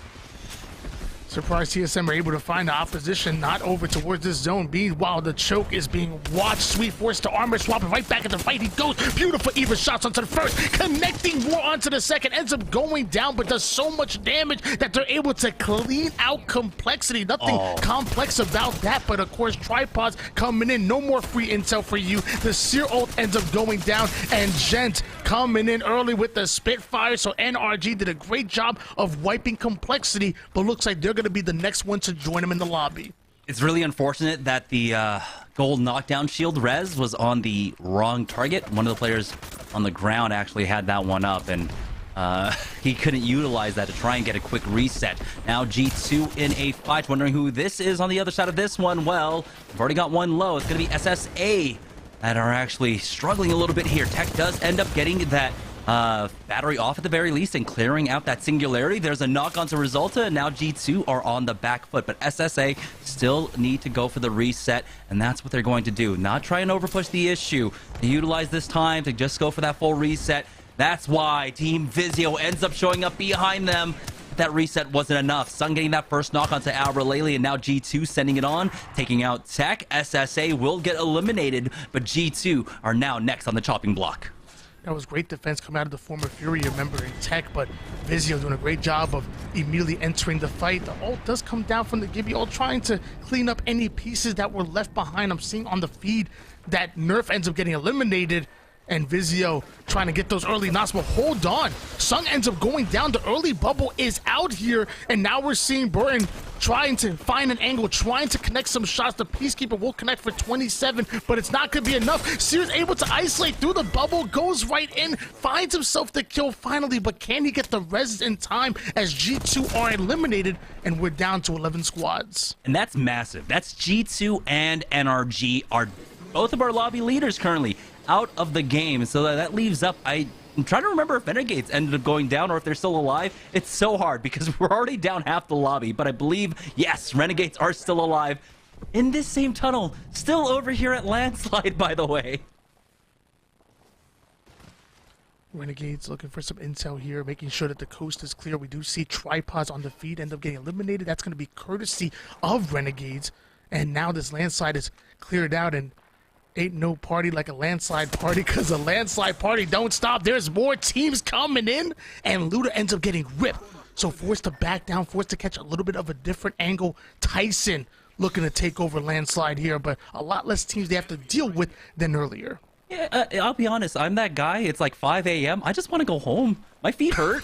Surprised TSM are able to find the opposition not over towards this zone B while the choke is being watched. Sweet force to armor swap and right back at the fight he goes. Beautiful even shots onto the first, connecting more onto the second, ends up going down but does so much damage that they're able to clean out complexity. Nothing complex about that, but of course Tripods coming in. No more free intel for you. The Seer ult ends up going down and Gent coming in early with the Spitfire. So NRG did a great job of wiping complexity, but looks like they're going to be the next one to join him in the lobby. It's really unfortunate that the gold knockdown shield res was on the wrong target. One of the players on the ground actually had that one up, and he couldn't utilize that to try and get a quick reset. Now G2 in a fight. Wondering who this is on the other side of this one. Well, we've already got one low. It's going to be SSA that are actually struggling a little bit here. Tech does end up getting that battery off at the very least and clearing out that singularity. There's a knock onto Resulta, and now G2 are on the back foot, but SSA still need to go for the reset, and that's what they're going to do. Not try and overpush the issue. They utilize this time to just go for that full reset. That's why Team Vizio ends up showing up behind them. That reset wasn't enough. Sun getting that first knock onto Alralele, and now G2 sending it on, taking out Tech. SSA will get eliminated, but G2 are now next on the chopping block. That was great defense coming out of the former Fury member in Tech, but Vizio doing a great job of immediately entering the fight. The ult does come down from the Gibby ult, trying to clean up any pieces that were left behind. I'm seeing on the feed that Nerf ends up getting eliminated, and Vizio trying to get those early knocks, but hold on. Sung ends up going down. The early bubble is out here, and now we're seeing Burton trying to find an angle, trying to connect some shots. The Peacekeeper will connect for 27, but it's not going to be enough. Seer's able to isolate through the bubble, goes right in, finds himself the kill finally, but can he get the res in time as G2 are eliminated, and we're down to 11 squads. And that's massive. That's G2 and NRG are both of our lobby leaders currently out of the game, so that leaves up, I'm trying to remember if Renegades ended up going down or if they're still alive. It's so hard because we're already down half the lobby, but I believe, yes, Renegades are still alive in this same tunnel, still over here at Landslide, by the way. Renegades looking for some intel here, making sure that the coast is clear. We do see Tripods on the feed end up getting eliminated. That's going to be courtesy of Renegades, and now this Landslide is cleared out, and ain't no party like a landslide party, because a landslide party don't stop. There's more teams coming in, and Luda ends up getting ripped. So forced to back down, forced to catch a little bit of a different angle. Tyson looking to take over landslide here, but a lot less teams they have to deal with than earlier. Yeah, I'll be honest, I'm that guy. It's like 5 a.m. I just want to go home. My feet hurt.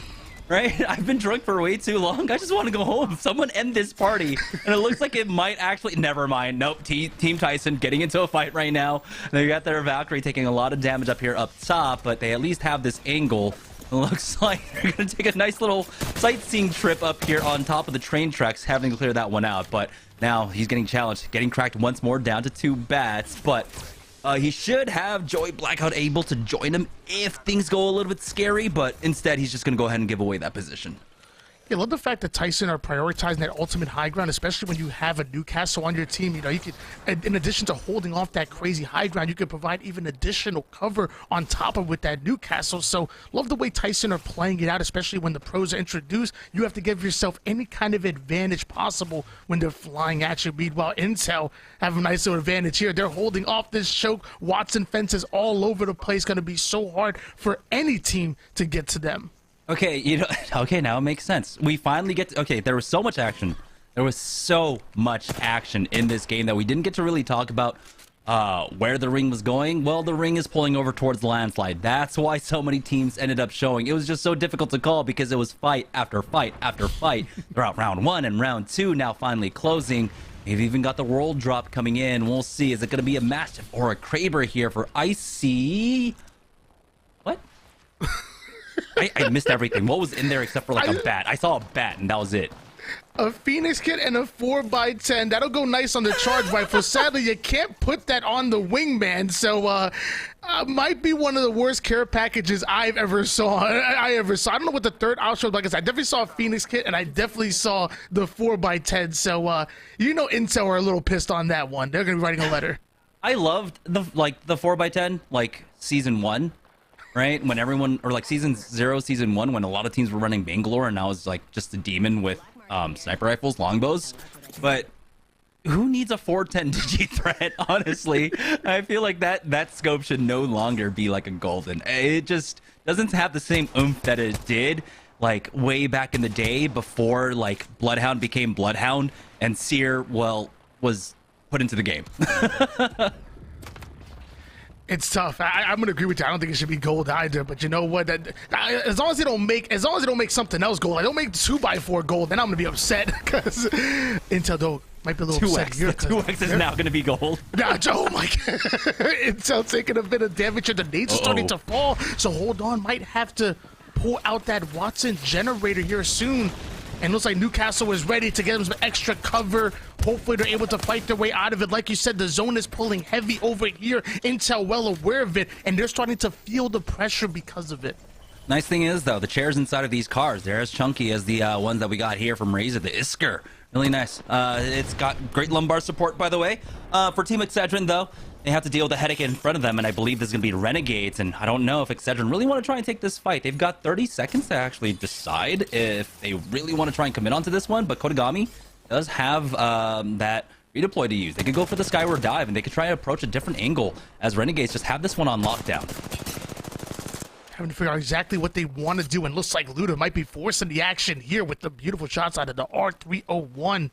Right? I've been drunk for way too long. I just want to go home. Someone end this party. And it looks like it might actually... Never mind. Nope. Team Tyson getting into a fight right now. They got their Valkyrie taking a lot of damage up here up top, but they at least have this angle. It looks like they're going to take a nice little sightseeing trip up here on top of the train tracks, having to clear that one out. But now he's getting challenged, getting cracked once more, down to 2 bats. But he should have Joey Blackout able to join him if things go a little bit scary, but instead he's just going to go ahead and give away that position. Yeah, I love the fact that Tyson are prioritizing that ultimate high ground, especially when you have a Newcastle on your team. You know, you could, in addition to holding off that crazy high ground, you could provide even additional cover on top of with that Newcastle. So love the way Tyson are playing it out, especially when the pros are introduced. You have to give yourself any kind of advantage possible when they're flying at you. Meanwhile, Intel have a nice little advantage here. They're holding off this choke. Watson fences all over the place. Going to be so hard for any team to get to them. Okay, you know, okay, now it makes sense. We finally get to, okay, there was so much action. There was so much action in this game that we didn't get to really talk about where the ring was going. Well, the ring is pulling over towards the landslide. That's why so many teams ended up showing. It was just so difficult to call because it was fight after fight after fight throughout round 1 and round 2 now finally closing. They've even got the world drop coming in. We'll see. Is it going to be a Mastiff or a Kraber here for Icy? What? I missed everything. What was in there except for like a bat? I saw a bat and that was it. A Phoenix kit and a 4x10. That'll go nice on the charge rifle. Sadly, you can't put that on the wingman. So, might be one of the worst care packages I've ever saw. I don't know what the third option was, because I definitely saw a Phoenix kit and I definitely saw the 4x10. So, you know, Intel are a little pissed on that one. They're gonna be writing a letter. I loved the 4x10 like season 1. Right, when everyone, or like season 0, season 1, when a lot of teams were running Bangalore and I was like just a demon with sniper rifles, longbows. But who needs a 410 digi threat? Honestly, I feel like that scope should no longer be like a golden. It just doesn't have the same oomph that it did like way back in the day before like Bloodhound became Bloodhound and Seer, well, was put into the game. It's tough. I'm gonna agree with you. I don't think it should be gold either. But you know what? As long as they don't make something else gold, I don't make 2x4 gold, then I'm gonna be upset because Intel though might be a little 2x, upset here. 2x is now gonna be gold. Nah, oh my God. Intel taking a bit of damage and the nades are starting to fall. So hold on, might have to pull out that Watson generator here soon. And looks like Newcastle is ready to get them some extra cover. Hopefully they're able to fight their way out of it. Like you said, the zone is pulling heavy over here. Intel well aware of it, and they're starting to feel the pressure because of it. Nice thing is, though, the chairs inside of these cars, they're as chunky as the ones that we got here from Razor, the Isker. Really nice. It's got great lumbar support, by the way. For Team Excedrin, though, they have to deal with the headache in front of them, and I believe there's going to be Renegades, and I don't know if Excedrin really want to try and take this fight. They've got 30 seconds to actually decide if they really want to try and commit onto this one, but Kodagami does have that redeploy to use. They could go for the Skyward Dive, and they could try to approach a different angle as Renegades just have this one on lockdown. Having to figure out exactly what they want to do, and looks like Luda might be forcing the action here with the beautiful shots out of the R301.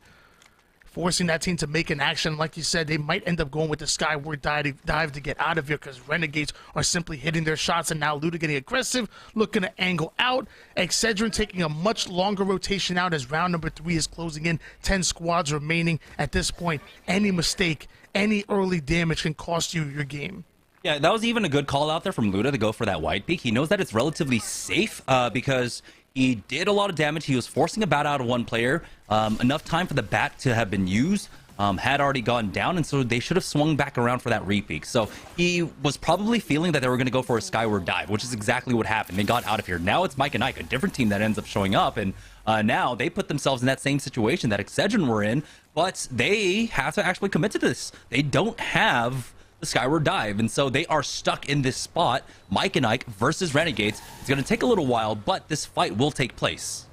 Forcing that team to make an action. Like you said, they might end up going with the Skyward dive to get out of here because Renegades are simply hitting their shots, and now Luda getting aggressive, looking to angle out. Excedrin taking a much longer rotation out as round number 3 is closing in. 10 squads remaining at this point. Any mistake, any early damage can cost you your game. Yeah, that was even a good call out there from Luda to go for that wide peak. He knows that it's relatively safe because he did a lot of damage. He was forcing a bat out of one player. Enough time for the bat to have been used had already gone down, and so they should have swung back around for that repeak. So he was probably feeling that they were going to go for a Skyward Dive, which is exactly what happened. They got out of here. Now it's Mike and Ike, a different team that ends up showing up, and now they put themselves in that same situation that Excedrin were in, but they have to actually commit to this. They don't have the Skyward Dive, and so they are stuck in this spot. Mike and Ike versus Renegades. It's going to take a little while, but this fight will take place.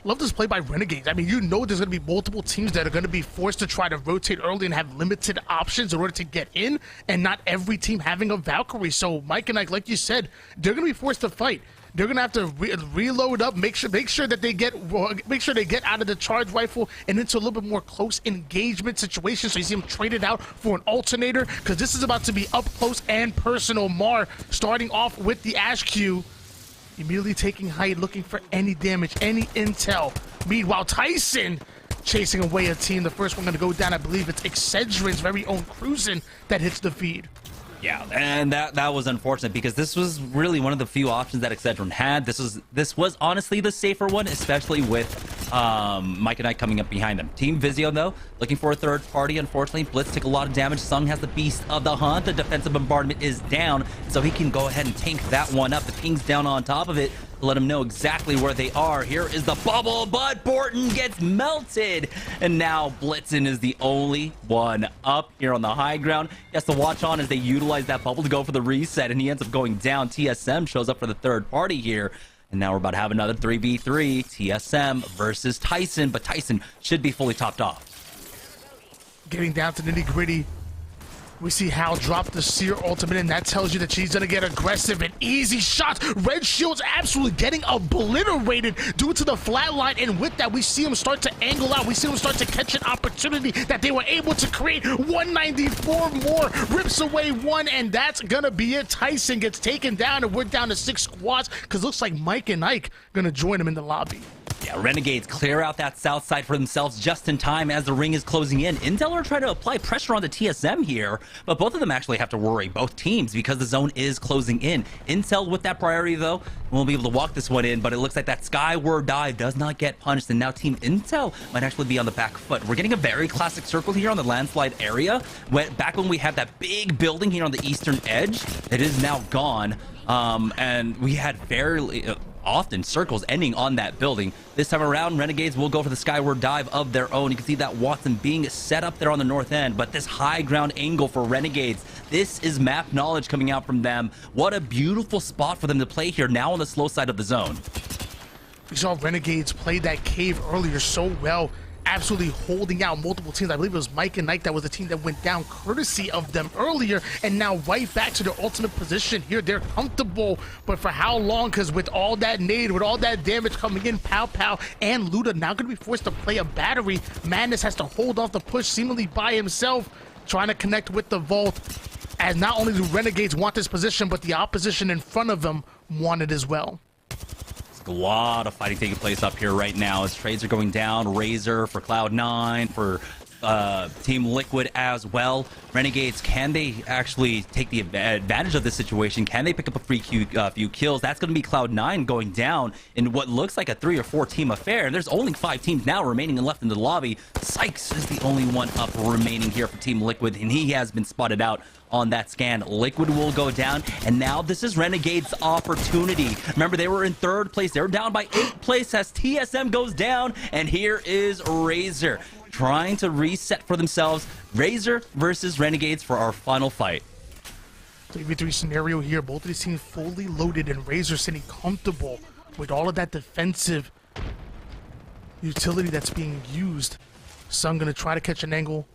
Love this play by Renegades. I mean, you know there's going to be multiple teams that are going to be forced to try to rotate early and have limited options in order to get in, and not every team having a Valkyrie. So Mike and Ike, like you said, they're going to be forced to fight. They're gonna have to reload up, make sure that they get out of the charge rifle and into a little bit more close engagement situation. So you see him traded out for an alternator because this is about to be up close and personal. Mar starting off with the Ash Q, immediately taking height, looking for any damage, any intel. Meanwhile, Tyson chasing away a team. The first one gonna go down. I believe it's Excedrin's very own Cruisin' that hits the feed. Yeah, and that was unfortunate because this was really one of the few options that Excedrin had. This was honestly the safer one, especially with Mike and I coming up behind them. Team Vizio, though, looking for a third party. Unfortunately, Blitz took a lot of damage. Sung has the Beast of the Hunt. The defensive bombardment is down, so he can go ahead and tank that one up. The ping's down on top of it to let him know exactly where they are. Here is the bubble, but Borton gets melted. And now Blitzen is the only one up here on the high ground. He has to watch on as they utilize that bubble to go for the reset, and he ends up going down. TSM shows up for the third party here. And now we're about to have another 3v3, TSM versus Tyson, but Tyson should be fully topped off. Getting down to nitty gritty, we see Hal drop the Seer ultimate, and that tells you that she's gonna get aggressive and easy shots. Red Shield's absolutely getting obliterated due to the flat line, and with that, we see him start to angle out. We see him start to catch an opportunity that they were able to create. 194 more, rips away one, and that's gonna be it. Tyson gets taken down, and we're down to 6 squads, because looks like Mike and Ike gonna join him in the lobby. Yeah, Renegades clear out that south side for themselves just in time as the ring is closing in. Intel are trying to apply pressure on the TSM here, but both of them actually have to worry, both teams, because the zone is closing in. Intel with that priority, though, won't be able to walk this one in, but it looks like that Skyward dive does not get punished, and now Team Intel might actually be on the back foot. We're getting a very classic circle here on the landslide area. Back when we had that big building here on the eastern edge, it is now gone, and we had fairly... often circles ending on that building. This time around, Renegades will go for the skyward dive of their own. You can see that Watson being set up there on the north end, but this high ground angle for Renegades, this is map knowledge coming out from them. What a beautiful spot for them to play here now on the slow side of the zone. We saw Renegades play that cave earlier so well, absolutely holding out multiple teams. I believe it was Mike and Nike that was the team that went down courtesy of them earlier, and now right back to their ultimate position here. They're comfortable, but for how long? Because with all that nade, with all that damage coming in, Pow Pow and Luda now going to be forced to play a battery. Madness has to hold off the push seemingly by himself, trying to connect with the Vault, as not only do Renegades want this position, but the opposition in front of them want it as well. A lot of fighting taking place up here right now as trades are going down. Razor for Cloud9, for Team Liquid as well. Renegades, can they actually take the advantage of this situation? Can they pick up a few kills? That's going to be Cloud9 going down in what looks like a 3 or 4 team affair. And there's only 5 teams now remaining and left in the lobby. Sykes is the only one up remaining here for Team Liquid, and he has been spotted out on that scan. Liquid will go down, and now this is Renegade's opportunity. Remember, they were in 3rd place. They were down by 8th place as TSM goes down, and here is Razor trying to reset for themselves. Razor versus Renegades for our final fight. 3v3 scenario here. Both of these teams fully loaded, and Razor sitting comfortable with all of that defensive utility that's being used. Sun gonna try to catch an angle.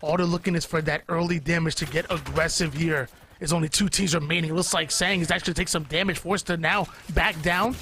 All they're looking is for that early damage to get aggressive here. There's only 2 teams remaining. It looks like Sang is actually take some damage, forced to now back down.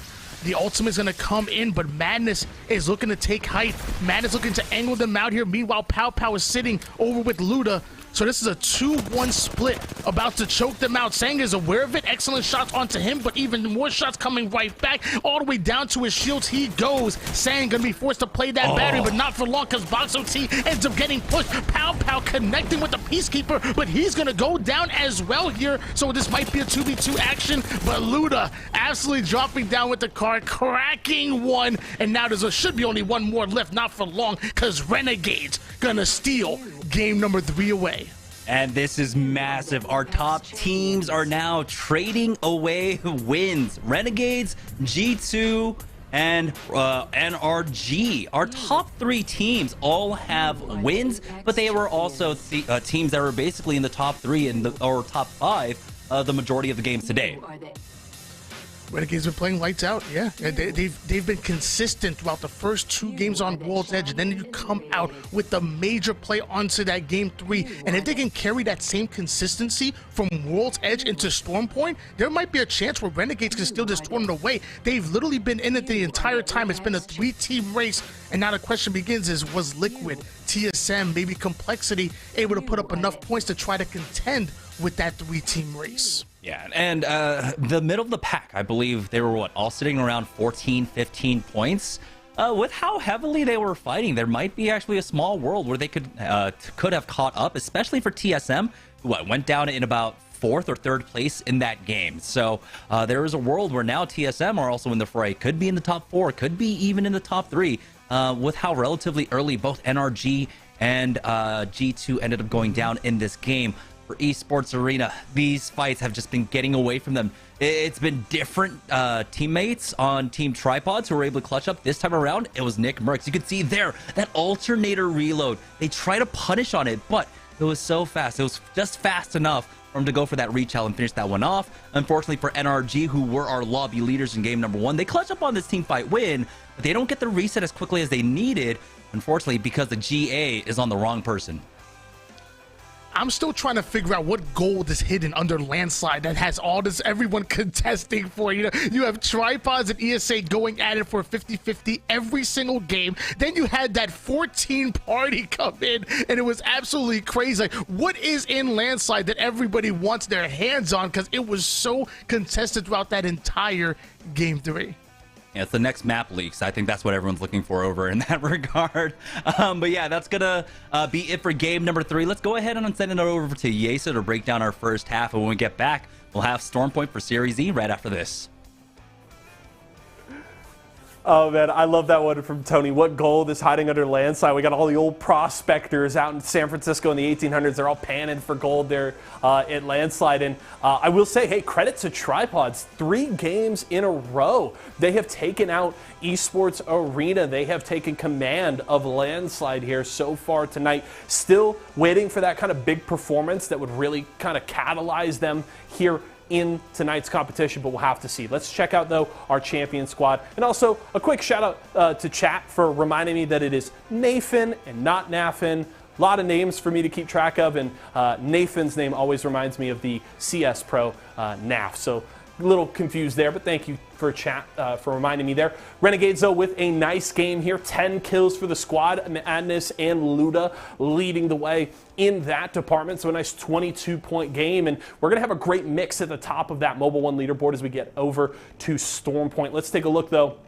The ultimate's gonna come in, but Madness is looking to take height. Madness looking to angle them out here. Meanwhile, Pow Pow is sitting over with Luda. So this is a 2-1 split, about to choke them out. Sang is aware of it. Excellent shots onto him, but even more shots coming right back. All the way down to his shields he goes. Sang gonna be forced to play that battery, but not for long, because Box OT ends up getting pushed. Pow Pow connecting with the Peacekeeper, but he's gonna go down as well here. So this might be a 2v2 action, but Luda absolutely dropping down with the card, cracking one, and now should be only one more left, not for long, because Renegades gonna steal game number 3 away. And this is massive. Our top teams are now trading away wins. Renegades, G2, and NRG. Our top 3 teams all have wins, but they were also teams that were basically in the top 3 or top 5 the majority of the games today. Renegades been playing lights out, yeah. They've been consistent throughout the first 2 games on World's Edge, and then you come out with the major play onto that game 3, and if they can carry that same consistency from World's Edge into Storm Point, there might be a chance where Renegades can steal this tournament away. They've literally been in it the entire time. It's been a 3-team race, and now the question begins is, was Liquid, TSM, maybe Complexity able to put up enough points to try to contend with that 3-team race? Yeah, and the middle of the pack, I believe they were, all sitting around 14, 15 points. With how heavily they were fighting, there might be actually a small world where they could have caught up, especially for TSM, who went down in about 4th or 3rd place in that game. So there is a world where now TSM are also in the fray. Could be in the top 4, could be even in the top 3. with how relatively early both NRG and G2 ended up going down in this game. For Esports Arena, these fights have just been getting away from them. It's been different teammates on Team Tripods who were able to clutch up. This time around, it was NICKMERCS. You can see there, that alternator reload. They try to punish on it, but it was so fast. It was just fast enough for him to go for that retell and finish that one off. Unfortunately for NRG, who were our lobby leaders in game number 1, they clutch up on this team fight win, but they don't get the reset as quickly as they needed, unfortunately, because the GA is on the wrong person. I'm still trying to figure out what gold is hidden under Landslide that has all this, everyone contesting for. You know, you have Tripods and ESA going at it for 50-50 every single game. Then you had that 14 party come in, and it was absolutely crazy. Like, what is in Landslide that everybody wants their hands on? Because it was so contested throughout that entire game 3. Yeah, it's the next map leaks. I think that's what everyone's looking for over in that regard. But yeah, that's gonna be it for game number 3. Let's go ahead and send it over to Yesa to break down our first half. And when we get back, we'll have Stormpoint for Series E right after this. Oh man, I love that one from Tony. What gold is hiding under Landslide? We got all the old prospectors out in San Francisco in the 1800s. They're all panning for gold there at Landslide. And I will say, hey, credit to Tripods. 3 games in a row. They have taken out Esports Arena. They have taken command of Landslide here so far tonight. Still waiting for that kind of big performance that would really kind of catalyze them here in tonight's competition, but we'll have to see. Let's check out, though, our champion squad. And also, a quick shout-out to chat for reminding me that it is Nathan and not Nafin. A lot of names for me to keep track of, and Nathan's name always reminds me of the CS Pro Naf. So a little confused there, but thank you for chat for reminding me there. Renegades, though, with a nice game here. 10 kills for the squad. Madness and Luda leading the way in that department. So a nice 22-point game. And we're going to have a great mix at the top of that Mobile 1 leaderboard as we get over to Stormpoint. Let's take a look, though,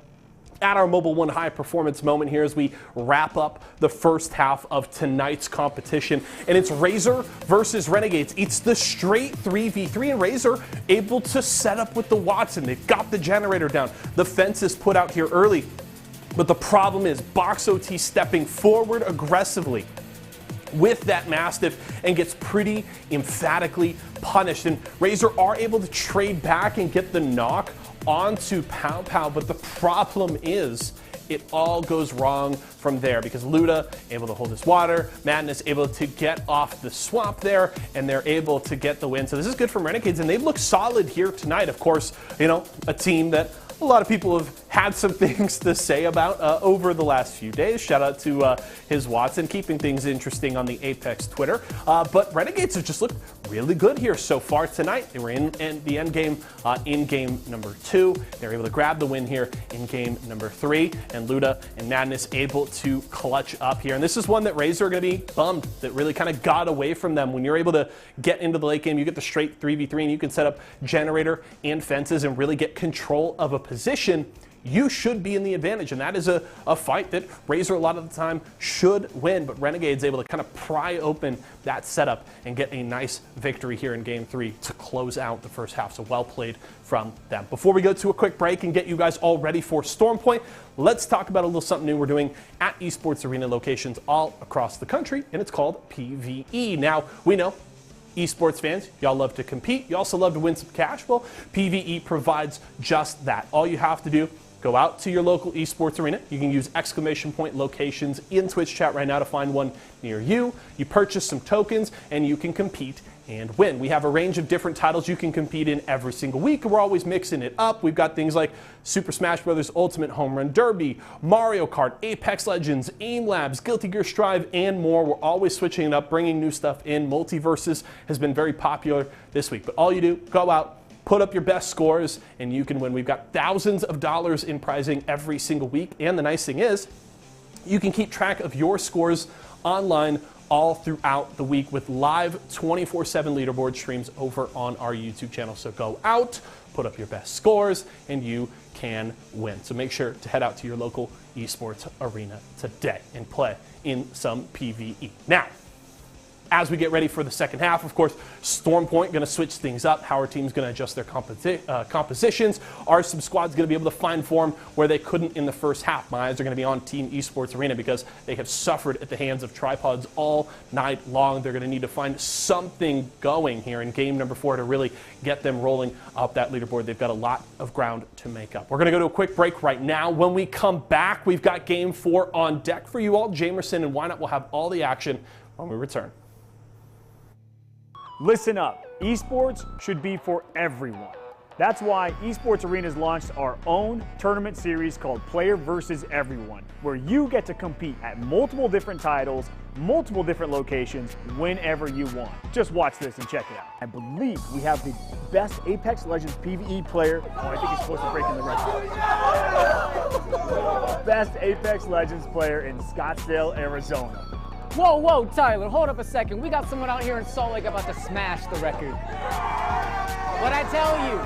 at our Mobile 1 high performance moment here as we wrap up the first half of tonight's competition. And it's Razor versus Renegades. It's the straight 3v3, and Razor able to set up with the Watson. They've got the generator down. The fence is put out here early. But the problem is Box OT stepping forward aggressively with that Mastiff and gets pretty emphatically punished. And Razor are able to trade back and get the knock onto Pow Pow, but the problem is it all goes wrong from there because Luda able to hold his water, Madness able to get off the swamp there, and they're able to get the win. So this is good from Renegades, and they've looked solid here tonight. Of course, you know, a team that a lot of people have had some things to say about over the last few days. Shout out to his Watson, keeping things interesting on the Apex Twitter. But Renegades have just looked really good here so far tonight. They were in the end game in game number 2. They were able to grab the win here in game number 3. And Luda and Madness able to clutch up here. And this is one that Razor are going to be bummed that really kind of got away from them. When you're able to get into the late game, you get the straight 3v3 and you can set up generator and fences and really get control of a position. You should be in the advantage, and that is a fight that Razor a lot of the time should win, but Renegade's able to kind of pry open that setup and get a nice victory here in Game 3 to close out the first half, so well played from them. Before we go to a quick break and get you guys all ready for Stormpoint, let's talk about a little something new we're doing at Esports Arena locations all across the country, and it's called PvE. Now, we know esports fans, y'all love to compete. You also love to win some cash. Well, PvE provides just that. All you have to do, go out to your local esports arena. You can use exclamation point locations in Twitch chat right now to find one near you. You purchase some tokens and you can compete and win. We have a range of different titles you can compete in every single week. We're always mixing it up. We've got things like Super Smash Bros. Ultimate Home Run Derby, Mario Kart, Apex Legends, Aim Labs, Guilty Gear Strive, and more. We're always switching it up, bringing new stuff in. Multiverses has been very popular this week. But all you do, go out, put up your best scores, and you can win. We've got thousands of dollars in prizing every single week. And the nice thing is, you can keep track of your scores online all throughout the week with live 24/7 leaderboard streams over on our YouTube channel. So go out, put up your best scores, and you can win. So make sure to head out to your local esports arena today and play in some PvE. Now, as we get ready for the second half. Of course, Storm Point going to switch things up. How our team's going to adjust their compositions. Are some squads going to be able to find form where they couldn't in the first half? My eyes are going to be on Team Esports Arena because they have suffered at the hands of tripods all night long. They're going to need to find something going here in game number 4 to really get them rolling up that leaderboard. They've got a lot of ground to make up. We're going to go to a quick break right now. When we come back, we've got game 4 on deck for you all. Jamerson and Wynot will have all the action when we return. Listen up, esports should be for everyone. That's why Esports Arena's launched our own tournament series called Player vs. Everyone, where you get to compete at multiple different titles, multiple different locations, whenever you want. Just watch this and check it out. I believe we have the best Apex Legends PvE player. Oh, I think he's supposed to break in the record. Best Apex Legends player in Scottsdale, Arizona. Whoa, whoa, Tyler, hold up a second. We got someone out here in Salt Lake about to smash the record. What'd I tell you?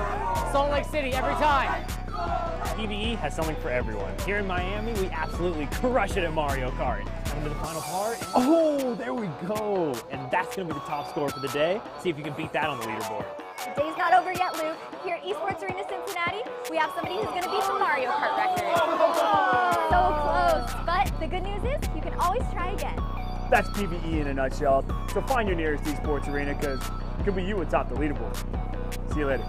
Salt Lake City every time. PvE has something for everyone. Here in Miami, we absolutely crush it at Mario Kart. Come to the final part. Oh, there we go. And that's going to be the top score for the day. See if you can beat that on the leaderboard. The day's not over yet, Luke. Here at Esports Arena Cincinnati, we have somebody who's going to beat the Mario Kart record. So close. But the good news is you can always try again. That's PvE in a nutshell. So find your nearest esports arena because it could be you atop the leaderboard. See you later.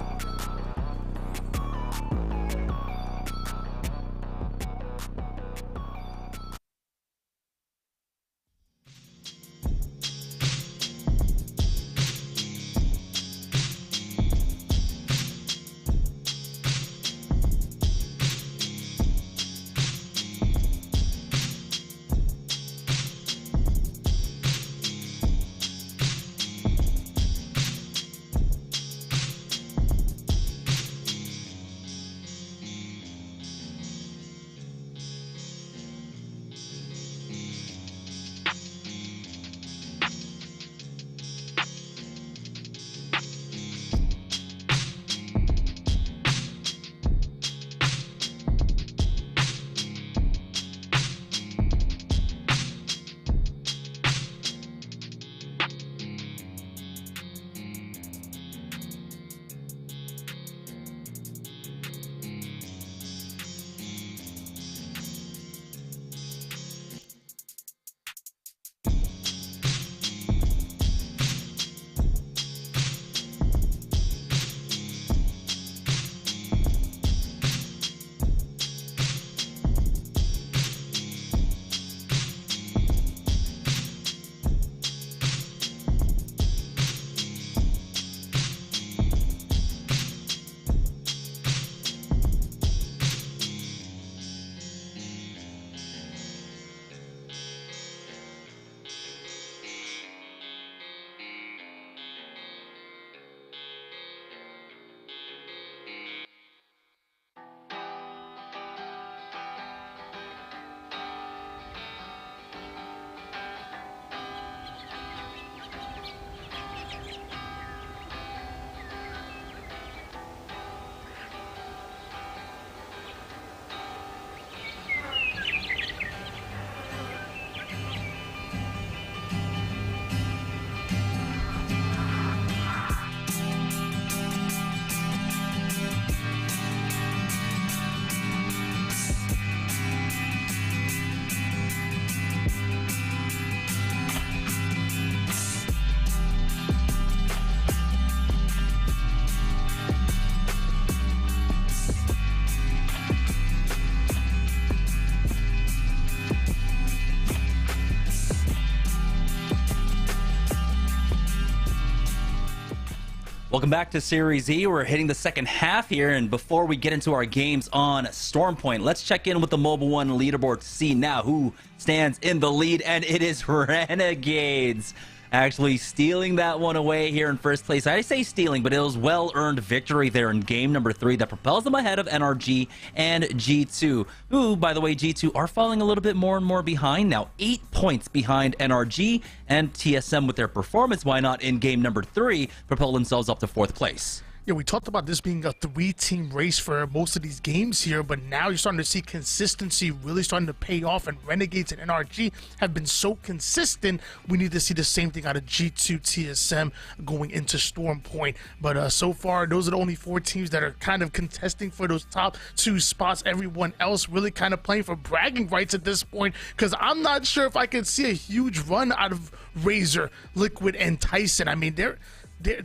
Welcome back to Series E. We're hitting the second half here, and before we get into our games on Storm Point, let's check in with the Mobile One leaderboard to see now who stands in the lead, and it is Renegades. Actually stealing that one away here in first place. I say stealing, but it was well-earned victory there in game number 3 that propels them ahead of NRG and G2, who, by the way, G2 are falling a little bit more and more behind now. 8 points behind NRG, and TSM with their performance, why not, in game number 3, propel themselves up to 4th place. Yeah, we talked about this being a 3-team race for most of these games here, but now you're starting to see consistency really starting to pay off, and Renegades and NRG have been so consistent. We need to see the same thing out of G2 TSM going into Storm Point. But so far, those are the only 4 teams that are kind of contesting for those top 2 spots. Everyone else really kind of playing for bragging rights at this point, because I'm not sure if I can see a huge run out of Razor, Liquid, and Tyson. I mean, they're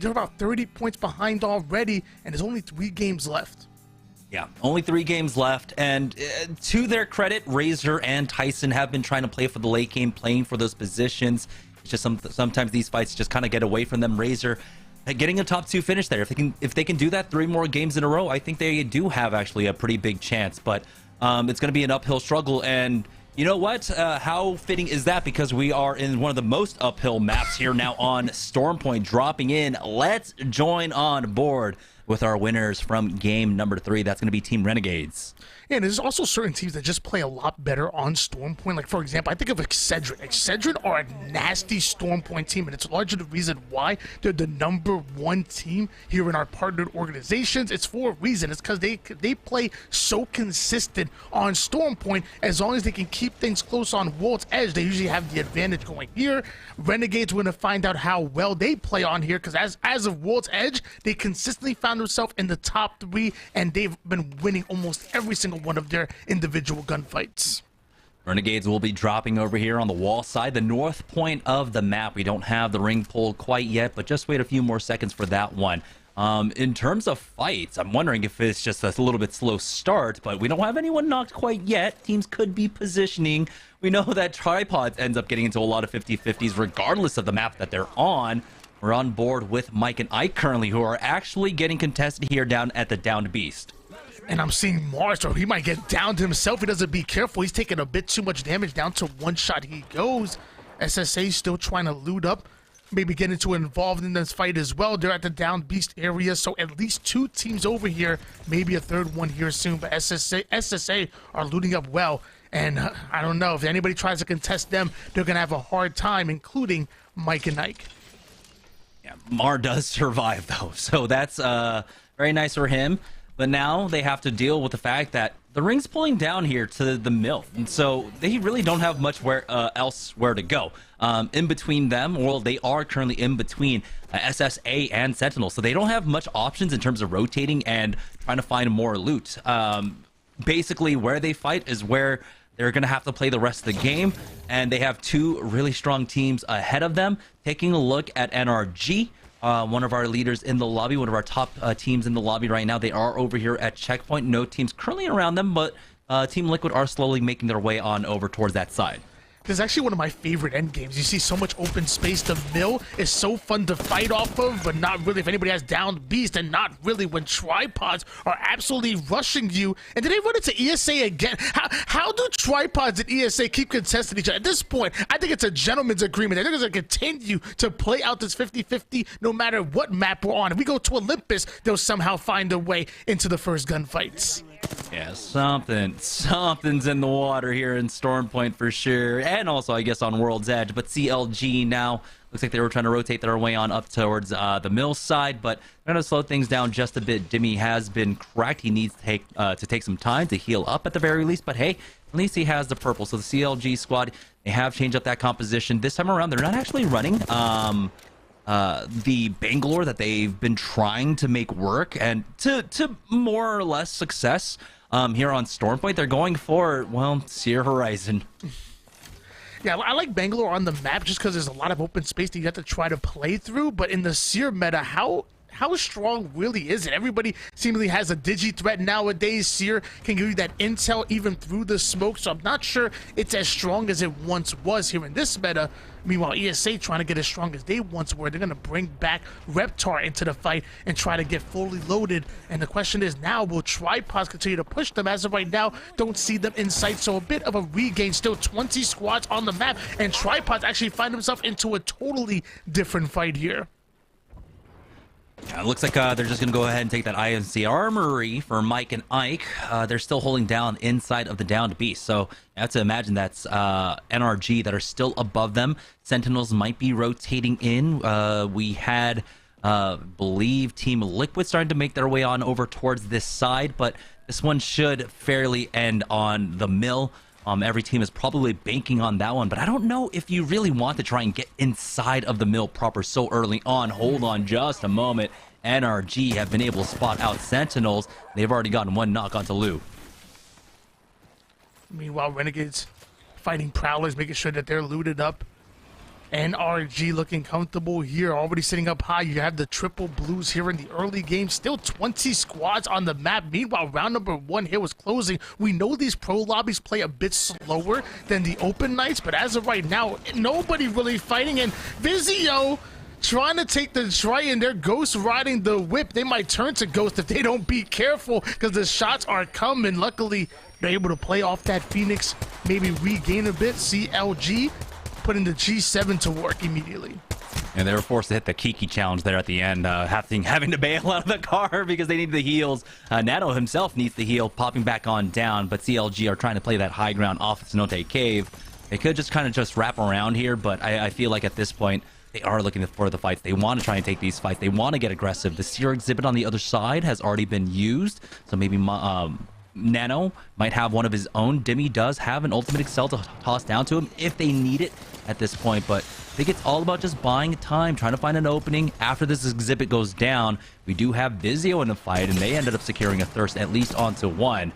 about 30 points behind already, and there's only 3 games left. Yeah, only 3 games left, and to their credit, Razor and Tyson have been trying to play for the late game, playing for those positions. It's just sometimes these fights just kind of get away from them. Razor getting a top 2 finish there. If they can do that 3 more games in a row, I think they do have actually a pretty big chance. But it's going to be an uphill struggle, and you know what? How fitting is that? Because we are in one of the most uphill maps here now on Storm Point, dropping in. Let's join on board with our winners from game number 3. That's going to be Team Renegades. Yeah, and there's also certain teams that just play a lot better on Storm Point. Like, for example, I think of Excedrin. Excedrin are a nasty Storm Point team, and it's largely the reason why they're the #1 team here in our partnered organizations. It's for a reason. It's because they play so consistent on Storm Point. As long as they can keep things close on World's Edge, they usually have the advantage going here. Renegades want to find out how well they play on here, because as of World's Edge, they consistently found themselves in the top 3, and they've been winning almost every single one of their individual gunfights. Renegades will be dropping over here on the wall side, the north point of the map. We don't have the ring pulled quite yet, but just wait a few more seconds for that one. In terms of fights, I'm wondering if it's just a little bit slow start, but we don't have anyone knocked quite yet. Teams could be positioning. We know that Tripods ends up getting into a lot of 50-50s regardless of the map that they're on. We're on board with Mike and Ike currently, who are actually getting contested here down at the Downed Beast. And I'm seeing Mars, so he might get downed himself. He doesn't be careful. He's taking a bit too much damage. Down to 1 shot he goes. SSA still trying to loot up, maybe get involved in this fight as well. They're at the Downed Beast area, so at least 2 teams over here, maybe a 3rd one here soon. But SSA are looting up well, and I don't know if anybody tries to contest them, they're gonna have a hard time, including Mike and Ike. Yeah, Mar does survive though, so that's very nice for him. But now they have to deal with the fact that the ring's pulling down here to the mill, and so they really don't have much elsewhere to go. In between them, well, they are currently in between SSA and Sentinel, so they don't have much options in terms of rotating and trying to find more loot. Basically, where they fight is where they're going to have to play the rest of the game, and they have 2 really strong teams ahead of them. Taking a look at NRG, one of our leaders in the lobby, one of our top teams in the lobby right now. They are over here at checkpoint. No teams currently around them, but Team Liquid are slowly making their way on over towards that side. This is actually one of my favorite end games. You see so much open space. The mill is so fun to fight off of, but not really if anybody has Downed Beast, and not really when Tripods are absolutely rushing you. And then they run into ESA again. How do Tripods and ESA keep contesting each other? At this point, I think it's a gentleman's agreement. They're going to continue to play out this 50-50 no matter what map we're on. If we go to Olympus, they'll somehow find a way into the first gunfights. Yeah, something's in the water here in Storm Point for sure, and also I guess on World's Edge. But CLG now looks like they were trying to rotate their way on up towards the mill side, but they're going to slow things down just a bit. Dimmy has been cracked. He needs to take some time to heal up at the very least, but hey, at least he has the purple. So the CLG squad, they have changed up that composition. This time around, they're not actually running the Bangalore that they've been trying to make work, and to more or less success here on Storm Point. They're going for, well, Seer Horizon. Yeah, I like Bangalore on the map just because there's a lot of open space that you have to try to play through, but in the Seer meta, how strong really is it? Everybody seemingly has a digi threat nowadays. Seer can give you that intel even through the smoke, so I'm not sure it's as strong as it once was here in this meta. Meanwhile, ESA trying to get as strong as they once were. They're going to bring back Reptar into the fight and try to get fully loaded. And the question is now, will Tripods continue to push them? As of right now, don't see them in sight. So a bit of a regain. Still 20 squads on the map. And Tripods actually find themselves into a totally different fight here. Yeah, it looks like they're just going to go ahead and take that INC Armory for Mike and Ike. They're still holding down inside of the Downed Beast. So I have to imagine that's NRG that are still above them. Sentinels might be rotating in. We had Believe Team Liquid starting to make their way on over towards this side, but this one should fairly end on the mill. Every team is probably banking on that one, but I don't know if you really want to try and get inside of the mill proper so early on. Hold on just a moment. NRG have been able to spot out Sentinels. They've already gotten one knock onto Lou. Meanwhile, Renegades fighting Prowlers, making sure that they're looted up. NRG looking comfortable here, already sitting up high. You have the triple blues here in the early game. Still 20 squads on the map. Meanwhile, round number 1 here was closing. We know these pro lobbies play a bit slower than the open nights, but as of right now, nobody really fighting. And Vizio trying to take the try, and they're ghost riding the whip. They might turn to Ghost if they don't be careful, because the shots are coming. Luckily, they're able to play off that Phoenix, maybe regain a bit. CLG putting the G7 to work immediately. And they were forced to hit the Kiki challenge there at the end, having to bail out of the car because they need the heals. Nano himself needs the heal, popping back on down, but CLG are trying to play that high ground off the Cenote Cave. They could just kind of just wrap around here, but I feel like at this point, they are looking for the fights. They want to try and take these fights. They want to get aggressive. The Seer exhibit on the other side has already been used, so maybe Nano might have one of his own. Dimmy does have an ultimate Excel to toss down to him if they need it at this point, but I think it's all about just buying time, trying to find an opening. After this exhibit goes down, we do have Vizio in the fight, and they ended up securing a thirst at least onto one.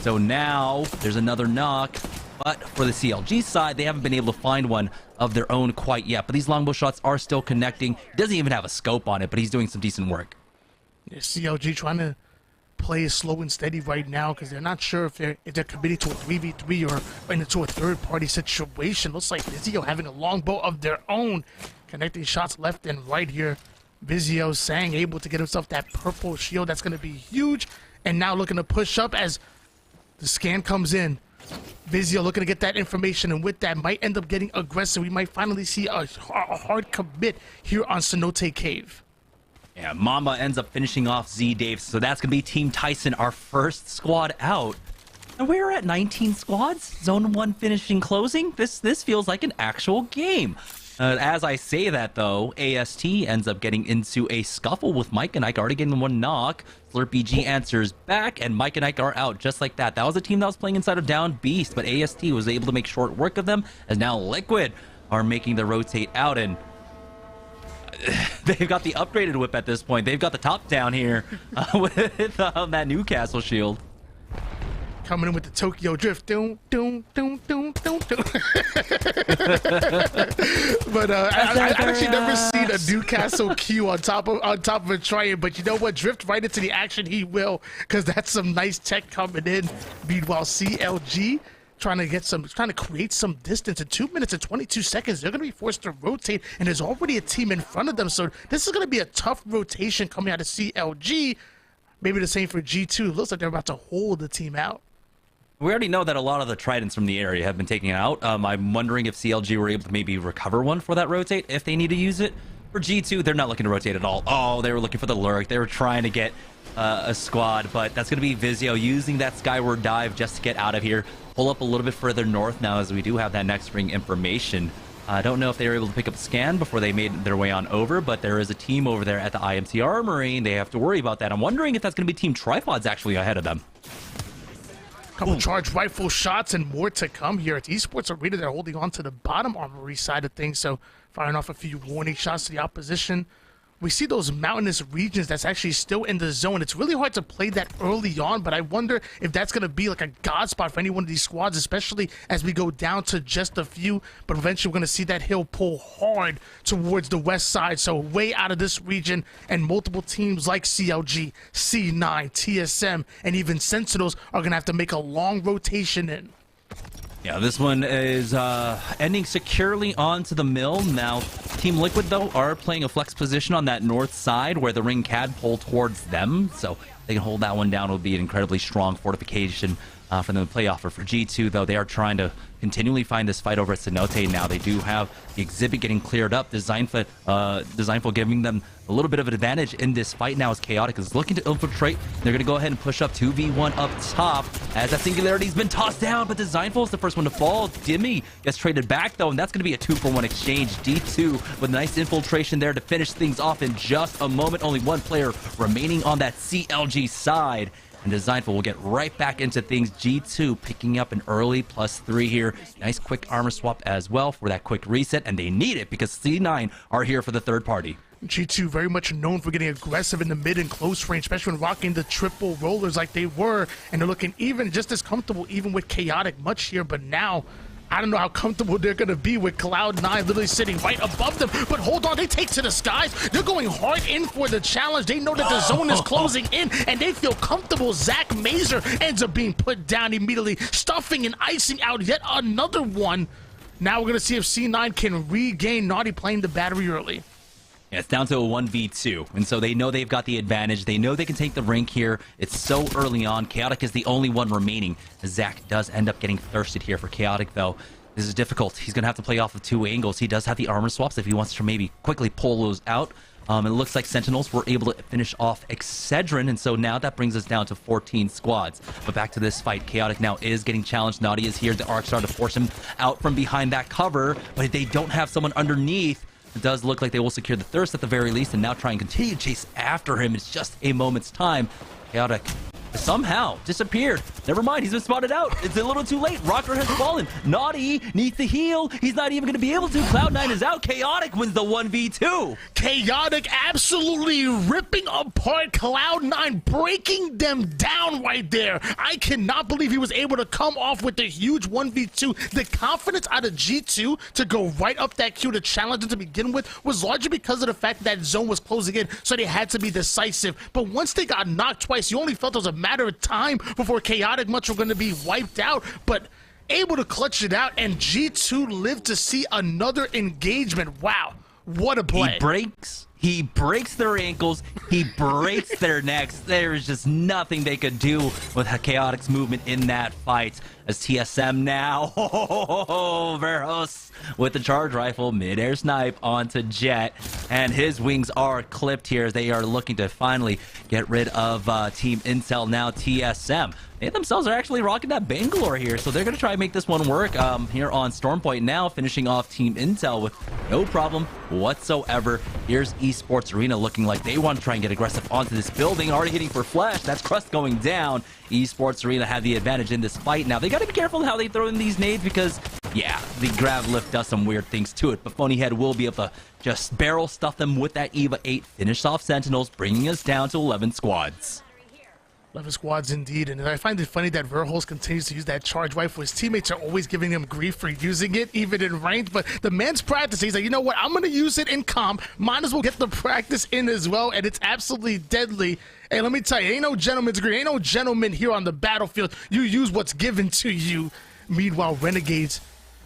So now there's another knock, but for the CLG side, they haven't been able to find one of their own quite yet, but these longbow shots are still connecting. He doesn't even have a scope on it, but he's doing some decent work. Yeah, CLG trying to play slow and steady right now because they're not sure if they're committing to a 3v3 or into a third-party situation. Looks like Vizio having a longbow of their own, connecting shots left and right here. Vizio Sang able to get himself that purple shield. That's going to be huge. And now looking to push up as the scan comes in. Vizio looking to get that information, and with that might end up getting aggressive. We might finally see a hard commit here on Cenote Cave. Yeah, Mamba ends up finishing off Z-Dave, so that's going to be Team Tyson, our first squad out. And we're at 19 squads, Zone 1 finishing closing. This feels like an actual game. As I say that, though, AST ends up getting into a scuffle with Mike and Ike, already getting one knock. SlurpyG answers back, and Mike and Ike are out just like that. That was a team that was playing inside of Down Beast, but AST was able to make short work of them, as now Liquid are making the rotate out, and they've got the upgraded whip at this point. They've got the top down here with that Newcastle shield. Coming in with the Tokyo Drift. Doom, doom, doom, doom, doom, doom. But I've actually never seen a Newcastle Q on top of a Triton. But you know what? Drift right into the action he will, because that's some nice tech coming in. Meanwhile, CLG trying to create some distance. In 2 minutes and 22 seconds, they're going to be forced to rotate, and there's already a team in front of them. So this is going to be a tough rotation coming out of CLG. Maybe the same for G2. Looks like they're about to hold the team out. We already know that a lot of the Tridents from the area have been taken out. I'm wondering if CLG were able to maybe recover one for that rotate if they need to use it. For G2, they're not looking to rotate at all. Oh, they were looking for the lurk. They were trying to get a squad, but that's going to be Vizio using that skyward dive just to get out of here. Pull up a little bit further north now, as we do have that next ring information. I don't know if they were able to pick up a scan before they made their way on over, but there is a team over there at the IMC Armory, and they have to worry about that. I'm wondering if that's going to be Team Tripods actually ahead of them. Couple charged rifle shots and more to come here at Esports Arena. They're holding on to the bottom armory side of things, so firing off a few warning shots to the opposition. We see those mountainous regions that's actually still in the zone. It's really hard to play that early on, but I wonder if that's going to be like a god spot for any one of these squads, especially as we go down to just a few. But eventually we're going to see that hill pull hard towards the west side, so way out of this region, and multiple teams like CLG, C9, TSM, and even Sentinels are going to have to make a long rotation in. Yeah, this one is ending securely onto the mill. Now, Team Liquid, though, are playing a flex position on that north side where the ring CAD pull towards them. So they can hold that one down. It would be an incredibly strong fortification for them to play off. For G2, though, they are trying to continually find this fight over at Cenote now. They do have the exhibit getting cleared up. Designful giving them a little bit of an advantage in this fight now as Chaotic is looking to infiltrate. They're going to go ahead and push up 2v1 up top as that Singularity's been tossed down, but Designful is the first one to fall. Dimmy gets traded back, though, and that's going to be a 2-for-1 exchange. D2 with nice infiltration there to finish things off in just a moment. Only one player remaining on that CLG side. And Designful will get right back into things. G2 picking up an early +3 here. Nice quick armor swap as well for that quick reset, and they need it because C9 are here for the third party. G2 very much known for getting aggressive in the mid and close range, especially when rocking the triple rollers like they were, and they're looking even just as comfortable even with Chaotic much here, but now I don't know how comfortable they're going to be with Cloud9 literally sitting right above them. But hold on, they take to the skies. They're going hard in for the challenge. They know that the zone is closing in, and they feel comfortable. Zach Mazer ends up being put down immediately, stuffing and icing out yet another one. Now we're going to see if C9 can regain. Naughty playing the battery early. Yeah, it's down to a 1v2, and so they know they've got the advantage. They know they can take the rank here. It's so early on. Chaotic is the only one remaining. Zach does end up getting thirsted here for Chaotic, though. This is difficult. He's going to have to play off of 2 angles. He does have the armor swaps if he wants to maybe quickly pull those out. It looks like Sentinels were able to finish off Excedrin, and so now that brings us down to 14 squads. But back to this fight. Chaotic now is getting challenged. Naughty is here. The Arcstar to force him out from behind that cover, but they don't have someone underneath. It does look like they will secure the thirst at the very least and now try and continue to chase after him. It's just a moment's time. Chaotic somehow disappeared. Never mind, he's been spotted out. It's a little too late. Rocker has fallen. Naughty needs to heal. He's not even going to be able to. Cloud9 is out. Chaotic wins the 1v2. Chaotic absolutely ripping apart Cloud9, breaking them down right there. I cannot believe he was able to come off with the huge 1v2. The confidence out of G2 to go right up that queue to challenge them to begin with was largely because of the fact that zone was closing in, so they had to be decisive. But once they got knocked twice, you only felt it was a matter of time before Chaotic much were going to be wiped out, but able to clutch it out, and G2 lived to see another engagement. Wow, what a play. He breaks their ankles, he breaks their necks. There's just nothing they could do with Chaotic's movement in that fight. As TSM now, Verhos with the charge rifle, mid-air snipe onto Jet, and his wings are clipped here as they are looking to finally get rid of Team Intel, now TSM. They themselves are actually rocking that Bangalore here, so they're going to try and make this one work here on Stormpoint now, finishing off Team Intel with no problem whatsoever. Here's Esports Arena looking like they want to try and get aggressive onto this building, already hitting for Flash. That's Crust going down. Esports Arena have the advantage in this fight. Now, they got to be careful how they throw in these nades because, yeah, the Grav Lift does some weird things to it, but Phonyhead will be able to just barrel stuff them with that EVA 8, finish off Sentinels, bringing us down to 11 squads. 11 squads indeed, and I find it funny that Verholz continues to use that charge rifle. His teammates are always giving him grief for using it, even in ranked, but the man's practicing. He's like, you know what, I'm going to use it in comp. Might as well get the practice in as well, and it's absolutely deadly. Hey, let me tell you, ain't no gentleman's agreement. Ain't no gentleman here on the battlefield. You use what's given to you. Meanwhile, Renegades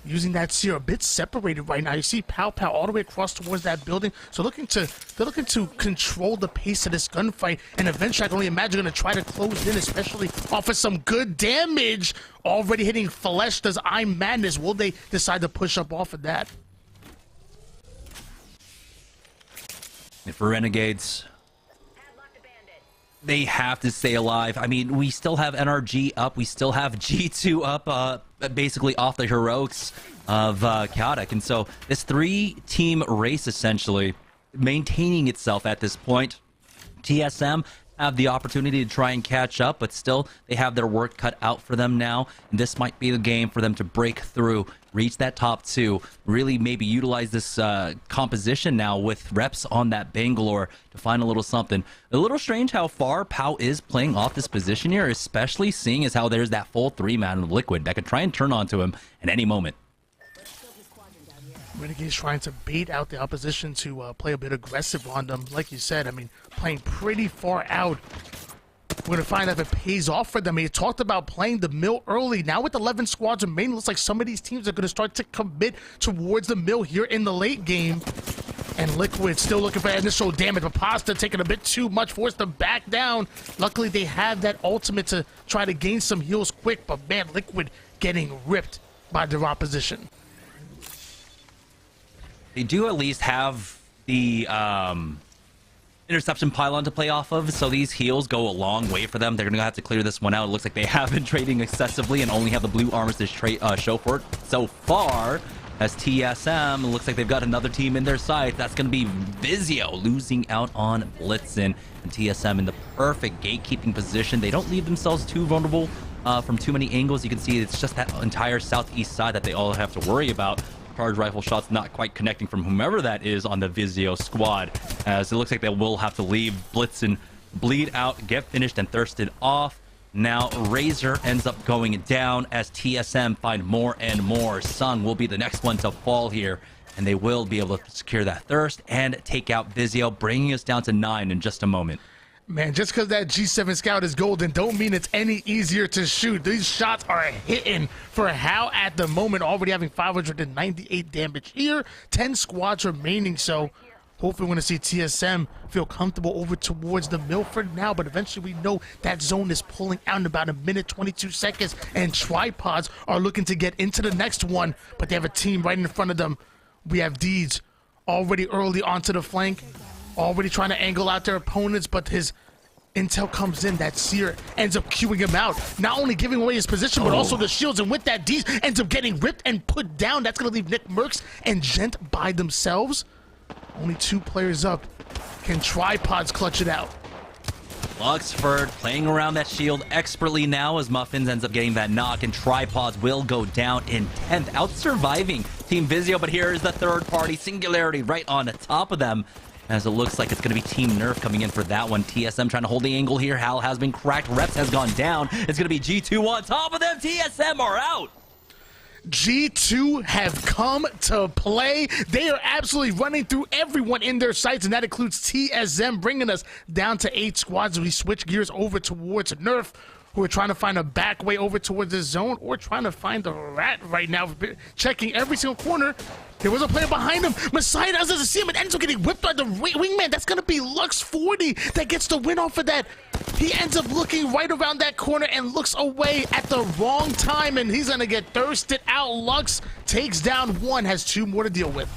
using that seer a bit separated right now. You see Pow Pow all the way across towards that building. So they're looking to control the pace of this gunfight, and eventually I can only imagine going to try to close in, especially off of some good damage. Already hitting Flesh does I'm Madness. Will they decide to push up off of that? And for Renegades, they have to stay alive. I mean, we still have NRG up. We still have G2 up, basically off the heroics of Chaotic. And so this 3-team race, essentially, maintaining itself at this point. TSM have the opportunity to try and catch up, but still they have their work cut out for them now. And this might be the game for them to break through, reach that top 2, really maybe utilize this composition now with reps on that Bangalore to find a little something. A little strange how far Pow is playing off this position here, especially seeing as how there's that full 3-man Liquid that could try and turn onto him at any moment. Renegades trying to bait out the opposition to play a bit aggressive on them. Like you said, I mean, playing pretty far out. We're going to find out if it pays off for them. He talked about playing the mill early. Now with 11 squads remaining, looks like some of these teams are going to start to commit towards the mill here in the late game. And Liquid still looking for initial damage, but Pasta taking a bit too much, forced to back down. Luckily, they have that ultimate to try to gain some heals quick, but man, Liquid getting ripped by their opposition. They do at least have the interception pylon to play off of, so these heals go a long way for them. They're gonna have to clear this one out. It looks like they have been trading excessively and only have the blue armors to show for it so far. As TSM, looks like they've got another team in their sight. That's going to be Vizio losing out on Blitzen. And TSM in the perfect gatekeeping position. They don't leave themselves too vulnerable from too many angles. You can see it's just that entire southeast side that they all have to worry about. Charge rifle shots not quite connecting from whomever that is on the Vizio squad. As it looks like they will have to leave Blitzen, bleed out, get finished, and thirsted off. Now Razor ends up going down as TSM find more and more. Sung will be the next one to fall here, and they will be able to secure that thirst and take out Vizio, bringing us down to 9 in just a moment. Man, just because that G7 Scout is golden don't mean it's any easier to shoot. These shots are hitting for Hal at the moment, already having 598 damage here, 10 squads remaining, so hopefully we're going to see TSM feel comfortable over towards the Milford now, but eventually we know that zone is pulling out in about a minute, 22 seconds, and Tripods are looking to get into the next one, but they have a team right in front of them. We have Deeds already early onto the flank, already trying to angle out their opponents, but his intel comes in. That Seer ends up queuing him out, not only giving away his position, but also the shields, and with that, Deeds ends up getting ripped and put down. That's going to leave NICKMERCS and Gent by themselves. Only 2 players up. Can Tripods clutch it out? Luxford playing around that shield expertly now as Muffins ends up getting that knock, and Tripods will go down in 10th, out surviving Team Vizio. But here is the third party, Singularity right on the top of them, as it looks like it's going to be Team Nerf coming in for that one. TSM trying to hold the angle here. Hal has been cracked. Reps has gone down. It's going to be G2 on top of them. TSM are out. G2 have come to play. They are absolutely running through everyone in their sights, and that includes TSM, bringing us down to 8 squads as we switch gears over towards Nerf, who are trying to find a back way over towards the zone, or trying to find the rat right now, checking every single corner. There was a player behind him. Messiah doesn't see him and ends up getting whipped by the wingman. That's going to be Lux 40 that gets the win off of that. He ends up looking right around that corner and looks away at the wrong time, and he's going to get thirsted out. Lux takes down 1, has 2 more to deal with.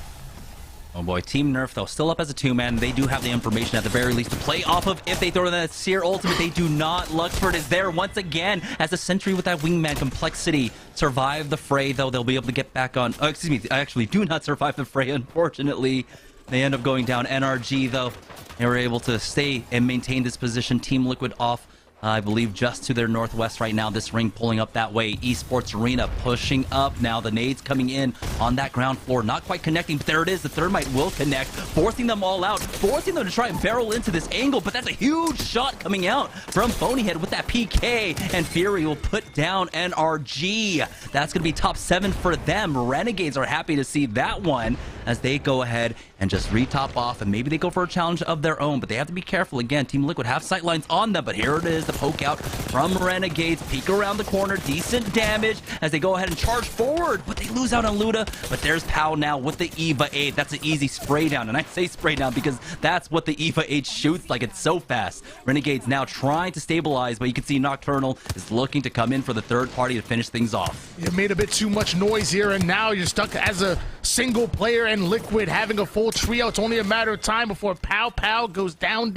Oh boy, Team Nerf though, still up as a 2-man. They do have the information at the very least to play off of if they throw that Seer ultimate. They do not. Luxford is there once again as a sentry with that wingman complexity. Survive the fray though. They'll be able to get back on. Oh, excuse me. Actually, do not survive the fray, unfortunately. They end up going down. NRG though, they were able to stay and maintain this position. Team Liquid off, I believe, just to their northwest right now. This ring pulling up that way. Esports Arena pushing up now. The nades coming in on that ground floor. Not quite connecting, but there it is. The Thermite will connect, forcing them all out, forcing them to try and barrel into this angle, but that's a huge shot coming out from Phonyhead with that PK, and Fury will put down NRG. That's going to be top 7 for them. Renegades are happy to see that one as they go ahead and just retop off, and maybe they go for a challenge of their own, but they have to be careful. Again, Team Liquid have sightlines on them, but here it is, the poke out from Renegades, peek around the corner, decent damage as they go ahead and charge forward, but they lose out on Luda. But there's Pal now with the Eva 8. That's an easy spray down, and I say spray down because that's what the Eva 8 shoots like. It's so fast. Renegades now trying to stabilize, but you can see Nocturnal is looking to come in for the third party to finish things off. You made a bit too much noise here, and now you're stuck as a single player, and Liquid having a full trio. It's only a matter of time before Pow goes down.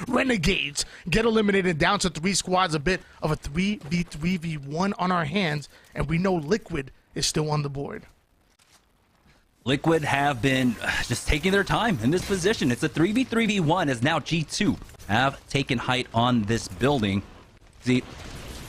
Renegades get eliminated down to 3 squads, a bit of a 3v3v1 on our hands, and we know Liquid is still on the board. Liquid have been just taking their time in this position. It's a 3v3v1 as now G2 have taken height on this building. See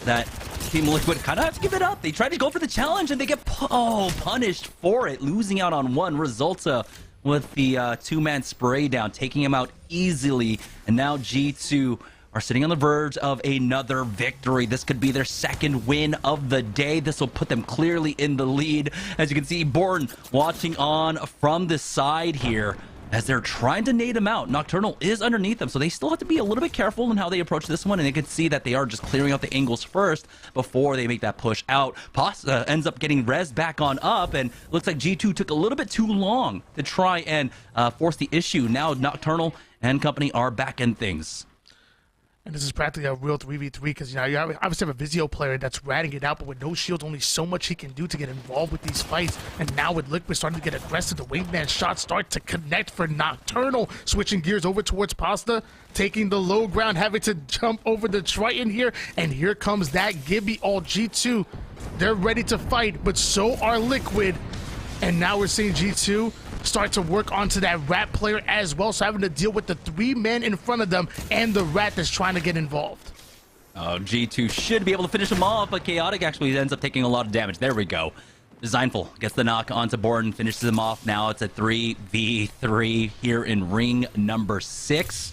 that Team Liquid kind of have to give it up. They try to go for the challenge and they get punished for it, losing out on 1. Resulta with the 2-man spray down, taking him out easily, and now G2 are sitting on the verge of another victory. This could be their 2nd win of the day. This will put them clearly in the lead. As you can see, Born watching on from the side here. as they're trying to nade him out. Nocturnal is underneath them, so they still have to be a little bit careful in how they approach this one, and they can see that they are just clearing out the angles first before they make that push out. Pasta ends up getting res back on up, and looks like G2 took a little bit too long to try and force the issue. Now Nocturnal and company are back in things. And this is practically a real 3v3 because, you know, you obviously have a Vizio player that's ratting it out, but with no shield, only so much he can do to get involved with these fights. And now with Liquid starting to get aggressive, the wingman shots start to connect for Nocturnal. Switching gears over towards Pasta, taking the low ground, having to jump over the Triton here. And here comes that Gibby, all G2. They're ready to fight, but so are Liquid. And now we're seeing G2 start to work onto that Rat player as well, so having to deal with the 3 men in front of them and the Rat that's trying to get involved. G2 should be able to finish him off, but Chaotic actually ends up taking a lot of damage. There we go. Designful gets the knock onto Borden, finishes him off. Now it's a 3v3 here in ring number 6.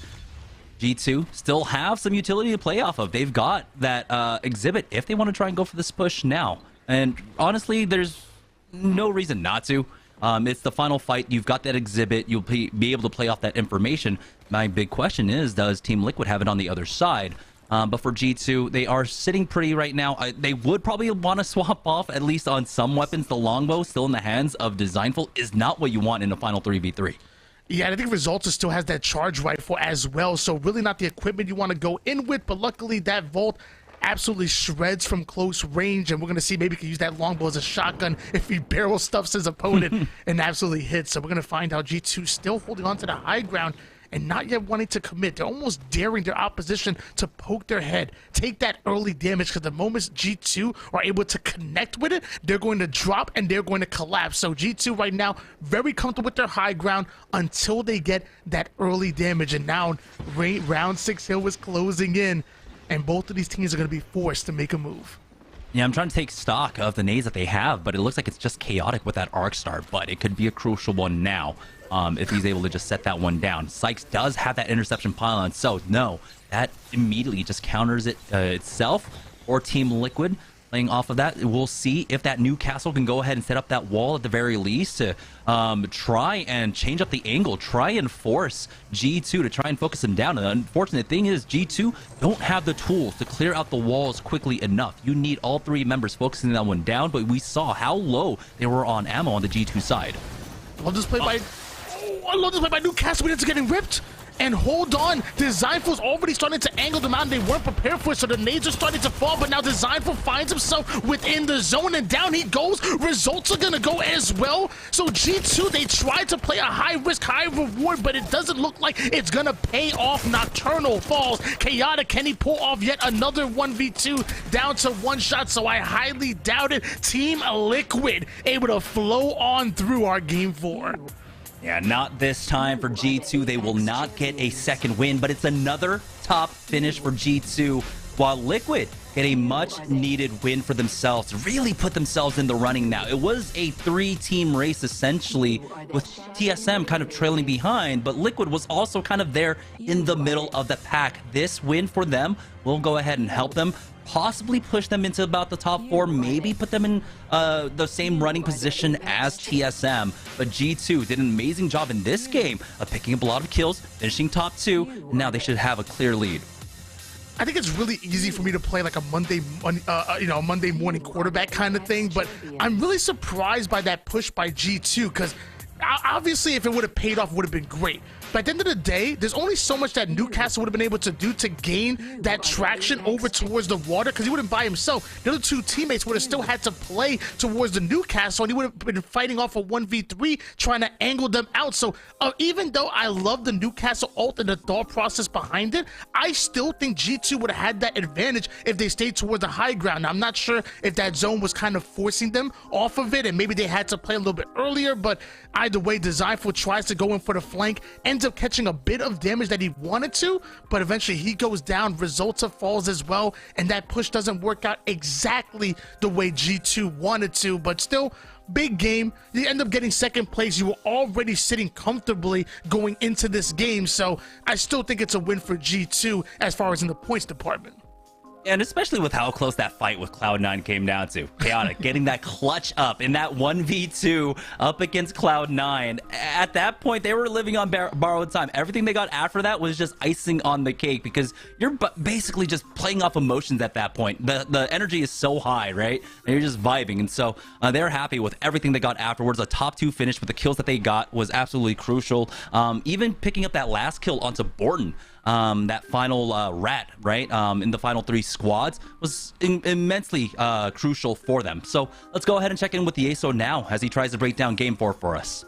G2 still have some utility to play off of. They've got that exhibit if they want to try and go for this push now. And honestly, there's no reason not to. It's the final fight. You've got that exhibit. You'll be able to play off that information. My big question is, does Team Liquid have it on the other side? But for G2, they are sitting pretty right now. They would probably want to swap off, at least on some weapons. The longbow still in the hands of Designful is not what you want in a final 3v3. Yeah, and I think Resulta still has that charge rifle as well, so really not the equipment you want to go in with, but luckily that Vault absolutely shreds from close range, and we're going to see maybe he can use that longbow as a shotgun if he barrel stuffs his opponent and absolutely hits. So we're going to find out G2 still holding on to the high ground and not yet wanting to commit. They're almost daring their opposition to poke their head, take that early damage, because the moment G2 are able to connect with it, they're going to drop and they're going to collapse. So G2 right now, very comfortable with their high ground until they get that early damage. And now round 6 hill is closing in, and both of these teams are going to be forced to make a move. Yeah, I'm trying to take stock of the nades that they have, but it looks like it's just Chaotic with that arc star, but it could be a crucial one now if he's able to just set that one down. Sykes does have that interception pylon, so no, that immediately just counters it itself, or Team Liquid playing off of that. We'll see if that Newcastle can go ahead and set up that wall at the very least to try and change up the angle, try and force G2 to try and focus him down. And the unfortunate thing is G2 don't have the tools to clear out the walls quickly enough. You need all 3 members focusing that one down, but we saw how low they were on ammo on the G2 side. I love this play by Newcastle, but it's getting ripped. And hold on, Designful's already starting to angle them out, and they weren't prepared for it, so the nades are starting to fall, but now Designful finds himself within the zone, and down he goes. Results are gonna go as well. So G2, they tried to play a high risk, high reward, but it doesn't look like it's gonna pay off. Nocturnal falls. Chaotic, can he pull off yet another 1v2 down to 1 shot? So I highly doubt it. Team Liquid able to flow on through our game 4. Yeah, not this time for G2. They will not get a second win, but it's another top finish for G2, while Liquid get a much-needed win for themselves to really put themselves in the running now. It was a 3-team race, essentially, with TSM kind of trailing behind, but Liquid was also kind of there in the middle of the pack. This win for them will go ahead and help them, possibly push them into about the top 4, maybe put them in the same running position as TSM. But G2 did an amazing job in this game of picking up a lot of kills, finishing top 2, and now they should have a clear lead. I think it's really easy for me to play like a Monday morning quarterback kind of thing, but I'm really surprised by that push by G2, because obviously if it would have paid off, it would have been great. But at the end of the day, there's only so much that Newcastle would have been able to do to gain that traction over towards the water, because he wouldn't by himself. The other 2 teammates would have still had to play towards the Newcastle, and he would have been fighting off a 1v3, trying to angle them out. So even though I love the Newcastle ult and the thought process behind it, I still think G2 would have had that advantage if they stayed towards the high ground. Now, I'm not sure if that zone was kind of forcing them off of it, and maybe they had to play a little bit earlier, but either way, Designful tries to go in for the flank, ends up catching a bit of damage that he wanted to, but eventually he goes down. Resulta falls as well, and that push doesn't work out exactly the way G2 wanted to, but still, big game. You end up getting second place. You were already sitting comfortably going into this game, so I still think it's a win for G2 as far as in the points department. And especially with how close that fight with Cloud9 came down to. Chaotic getting that clutch up in that 1v2 up against Cloud9. At that point, they were living on borrowed time. Everything they got after that was just icing on the cake because you're basically just playing off emotions at that point. The energy is so high, right? And you're just vibing. And so they're happy with everything they got afterwards. A top 2 finish with the kills that they got was absolutely crucial. Even picking up that last kill onto Borton. That final rat, right, in the final 3 squads was immensely crucial for them. So let's go ahead and check in with the ASO now as he tries to break down game 4 for us.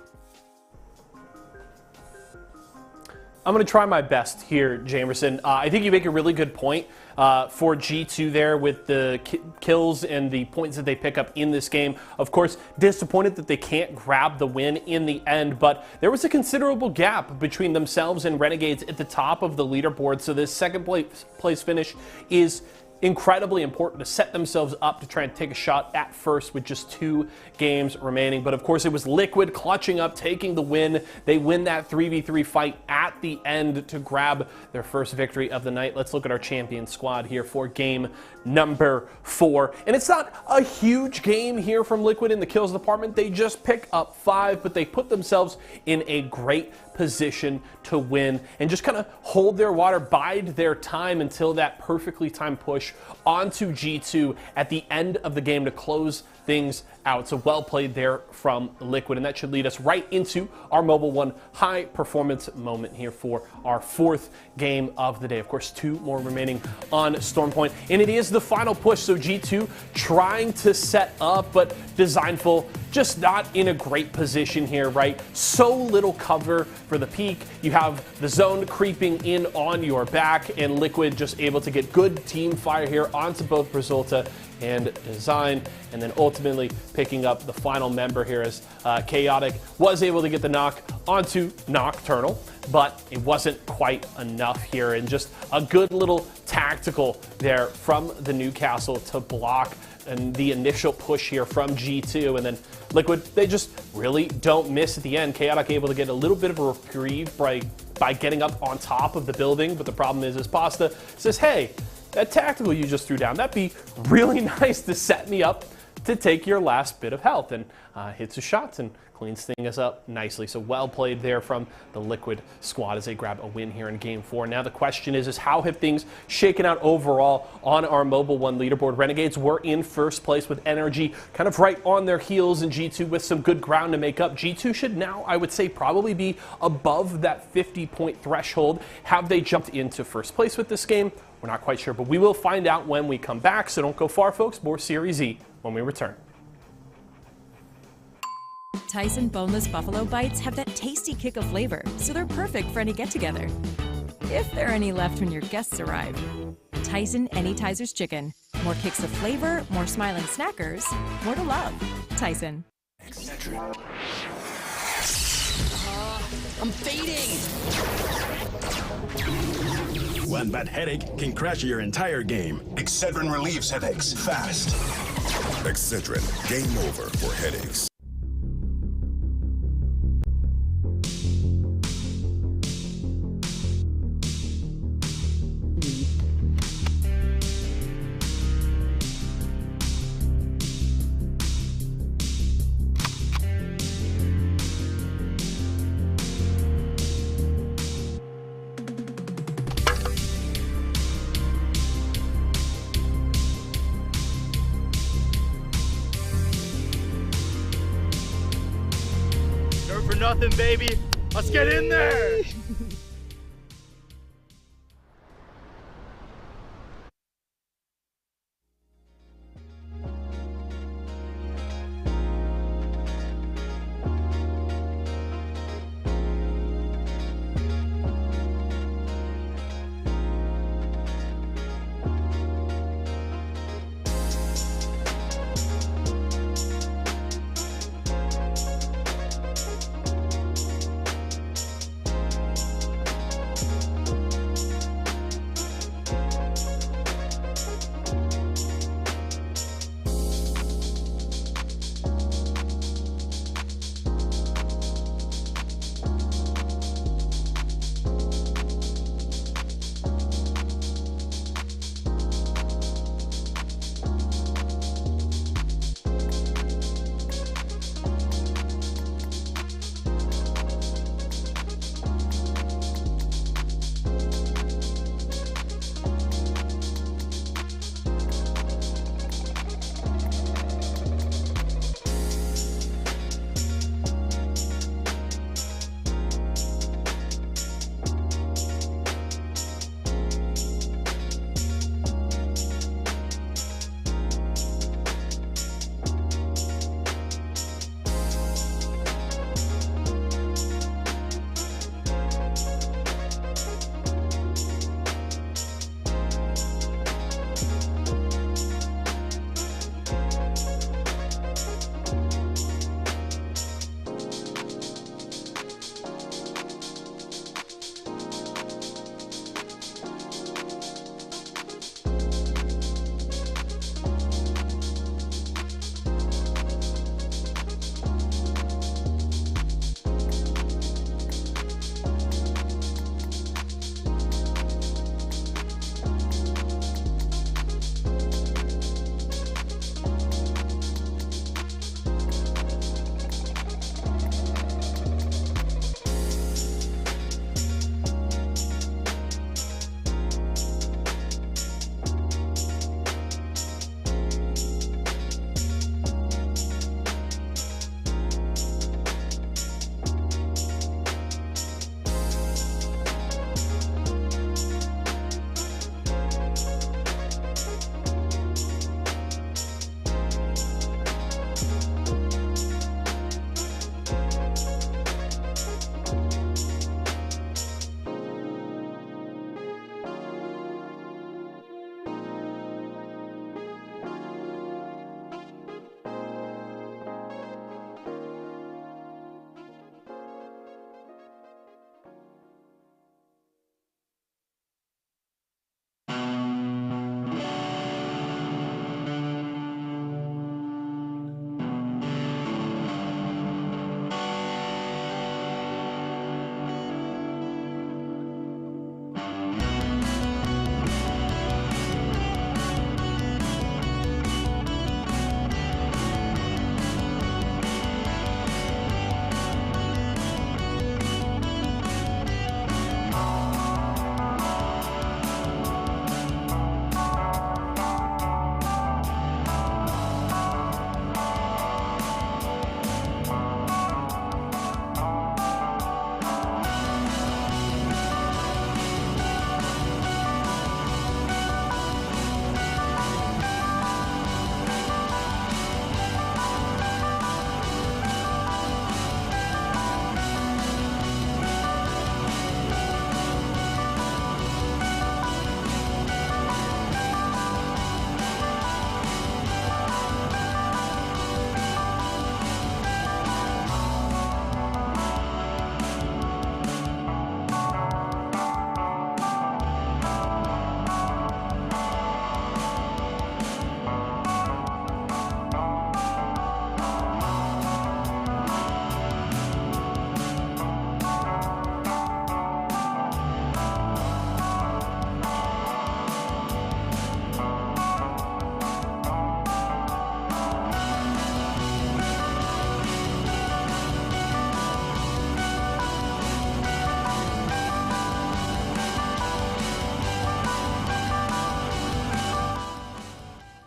I'm going to try my best here, Jamerson. I think you make a really good point for G2 there with the kills and the points that they pick up in this game. Of course, disappointed that they can't grab the win in the end, but there was a considerable gap between themselves and Renegades at the top of the leaderboard, so this second place finish is incredibly important to set themselves up to try and take a shot at first with just 2 games remaining. But of course, it was Liquid clutching up, taking the win. They win that 3v3 fight at the end to grab their first victory of the night. Let's look at our champion squad here for game number 4. And it's not a huge game here from Liquid in the kills department. They just pick up 5, but they put themselves in a great position to win and just kind of hold their water, bide their time until that perfectly timed push onto G2 at the end of the game to close things out. So well played there from Liquid, and that should lead us right into our Mobile One high performance moment here for our 4th game of the day. Of course, 2 more remaining on Stormpoint, and it is the final push. So G2 trying to set up, but Designful just not in a great position here, right? So little cover for the peak. You have the zone creeping in on your back, and Liquid just able to get good team fire here onto both Brazilta and Design, and then ultimately picking up the final member here as Chaotic was able to get the knock onto Nocturnal, but it wasn't quite enough here, and just a good little tactical there from the Newcastle to block and the initial push here from G2, and then Liquid, they just really don't miss at the end. Chaotic able to get a little bit of a reprieve by getting up on top of the building, but the problem is Pasta says, hey, that tactical you just threw down, that'd be really nice to set me up to take your last bit of health, and hits his shots and cleans things up nicely. So well played there from the Liquid squad as they grab a win here in game 4. Now the question is how have things shaken out overall on our Mobile One leaderboard? Renegades were in first place with energy kind of right on their heels, and G2 with some good ground to make up. G2 should now, I would say, probably be above that 50-point threshold. Have they jumped into first place with this game? We're not quite sure, but we will find out when we come back, so don't go far, folks. More Series E when we return. Tyson boneless buffalo bites have that tasty kick of flavor, so they're perfect for any get-together. If there are any left when your guests arrive. Tyson Anytizers Chicken. More kicks of flavor, more smiling snackers, more to love. Tyson. I'm fading! One bad headache can crash your entire game. Excedrin relieves headaches fast. Excedrin, game over for headaches. For nothing, baby. Let's get in there.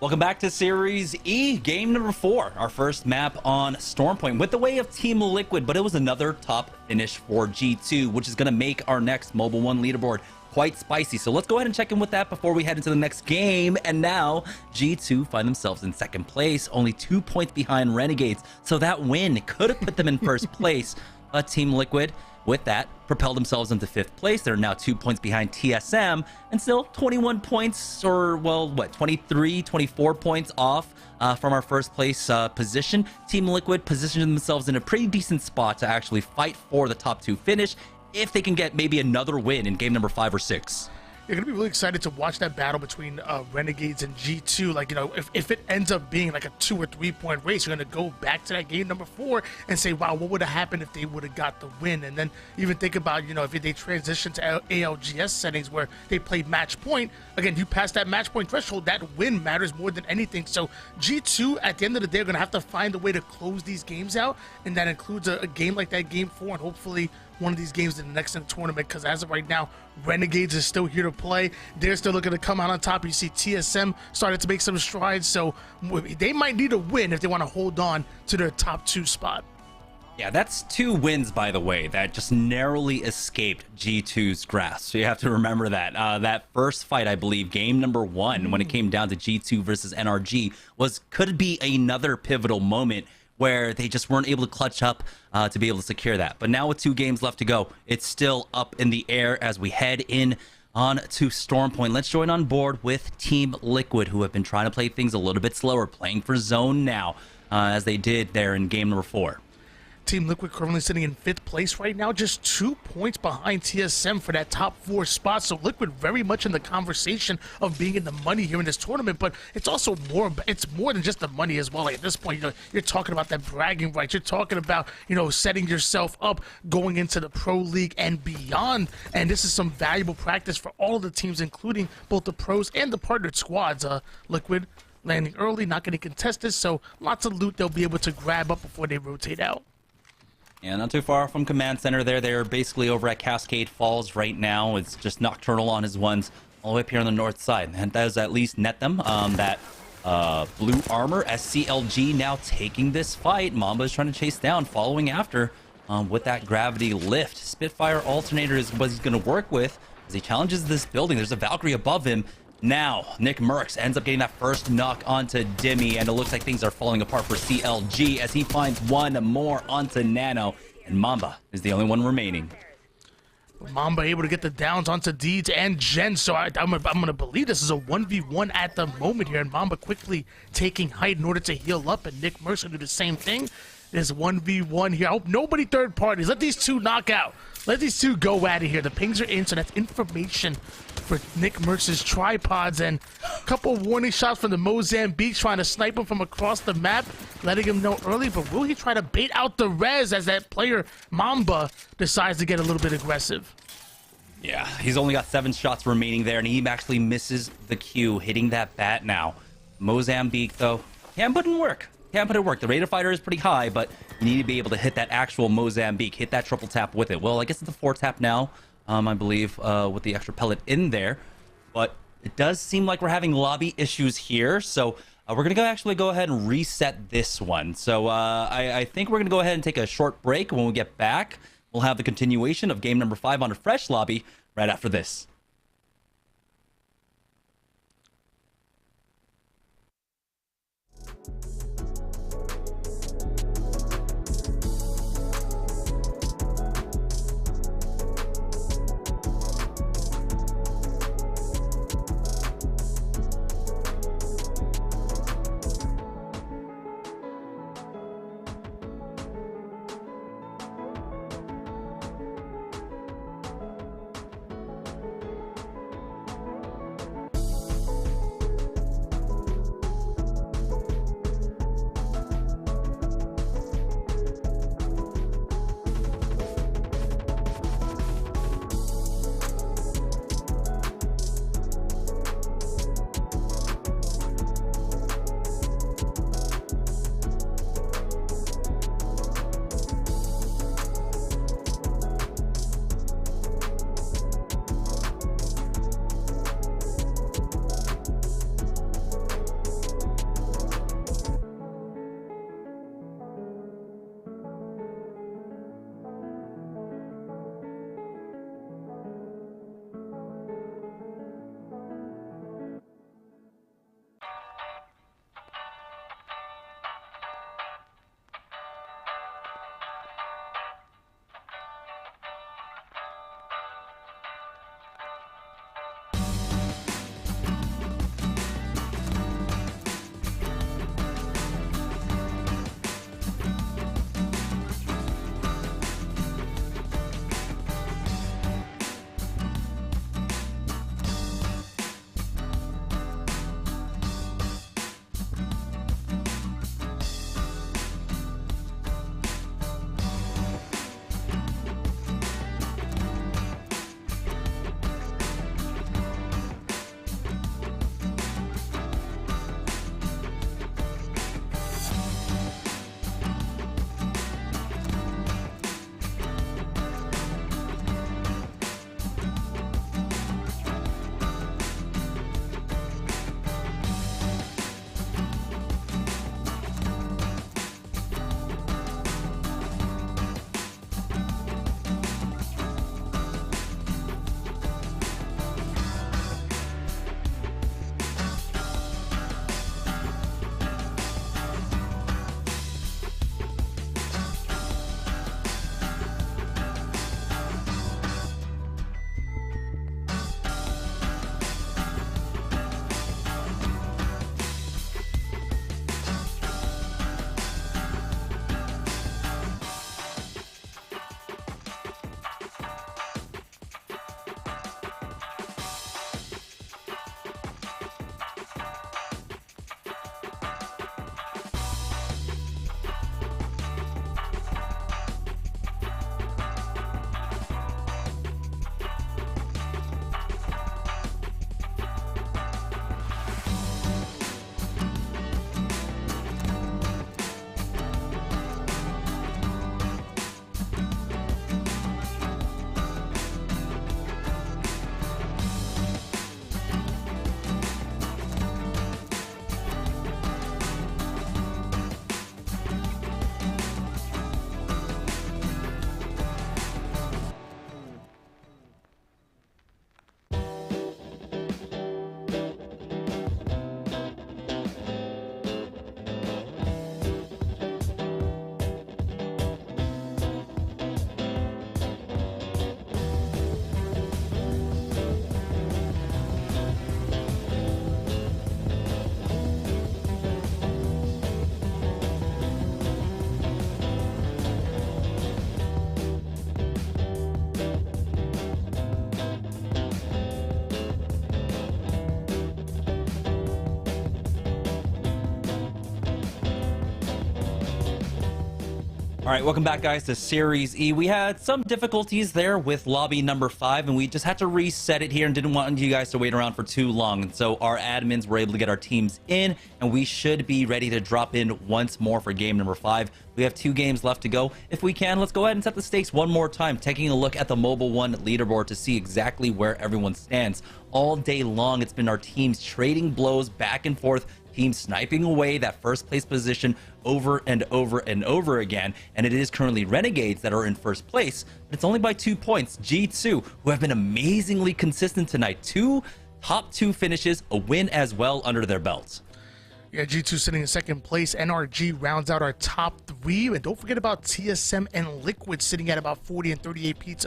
Welcome back to Series E, game number 4, our first map on Stormpoint with the way of Team Liquid, but it was another top finish for G2, which is going to make our next Mobile 1 leaderboard quite spicy. So let's go ahead and check in with that before we head into the next game. And now G2 find themselves in second place, only 2 points behind Renegades. So that win could have put them in first place. But Team Liquid, with that, propelled themselves into 5th place. They're now 2 points behind TSM and still 21 points, or well, what, 23, 24 points off from our first place position. Team Liquid positioned themselves in a pretty decent spot to actually fight for the top 2 finish if they can get maybe another win in game number 5 or 6. You're going to be really excited to watch that battle between Renegades and G2. Like, you know, if it ends up being like a 2 or 3 point race, you're going to go back to that game number 4 and say, wow, what would have happened if they would have got the win? And then even think about, you know, if they transition to ALGS settings where they play match point, again, you pass that match point threshold, that win matters more than anything. So G2, at the end of the day, are going to have to find a way to close these games out. And that includes a game like that, game 4, and hopefully one of these games in the next tournament, because as of right now, Renegades is still here to play. They're still looking to come out on top. You see TSM started to make some strides, so they might need a win if they want to hold on to their top 2 spot. Yeah, that's 2 wins, by the way, that just narrowly escaped G2's grasp. So you have to remember that. That first fight, I believe, game number 1, when it came down to G2 versus NRG, could be another pivotal moment where they just weren't able to clutch up to be able to secure that. But now with 2 games left to go, it's still up in the air as we head in on to Stormpoint. Let's join on board with Team Liquid, who have been trying to play things a little bit slower, playing for zone now, as they did there in game number 4. Team Liquid currently sitting in 5th place right now, just 2 points behind TSM for that top 4 spot. So Liquid very much in the conversation of being in the money here in this tournament, but it's also more than just the money as well. Like at this point, you know, you're talking about that bragging rights. You're talking about, you know, setting yourself up going into the Pro League and beyond. And this is some valuable practice for all of the teams, including both the pros and the partnered squads. Liquid landing early, not getting contested, so lots of loot they'll be able to grab up before they rotate out. Yeah, not too far from Command Center there. They're basically over at Cascade Falls right now. It's just Nocturnal on his ones all the way up here on the north side. And that does at least net them that blue armor. SCLG now taking this fight. Mamba is trying to chase down, following after with that gravity lift. Spitfire Alternator is what he's going to work with as he challenges this building. There's a Valkyrie above him. Now, NICKMERCS ends up getting that first knock onto Dimmy, and it looks like things are falling apart for CLG as he finds one more onto Nano, and Mamba is the only one remaining. Mamba able to get the downs onto Deeds and Jen, so I'm gonna believe this is a 1v1 at the moment here, and Mamba quickly taking height in order to heal up, and NICKMERCS will do the same thing. There's 1v1 here. I hope nobody third parties. Let these 2 knock out. Let these 2 go at it here. The pings are in, so that's information for NICKMERCS' tripods, and a couple warning shots from the Mozambique trying to snipe him from across the map, letting him know early, but will he try to bait out the res as that player Mamba decides to get a little bit aggressive? Yeah, he's only got 7 shots remaining there, and he actually misses the Q, hitting that bat now. Mozambique, though, can't put in work. Can't put it work. The rate of fighter is pretty high, but you need to be able to hit that actual Mozambique, hit that triple tap with it. Well, I guess it's a 4 tap now, I believe, with the extra pellet in there. But it does seem like we're having lobby issues here, so we're going to actually go ahead and reset this one. So I think we're going to go ahead and take a short break. When we get back, we'll have the continuation of game number 5 on a fresh lobby right after this. All right, welcome back, guys, to Series E. We had some difficulties there with lobby number 5, and we just had to reset it here and didn't want you guys to wait around for too long. And so our admins were able to get our teams in, and we should be ready to drop in once more for game number 5. We have 2 games left to go. If we can, let's go ahead and set the stakes one more time, taking a look at the Mobile 1 leaderboard to see exactly where everyone stands. All day long, it's been our teams trading blows back and forth, teams sniping away that first place position over and over and over again, and it is currently Renegades that are in first place, but it's only by 2 points. G2, who have been amazingly consistent tonight, 2 top 2 finishes, a win as well under their belts. Yeah, G2 sitting in second place. NRG rounds out our top 3. And don't forget about TSM and Liquid sitting at about 40 and 38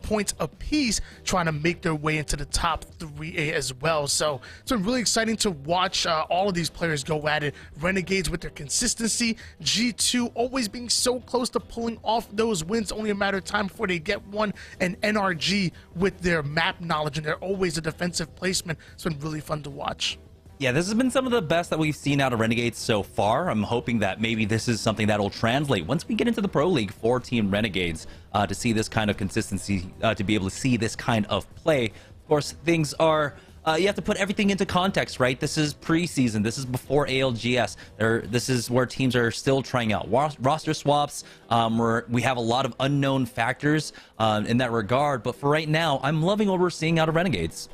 points apiece, trying to make their way into the top 3 as well. So it's been really exciting to watch all of these players go at it. Renegades with their consistency. G2 always being so close to pulling off those wins, only a matter of time before they get one. And NRG with their map knowledge, and they're always a defensive placement. It's been really fun to watch. Yeah, this has been some of the best that we've seen out of Renegades so far. I'm hoping that maybe this is something that'll translate once we get into the Pro League for Team Renegades to see this kind of consistency, to be able to see this kind of play. Of course, things are... you have to put everything into context, right? This is preseason. This is before ALGS. This is where teams are still trying out roster swaps. We have a lot of unknown factors in that regard. But for right now, I'm loving what we're seeing out of Renegades.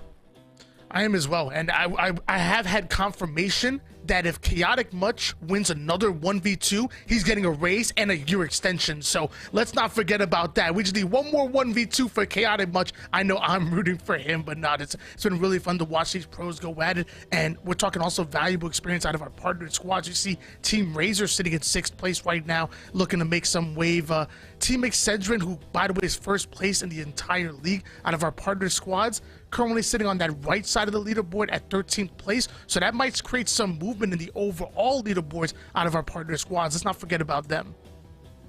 I am as well, and I have had confirmation that if Chaotic Much wins another 1v2, he's getting a raise and a year extension. So let's not forget about that. We just need one more 1v2 for Chaotic Much. I know I'm rooting for him, but not. It's been really fun to watch these pros go at it, and we're talking also valuable experience out of our partnered squads. You see Team Razor sitting in 6th place right now, looking to make some wave. Team Excedrin, who by the way is 1st place in the entire league out of our partner squads, currently sitting on that right side of the leaderboard at 13th place. So that might create some movement in the overall leaderboards out of our partner squads. Let's not forget about them.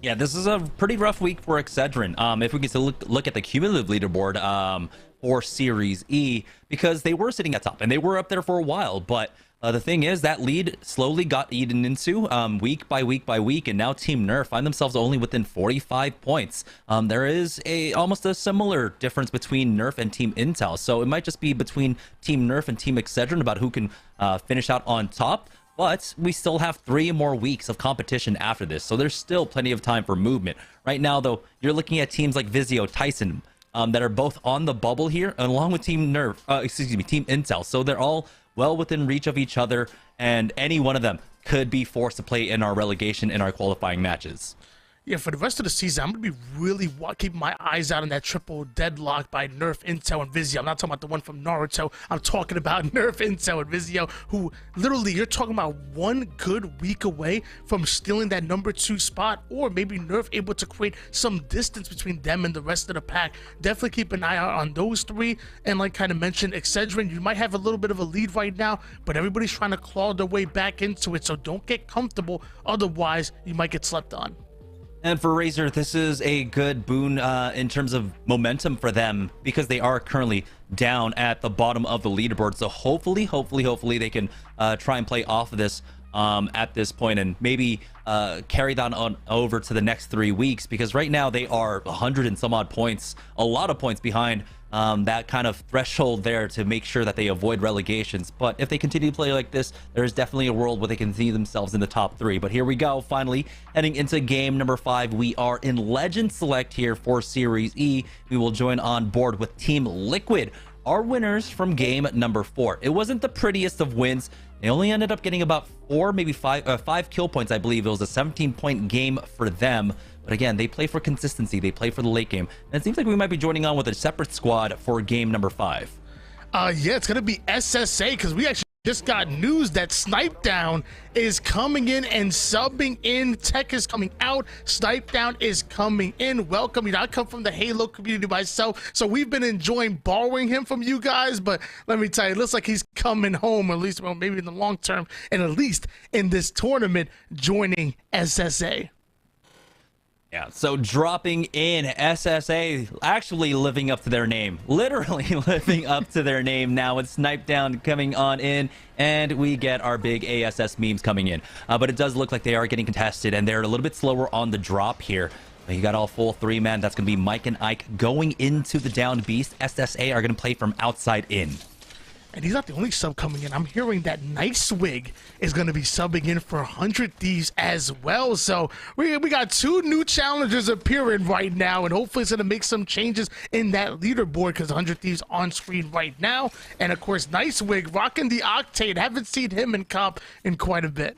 Yeah, this is a pretty rough week for Excedrin. If we can look at the cumulative leaderboard for Series E, because they were sitting at top and they were up there for a while, but the thing is that lead slowly got eaten into week by week by week, and now Team Nerf find themselves only within 45 points. There is almost a similar difference between Nerf and Team Intel, so it might just be between Team Nerf and Team Excedrin about who can finish out on top. But we still have 3 more weeks of competition after this, so there's still plenty of time for movement. Right now, though, you're looking at teams like Vizio, Tyson, that are both on the bubble here, along with Team Intel. So they're all well within reach of each other, and any one of them could be forced to play in our relegation in our qualifying matches. Yeah, for the rest of the season, I'm going to be really keeping my eyes out on that triple deadlock by Nerf, Intel, and Vizio. I'm not talking about the one from Naruto. I'm talking about Nerf, Intel, and Vizio, who literally, you're talking about one good week away from stealing that number 2 spot, or maybe Nerf able to create some distance between them and the rest of the pack. Definitely keep an eye out on those 3. And like kind of mentioned, Excedrin, you might have a little bit of a lead right now, but everybody's trying to claw their way back into it, so don't get comfortable. Otherwise, you might get slept on. And for Razor, this is a good boon in terms of momentum for them, because they are currently down at the bottom of the leaderboard. So hopefully they can try and play off of this at this point, and maybe carry that on over to the next 3 weeks, because right now they are 100 and some odd points, a lot of points behind that kind of threshold there to make sure that they avoid relegations. But if they continue to play like this, there's definitely a world where they can see themselves in the top 3. But here we go, finally heading into game number 5. We are in Legend Select here for Series E. We will join on board with Team Liquid, our winners from game number 4. It wasn't the prettiest of wins. They only ended up getting about 4, maybe 5 kill points, I believe. It was a 17-point game for them. But again, they play for consistency. They play for the late game. And it seems like we might be joining on with a separate squad for game number 5. Yeah, it's going to be SSA, because we actually just got news that Snipe Down is coming in and subbing in. Tech is coming out. Snipe Down is coming in. Welcome. You know, I come from the Halo community myself, so we've been enjoying borrowing him from you guys. But let me tell you, it looks like he's coming home, at least, well, maybe in the long term, and at least in this tournament, joining SSA. Yeah, so dropping in SSA, actually living up to their name. Literally living up to their name now with Snipe Down coming on in, and we get our big ASS memes coming in. But it does look like they are getting contested, and they're a little bit slower on the drop here. You got all full 3-man. That's going to be Mike and Ike going into the down beast. SSA are going to play from outside in. And he's not the only sub coming in. I'm hearing that Nightswig is going to be subbing in for 100 Thieves as well. So we got 2 new challengers appearing right now, and hopefully it's going to make some changes in that leaderboard because 100 Thieves on screen right now. And of course, Nightswig rocking the Octane. Haven't seen him in comp in quite a bit.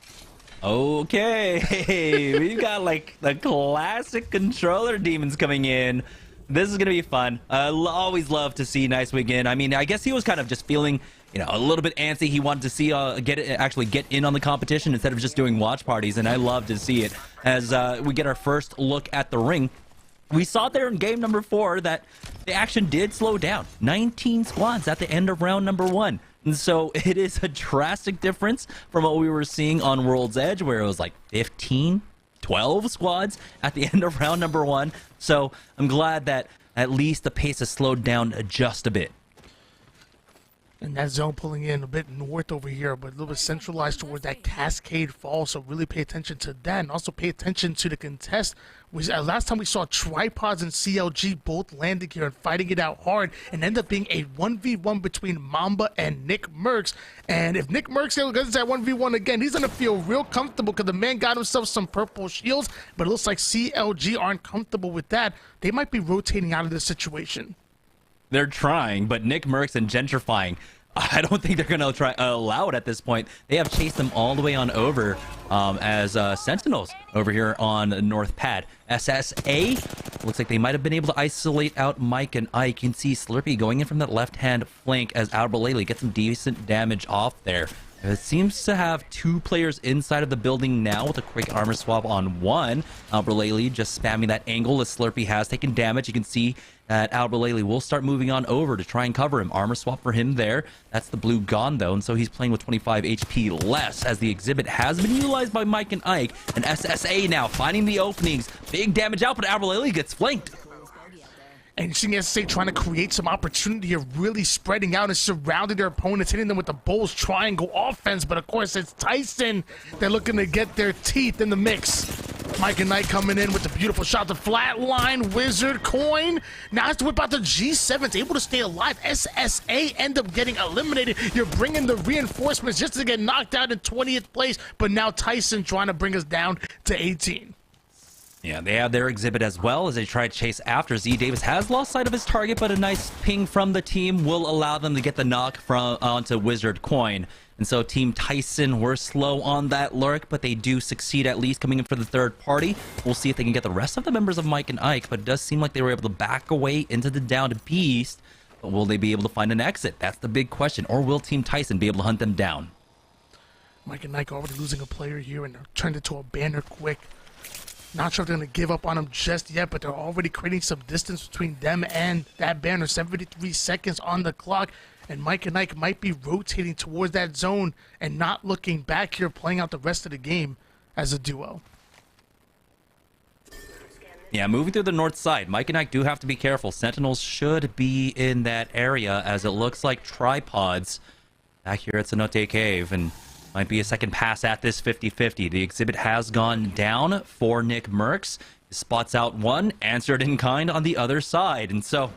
Okay, we got like the classic controller demons coming in. This is going to be fun. I always love to see Nightswig in. I mean, I guess he was kind of just feeling, you know, a little bit antsy. He wanted to see actually get in on the competition instead of just doing watch parties, and I love to see it as we get our first look at the ring. We saw there in game number 4 that the action did slow down. 19 squads at the end of round number 1. And so it is a drastic difference from what we were seeing on World's Edge, where it was like 15, 12 squads at the end of round number 1. So I'm glad that at least the pace has slowed down just a bit. And that zone pulling in a bit north over here, but a little bit centralized towards that Cascade Fall. So really pay attention to that, and also pay attention to the contest. Last time we saw Tripods and CLG both landing here and fighting it out hard, and end up being a 1v1 between Mamba and NICKMERCS. And if NICKMERCS gets that 1v1 again, he's going to feel real comfortable because the man got himself some purple shields, but it looks like CLG aren't comfortable with that. They might be rotating out of this situation. They're trying, but NICKMERCS and gentrifying, I don't think they're going to try allow it at this point. They have chased them all the way on over as Sentinels over here on North Pad. SSA, looks like they might have been able to isolate out Mike and Ike. You can see Slurpee going in from that left-hand flank as Albralele gets some decent damage off there. It seems to have 2 players inside of the building now with a quick armor swap on 1. Albralele just spamming that angle as Slurpee has taken damage. You can see that Albralele will start moving on over to try and cover him. Armor swap for him there. That's the blue gone though, and so he's playing with 25 HP less as the exhibit has been utilized by Mike and Ike. And SSA now finding the openings. Big damage out, but Albralele gets flanked. And you see SSA trying to create some opportunity here, really spreading out and surrounding their opponents, hitting them with the Bulls triangle offense. But of course, it's Tyson. They're looking to get their teeth in the mix. Mike and Knight coming in with the beautiful shot. The flatline wizard coin. Now has to whip out the G7s, able to stay alive. SSA end up getting eliminated. You're bringing the reinforcements just to get knocked out in 20th place. But now Tyson trying to bring us down to 18. Yeah, they have their exhibit as well as they try to chase after. Z Davis has lost sight of his target, but a nice ping from the team will allow them to get the knock from onto Wizard Coin. And so Team Tyson were slow on that lurk, but they do succeed at least coming in for the third party. We'll see if they can get the rest of the members of Mike and Ike, but it does seem like they were able to back away into the downed beast. But will they be able to find an exit? That's the big question. Or will Team Tyson be able to hunt them down? Mike and Ike already losing a player here and turned into a banner quick. Not sure if they're going to give up on him just yet, but they're already creating some distance between them and that banner. 73 seconds on the clock, and Mike and Ike might be rotating towards that zone and not looking back here, playing out the rest of the game as a duo. Yeah, moving through the north side, Mike and Ike do have to be careful. Sentinels should be in that area, as it looks like Tripods back here at Cenote Cave, and might be a second pass at this 50-50. The exhibit has gone down for NICKMERCS. He spots out one, answered in kind on the other side. And so,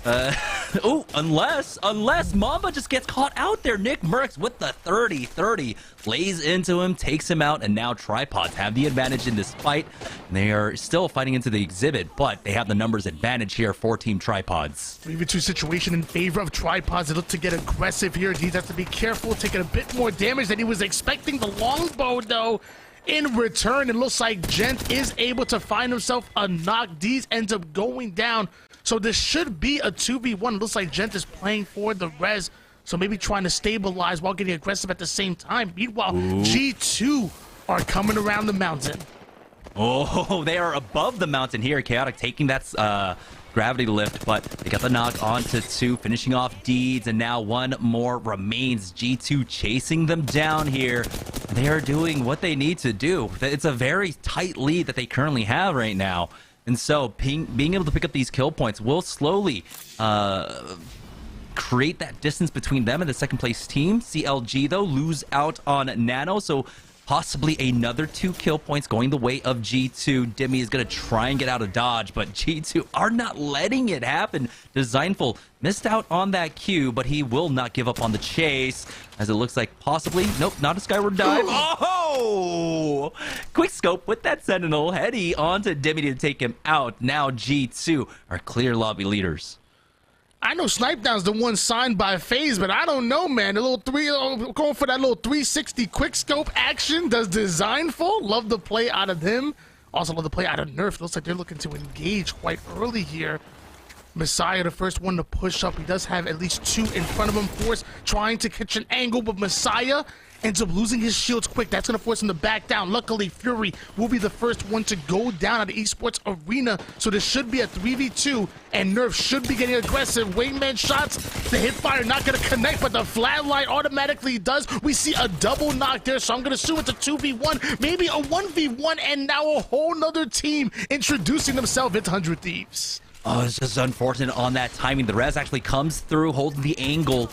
oh, unless Mamba just gets caught out there. NICKMERCS with the 30-30 lays into him, takes him out, and now Tripods have the advantage in this fight. And they are still fighting into the exhibit, but they have the numbers advantage here for Team Tripods. 3v2 situation in favor of Tripods. They look to get aggressive here. He has to be careful, taking a bit more damage than he was expecting. The longbow, though, in return, it looks like Gent is able to find himself a knock. Deez ends up going down. So this should be a 2v1. It looks like Gent is playing for the res. So maybe trying to stabilize while getting aggressive at the same time. Meanwhile, G2 are coming around the mountain. Oh, they are above the mountain here. Chaotic taking that gravity lift, but they got the knock onto 2, finishing off Deeds, and now one more remains. G2 chasing them down here. They are doing what they need to do. It's a very tight lead that they currently have right now. And so being able to pick up these kill points will slowly create that distance between them and the second place team. CLG, though, lose out on Nano, so possibly another 2 kill points going the way of G2. Dimmy is going to try and get out of dodge, but G2 are not letting it happen. Designful missed out on that Q, but he will not give up on the chase, as it looks like possibly, nope, not a skyward dive. Oh! Quick scope with that Sentinel, heady onto Dimmy to take him out. Now G2 are clear lobby leaders. I know Snipedown's the one signed by FaZe, but I don't know, man. The little going for that little 360 quick scope action. Does Designful love the play out of him? Also love the play out of Nerf. Looks like they're looking to engage quite early here. Messiah, the first one to push up. He does have at least 2 in front of him. Force trying to catch an angle, but Messiah ends up losing his shields quick. That's going to force him to back down. Luckily, Fury will be the first one to go down at the Esports Arena. So this should be a 3v2, and Nerf should be getting aggressive. Wingman shots, the hip fire not going to connect, but the flatline automatically does. We see a double knock there, so I'm going to assume it's a 2v1, maybe a 1v1, and now a whole nother team introducing themselves into 100 Thieves. Oh, it's just unfortunate on that timing. The res actually comes through, holds the angle,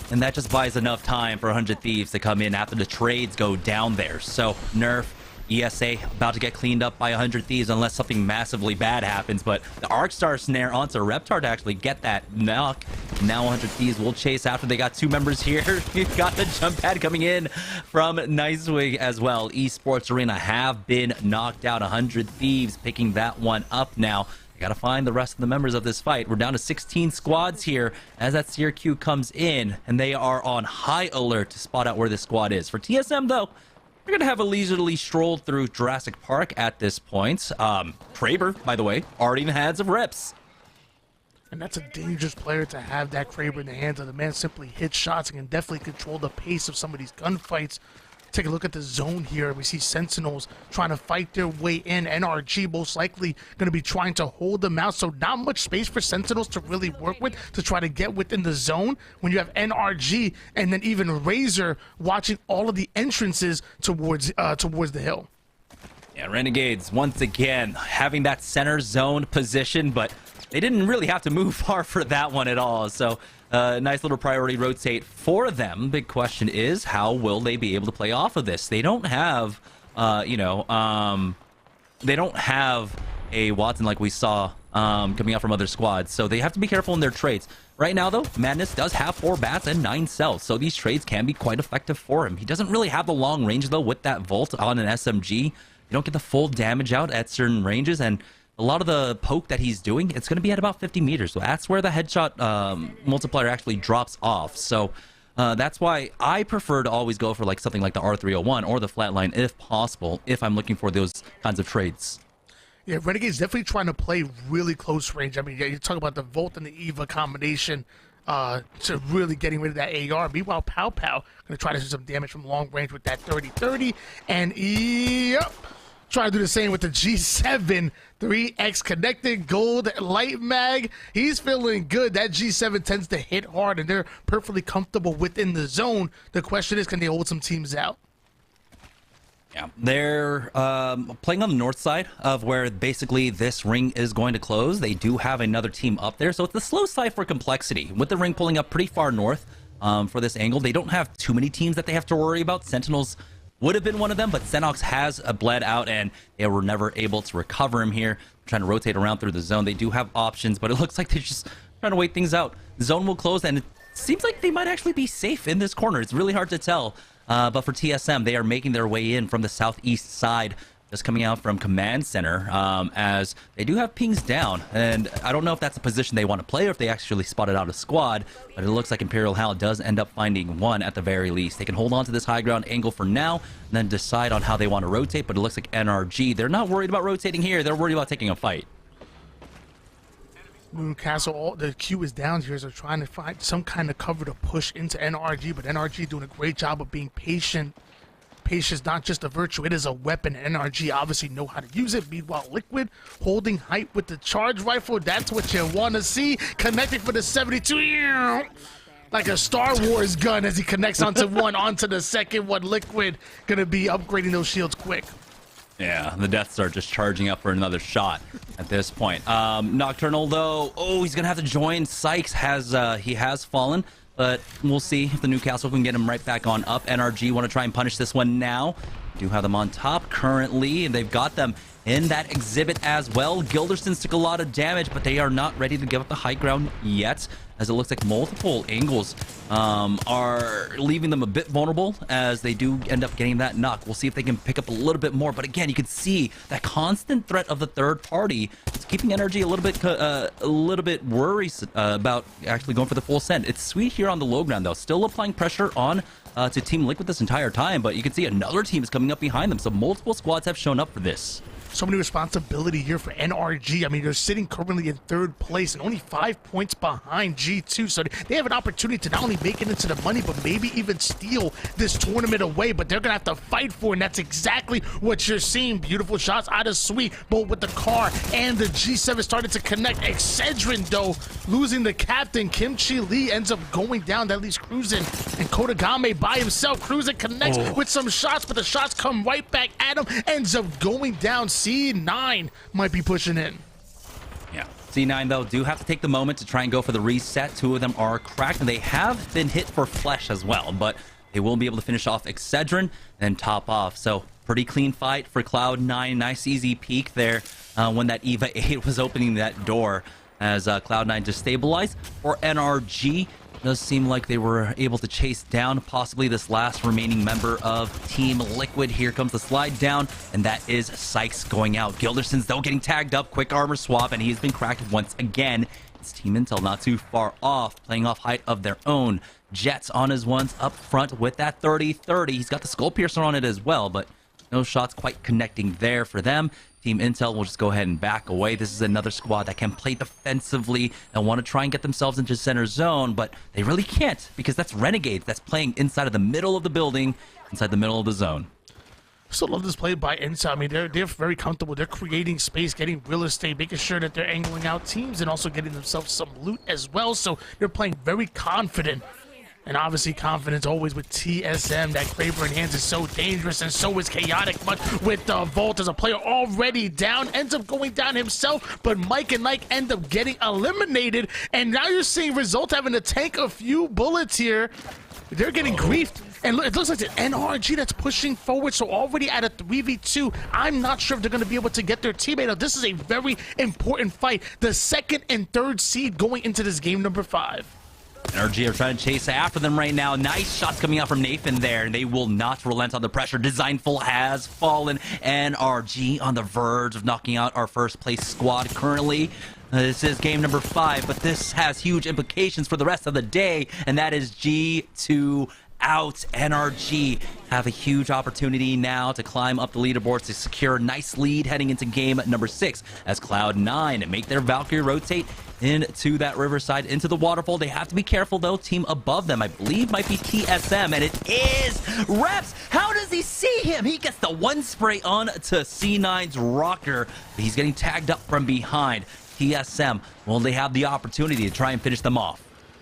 and that just buys enough time for 100 Thieves to come in after the trades go down there. So Nerf, ESA about to get cleaned up by 100 Thieves unless something massively bad happens. But the Arcstar snare onto Reptar to actually get that knock. Now 100 Thieves will chase after. They got 2 members here. You've got the jump pad coming in from Nicewig as well. Esports Arena have been knocked out. 100 Thieves picking that one up now. Gotta find the rest of the members of this fight. We're down to 16 squads here as that Seer Q comes in, and they are on high alert to spot out where this squad is. For TSM, though, we're gonna have a leisurely stroll through Jurassic Park at this point. Kraber, by the way, already in the hands of Rips. And that's a dangerous player to have, that Kraber in the hands of. The man simply hits shots and can definitely control the pace of some of these gunfights. Take a look at the zone here. We see Sentinels trying to fight their way in. NRG most likely going to be trying to hold them out. So not much space for Sentinels to really work with to try to get within the zone when you have NRG and then even Razor watching all of the entrances towards the hill. Yeah, Renegades once again having that center zone position, but they didn't really have to move far for that one at all. So nice little priority rotate for them. Big question is, how will they be able to play off of this? They don't have, they don't have a Watson like we saw coming out from other squads. So they have to be careful in their trades. Right now, though, Madness does have 4 bats and 9 cells, so these trades can be quite effective for him. He doesn't really have the long range, though, with that Volt on an SMG. You don't get the full damage out at certain ranges, and a lot of the poke that he's doing, it's going to be at about 50 meters. So that's where the headshot multiplier actually drops off. So that's why I prefer to always go for like something like the R301 or the flatline if possible, if I'm looking for those kinds of trades. Yeah, Renegade's definitely trying to play really close range. I mean, yeah, you talk about the Volt and the Eva combination to really getting rid of that AR. Meanwhile, Pow Pow going to try to do some damage from long range with that 30-30. And yep, try to do the same with the G7 3X connected gold light mag. He's feeling good. That G7 tends to hit hard, and they're perfectly comfortable within the zone. The question is, can they hold some teams out? Yeah, they're playing on the north side of where basically this ring is going to close. They do have another team up there, so it's the slow side for complexity. With the ring pulling up pretty far north for this angle, they don't have too many teams that they have to worry about. Sentinels would have been one of them, but Xenox has bled out, and they were never able to recover him here. Trying to rotate around through the zone. They do have options, but it looks like they're just trying to wait things out. The zone will close, and it seems like they might actually be safe in this corner. It's really hard to tell. But for TSM, they are making their way in from the southeast side, just coming out from Command Center, as they do have pings down. And I don't know if that's a position they want to play or if they actually spotted out a squad, but it looks like Imperial Hal does end up finding one at the very least. They can hold on to this high ground angle for now, and then decide on how they want to rotate, but it looks like NRG, they're not worried about rotating here, they're worried about taking a fight. Newcastle, the Q is down here, so trying to find some kind of cover to push into NRG, but NRG doing a great job of being patient. Patience not just a virtue, it is a weapon. NRG obviously know how to use it. Meanwhile, Liquid holding height with the charge rifle. That's what you want to see. Connecting for the 72. like a Star Wars gun as he connects onto one, onto the second one. Liquid gonna be upgrading those shields quick. Yeah, the Death Star just charging up for another shot at this point. Nocturnal, though, he's going to have to join. Sykes has fallen, but we'll see if the Newcastle can get him right back on up. NRG want to try and punish this one now. Do have them on top currently, and they've got them in that exhibit as well. Gildersons took a lot of damage, but they are not ready to give up the high ground yet, as it looks like multiple angles are leaving them a bit vulnerable as they do end up getting that knock. We'll see if they can pick up a little bit more, but again, you can see that constant threat of the third party is keeping energy a little bit worried about actually going for the full send. It's sweet here on the low ground, though, still applying pressure on to Team Liquid this entire time, but you can see another team is coming up behind them, so multiple squads have shown up for this. So many responsibility here for NRG. I mean, they're sitting currently in third place and only 5 points behind G2. So they have an opportunity to not only make it into the money, but maybe even steal this tournament away. But they're going to have to fight for it, and that's exactly what you're seeing. Beautiful shots out of Sweet, both with the car and the G7 started to connect. Excedrin, though, losing the captain. Kimchi Lee ends up going down. That leaves Cruisin' and Kodagame by himself. Cruisin' connects with some shots, but the shots come right back at him. Ends up going down. C9 might be pushing in. Yeah, C9, though, do have to take the moment to try and go for the reset. Two of them are cracked, and they have been hit for flesh as well, but they will be able to finish off Excedrin and top off. So pretty clean fight for Cloud9. Nice easy peek there when that EVA 8 was opening that door as Cloud9 just stabilized. For NRG, does seem like they were able to chase down possibly this last remaining member of Team Liquid. Here comes the slide down, and that is Sykes going out. Gilderson's, though, getting tagged up. Quick armor swap, and he's been cracked once again. It's Team Intel not too far off, playing off height of their own. Jets on his ones up front with that 30-30. He's got the Skull Piercer on it as well, but no shots quite connecting there for them. Team Intel will just go ahead and back away. This is another squad that can play defensively and want to try and get themselves into center zone, but they really can't because that's Renegades that's playing inside of the middle of the building, inside the middle of the zone. Still love this play by Intel. I mean, they're very comfortable. They're creating space, getting real estate, making sure that they're angling out teams and also getting themselves some loot as well. So they're playing very confident. And obviously confidence always with TSM. That Kraber in hands is so dangerous, and so is Chaotic. But with the Volt as a player already down, ends up going down himself. But Mike and Nike end up getting eliminated. And now you're seeing Result having to tank a few bullets here. They're getting griefed. And it looks like it's NRG that's pushing forward, so already at a 3v2. I'm not sure if they're going to be able to get their teammate out. This is a very important fight. The second and third seed going into this game number 5. NRG are trying to chase after them right now. Nice shots coming out from Nathan there. They will not relent on the pressure. Designful has fallen. NRG on the verge of knocking out our first place squad currently. This is game number 5, but this has huge implications for the rest of the day, and that is G2 out. NRG have a huge opportunity now to climb up the leaderboards to secure a nice lead heading into game number 6 as Cloud9 make their Valkyrie rotate into that riverside, into the waterfall. They have to be careful, though. Team above them, I believe, might be TSM, and it is Reps. How does he see him? He gets the one spray on to C9's rocker, but he's getting tagged up from behind. TSM, well, they have the opportunity to try and finish them off.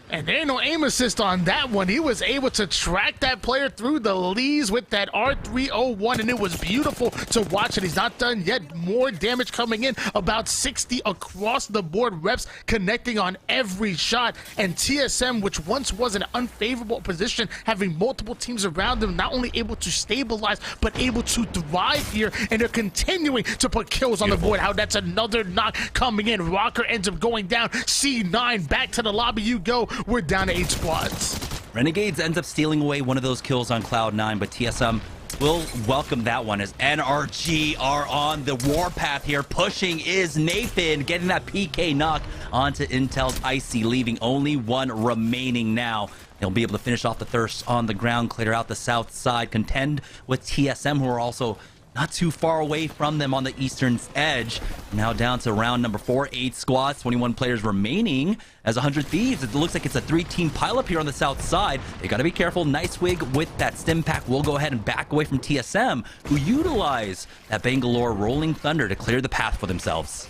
And there ain't no aim assist on that one. He was able to track that player through the leaves with that R301, and it was beautiful to watch it. He's not done yet. More damage coming in, about 60 across the board. Reps connecting on every shot. And TSM, which once was an unfavorable position, having multiple teams around them, not only able to stabilize, but able to thrive here. And they're continuing to put kills on the board. How that's another knock coming in. Rocker ends up going down. C9, back to the lobby you go. We're down to 8 squads. Renegades ends up stealing away one of those kills on Cloud9, but TSM will welcome that one as NRG are on the warpath here. Pushing is Nathan, getting that PK knock onto Intel's Icy, leaving only one remaining now. They'll be able to finish off the thirst on the ground, clear out the south side, contend with TSM, who are also not too far away from them on the eastern edge. Now down to round number 4, 8 squads, 21 players remaining as 100 Thieves. It looks like it's a 3-team pileup here on the south side. They got to be careful. Nice wig with that stim pack. We'll go ahead and back away from TSM, who utilize that Bangalore Rolling Thunder to clear the path for themselves.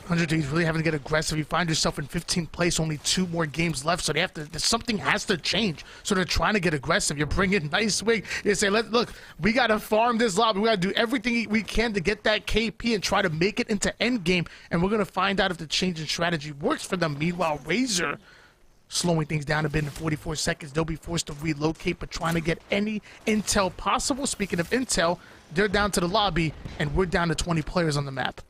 100 days really having to get aggressive. You find yourself in 15th place, only 2 more games left, so something has to change. So they're trying to get aggressive. You're bringing nice swing. You say, look, we got to farm this lobby. We got to do everything we can to get that KP and try to make it into endgame, and we're going to find out if the change in strategy works for them. Meanwhile, Razor slowing things down a bit in 44 seconds. They'll be forced to relocate, but trying to get any intel possible. Speaking of intel, they're down to the lobby, and we're down to 20 players on the map.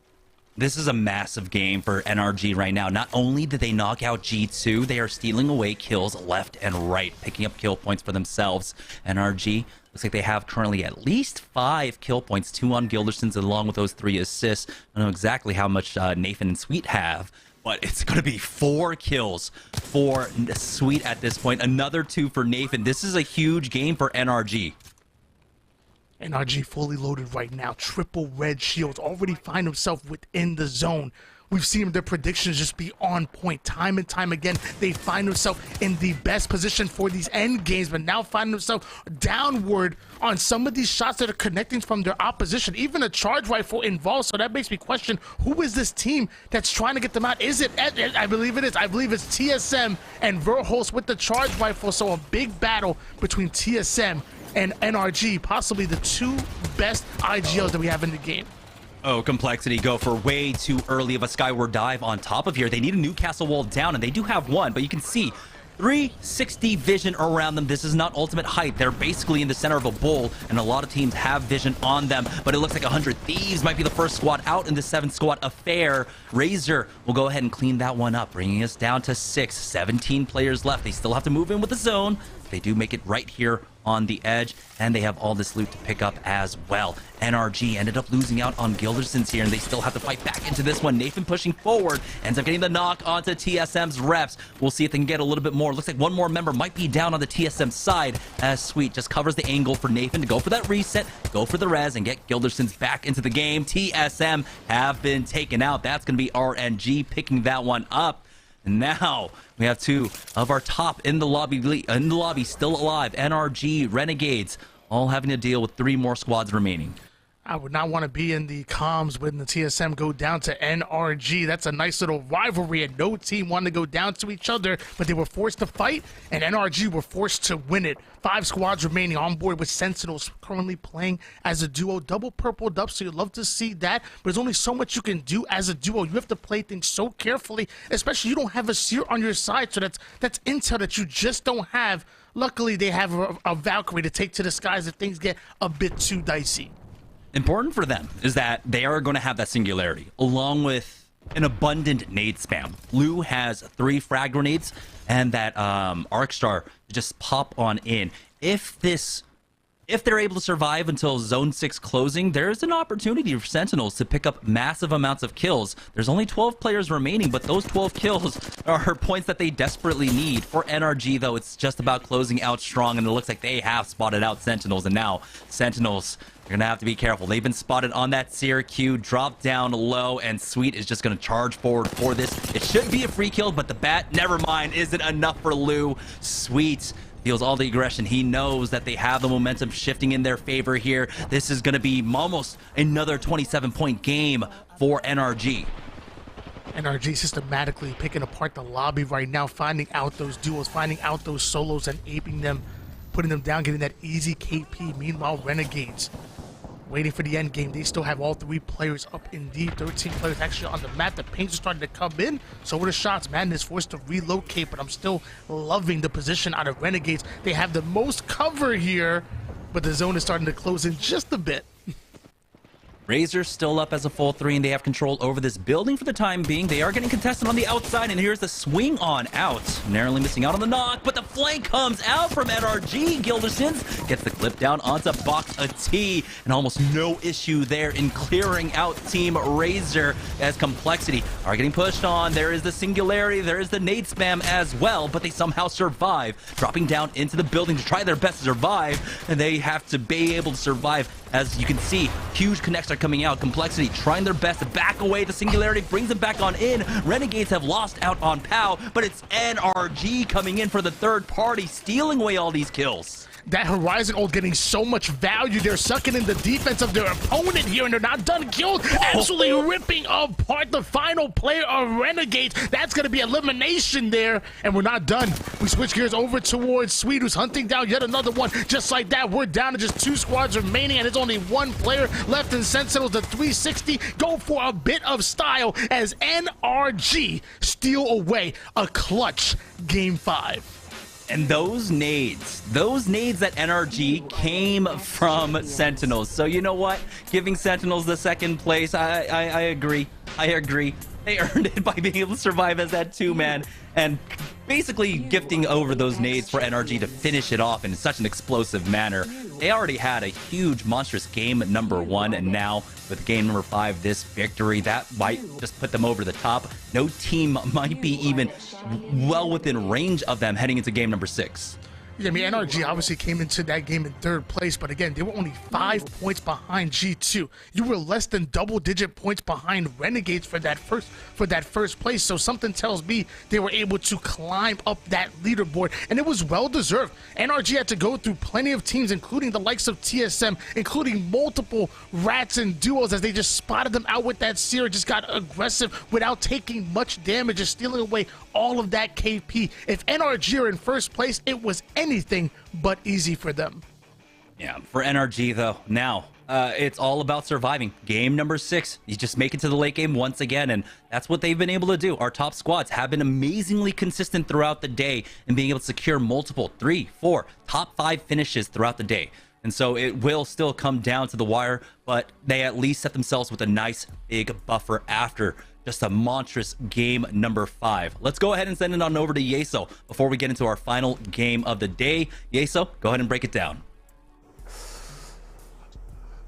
This is a massive game for NRG right now. Not only did they knock out G2, they are stealing away kills left and right, picking up kill points for themselves. NRG looks like they have currently at least 5 kill points, 2 on Gilderson's along with those 3 assists. I don't know exactly how much Nathan and Sweet have, but it's going to be 4 kills for Sweet at this point. Another 2 for Nathan. This is a huge game for NRG. NRG fully loaded right now. Triple red shields. Already find himself within the zone. We've seen their predictions just be on point. Time and time again, they find themselves in the best position for these end games, but now find themselves downward on some of these shots that are connecting from their opposition. Even a charge rifle involved, so that makes me question, who is this team that's trying to get them out? Is it, I believe it is. I believe it's TSM and Verholst with the charge rifle, so a big battle between TSM and NRG, possibly the 2 best IGLs that we have in the game. Oh, Complexity go for way too early of a skyward dive on top of here. They need a new castle wall down, and they do have one, but you can see 360 vision around them. This is not ultimate height. They're basically in the center of a bowl, and a lot of teams have vision on them, but it looks like 100 Thieves might be the first squad out in the 7-squad affair. Razor will go ahead and clean that one up, bringing us down to 6. 17 players left. They still have to move in with the zone. They do make it right here on the edge, and they have all this loot to pick up as well. NRG ended up losing out on Gilderson's here, and they still have to fight back into this one. Nathan pushing forward, ends up getting the knock onto TSM's reps. We'll see if they can get a little bit more. Looks like one more member might be down on the TSM side, as Sweet just covers the angle for Nathan to go for that reset, go for the res, and get Gilderson's back into the game. TSM have been taken out. That's going to be RNG picking that one up. And now we have 2 of our top in the lobby still alive. NRG, Renegades, all having to deal with 3 more squads remaining. I would not want to be in the comms when the TSM go down to NRG. That's a nice little rivalry, and no team wanted to go down to each other, but they were forced to fight, and NRG were forced to win it. 5 squads remaining on board with Sentinels currently playing as a duo. Double purpled up, so you'd love to see that, but there's only so much you can do as a duo. You have to play things so carefully, especially you don't have a Seer on your side, so that's intel that you just don't have. Luckily, they have a Valkyrie to take to the skies if things get a bit too dicey. Important for them is that they are going to have that singularity along with an abundant nade spam. Blue has 3 frag grenades and that arc star just pop on in. If they're able to survive until zone 6 closing, there's an opportunity for Sentinels to pick up massive amounts of kills. There's only 12 players remaining, but those 12 kills are points that they desperately need. For NRG, though, it's just about closing out strong, and it looks like they have spotted out Sentinels, and now Sentinels, you're going to have to be careful. They've been spotted on that Seer Q, drop down low, and Sweet is just going to charge forward for this. It should be a free kill, but the bat, never mind, isn't enough for Lou. Sweet feels all the aggression. He knows that they have the momentum shifting in their favor here. This is going to be almost another 27-point game for NRG. NRG systematically picking apart the lobby right now, finding out those duos, finding out those solos, and aping them, putting them down, getting that easy KP. Meanwhile, Renegades waiting for the end game. They still have all 3 players up indeed. 13 players actually on the map. The pings are starting to come in. So were the shots. Madness forced to relocate, but I'm still loving the position out of Renegades. They have the most cover here, but the zone is starting to close in just a bit. Razor still up as a full 3, and they have control over this building for the time being. They are getting contested on the outside, and here's the swing on out. Narrowly missing out on the knock, but the flank comes out from NRG. Gildersons gets the clip down onto Box a T, and almost no issue there in clearing out Team Razor as Complexity are getting pushed on. There is the singularity, there is the nade spam as well, but they somehow survive, dropping down into the building to try their best to survive, and they have to be able to survive. As you can see, huge connects are coming out. Complexity trying their best to back away. The singularity brings them back on in. Renegades have lost out on POW, but it's NRG coming in for the third party, stealing away all these kills. that Horizon ult getting so much value. They're sucking in the defense of their opponent here, and they're not done. Guild absolutely ripping apart the final player of Renegades. That's going to be elimination there, and we're not done. We switch gears over towards Sweet, who's hunting down yet another one. Just like that, we're down to just 2 squads remaining, and there's only 1 player left in Sentinels. The 360 go for a bit of style as NRG steal away a clutch Game 5. And those nades that NRG came from Sentinels. So you know what? Giving Sentinels the second place, I agree. I agree. They earned it by being able to survive as that 2-man and basically gifting over those nades for NRG to finish it off in such an explosive manner. They already had a huge, monstrous game number 1, and now with game number 5, this victory, that might just put them over the top. No team might be even well within range of them heading into game number 6. Yeah, I mean, NRG obviously came into that game in 3rd place, but again, they were only 5 points behind G2. You were less than double-digit points behind Renegades for that first place. So something tells me they were able to climb up that leaderboard, and it was well-deserved. NRG had to go through plenty of teams, including the likes of TSM, including multiple rats and duos, as they just spotted them out with that Seer, just got aggressive without taking much damage, just stealing away all of that KP. If NRG are in first place, it was anything but easy for them. Yeah, for NRG though, now it's all about surviving. Game number 6, you just make it to the late game once again, and that's what they've been able to do. Our top squads have been amazingly consistent throughout the day in being able to secure multiple 3, 4, top 5 finishes throughout the day. And so it will still come down to the wire, but they at least set themselves with a nice big buffer after just a monstrous game number 5. Let's go ahead and send it on over to Yeso before we get into our final game of the day. Yeso, go ahead and break it down.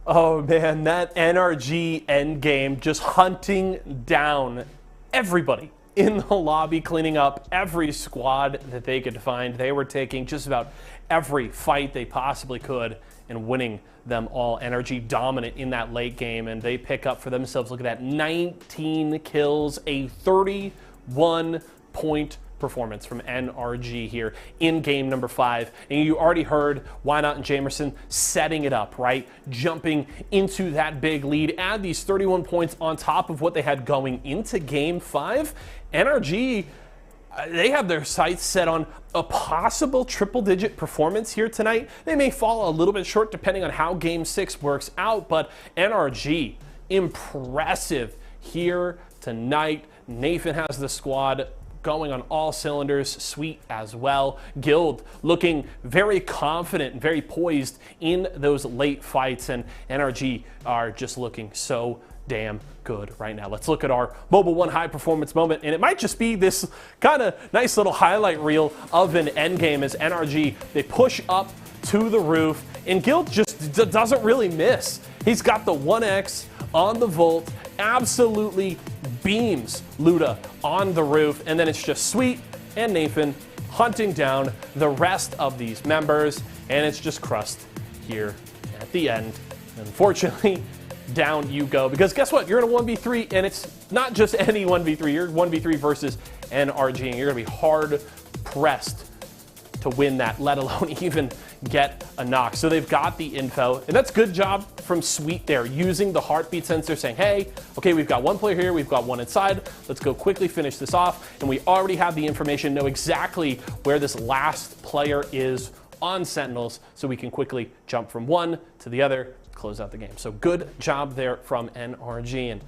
Oh man, that NRG endgame, just hunting down everybody in the lobby, cleaning up every squad that they could find. They were taking just about every fight they possibly could and winning them all. NRG dominant in that late game, and they pick up for themselves, look at that, 19 kills, a 31-point performance from NRG here in game number 5. And you already heard Why Not and Jamerson setting it up, right? Jumping into that big lead, add these 31 points on top of what they had going into game 5. NRG, they have their sights set on a possible triple-digit performance here tonight. They may fall a little bit short depending on how Game 6 works out, but NRG, impressive here tonight. Nathan has the squad going on all cylinders, Sweet as well. Guild looking very confident and very poised in those late fights, and NRG are just looking so damn good right now. Let's look at our Mobile 1 high performance moment, and it might just be this kind of nice little highlight reel of an endgame as NRG, they push up to the roof, and Guild just doesn't really miss. He's got the 1X on the Volt, absolutely beams Luda on the roof, and then it's just Sweet and Nathan hunting down the rest of these members, and it's just Crust here at the end. Unfortunately, down you go, because guess what? You're in a 1v3, and it's not just any 1v3. You're 1v3 versus NRG, and you're going to be hard pressed to win that, let alone even get a knock. So they've got the info, and that's good job from Sweet there, using the heartbeat sensor, saying, hey, okay, we've got one player here, we've got one inside, let's go quickly finish this off, and we already have the information, know exactly where this last player is on Sentinels, so we can quickly jump from one to the other, close out the game. So good job there from NRG, and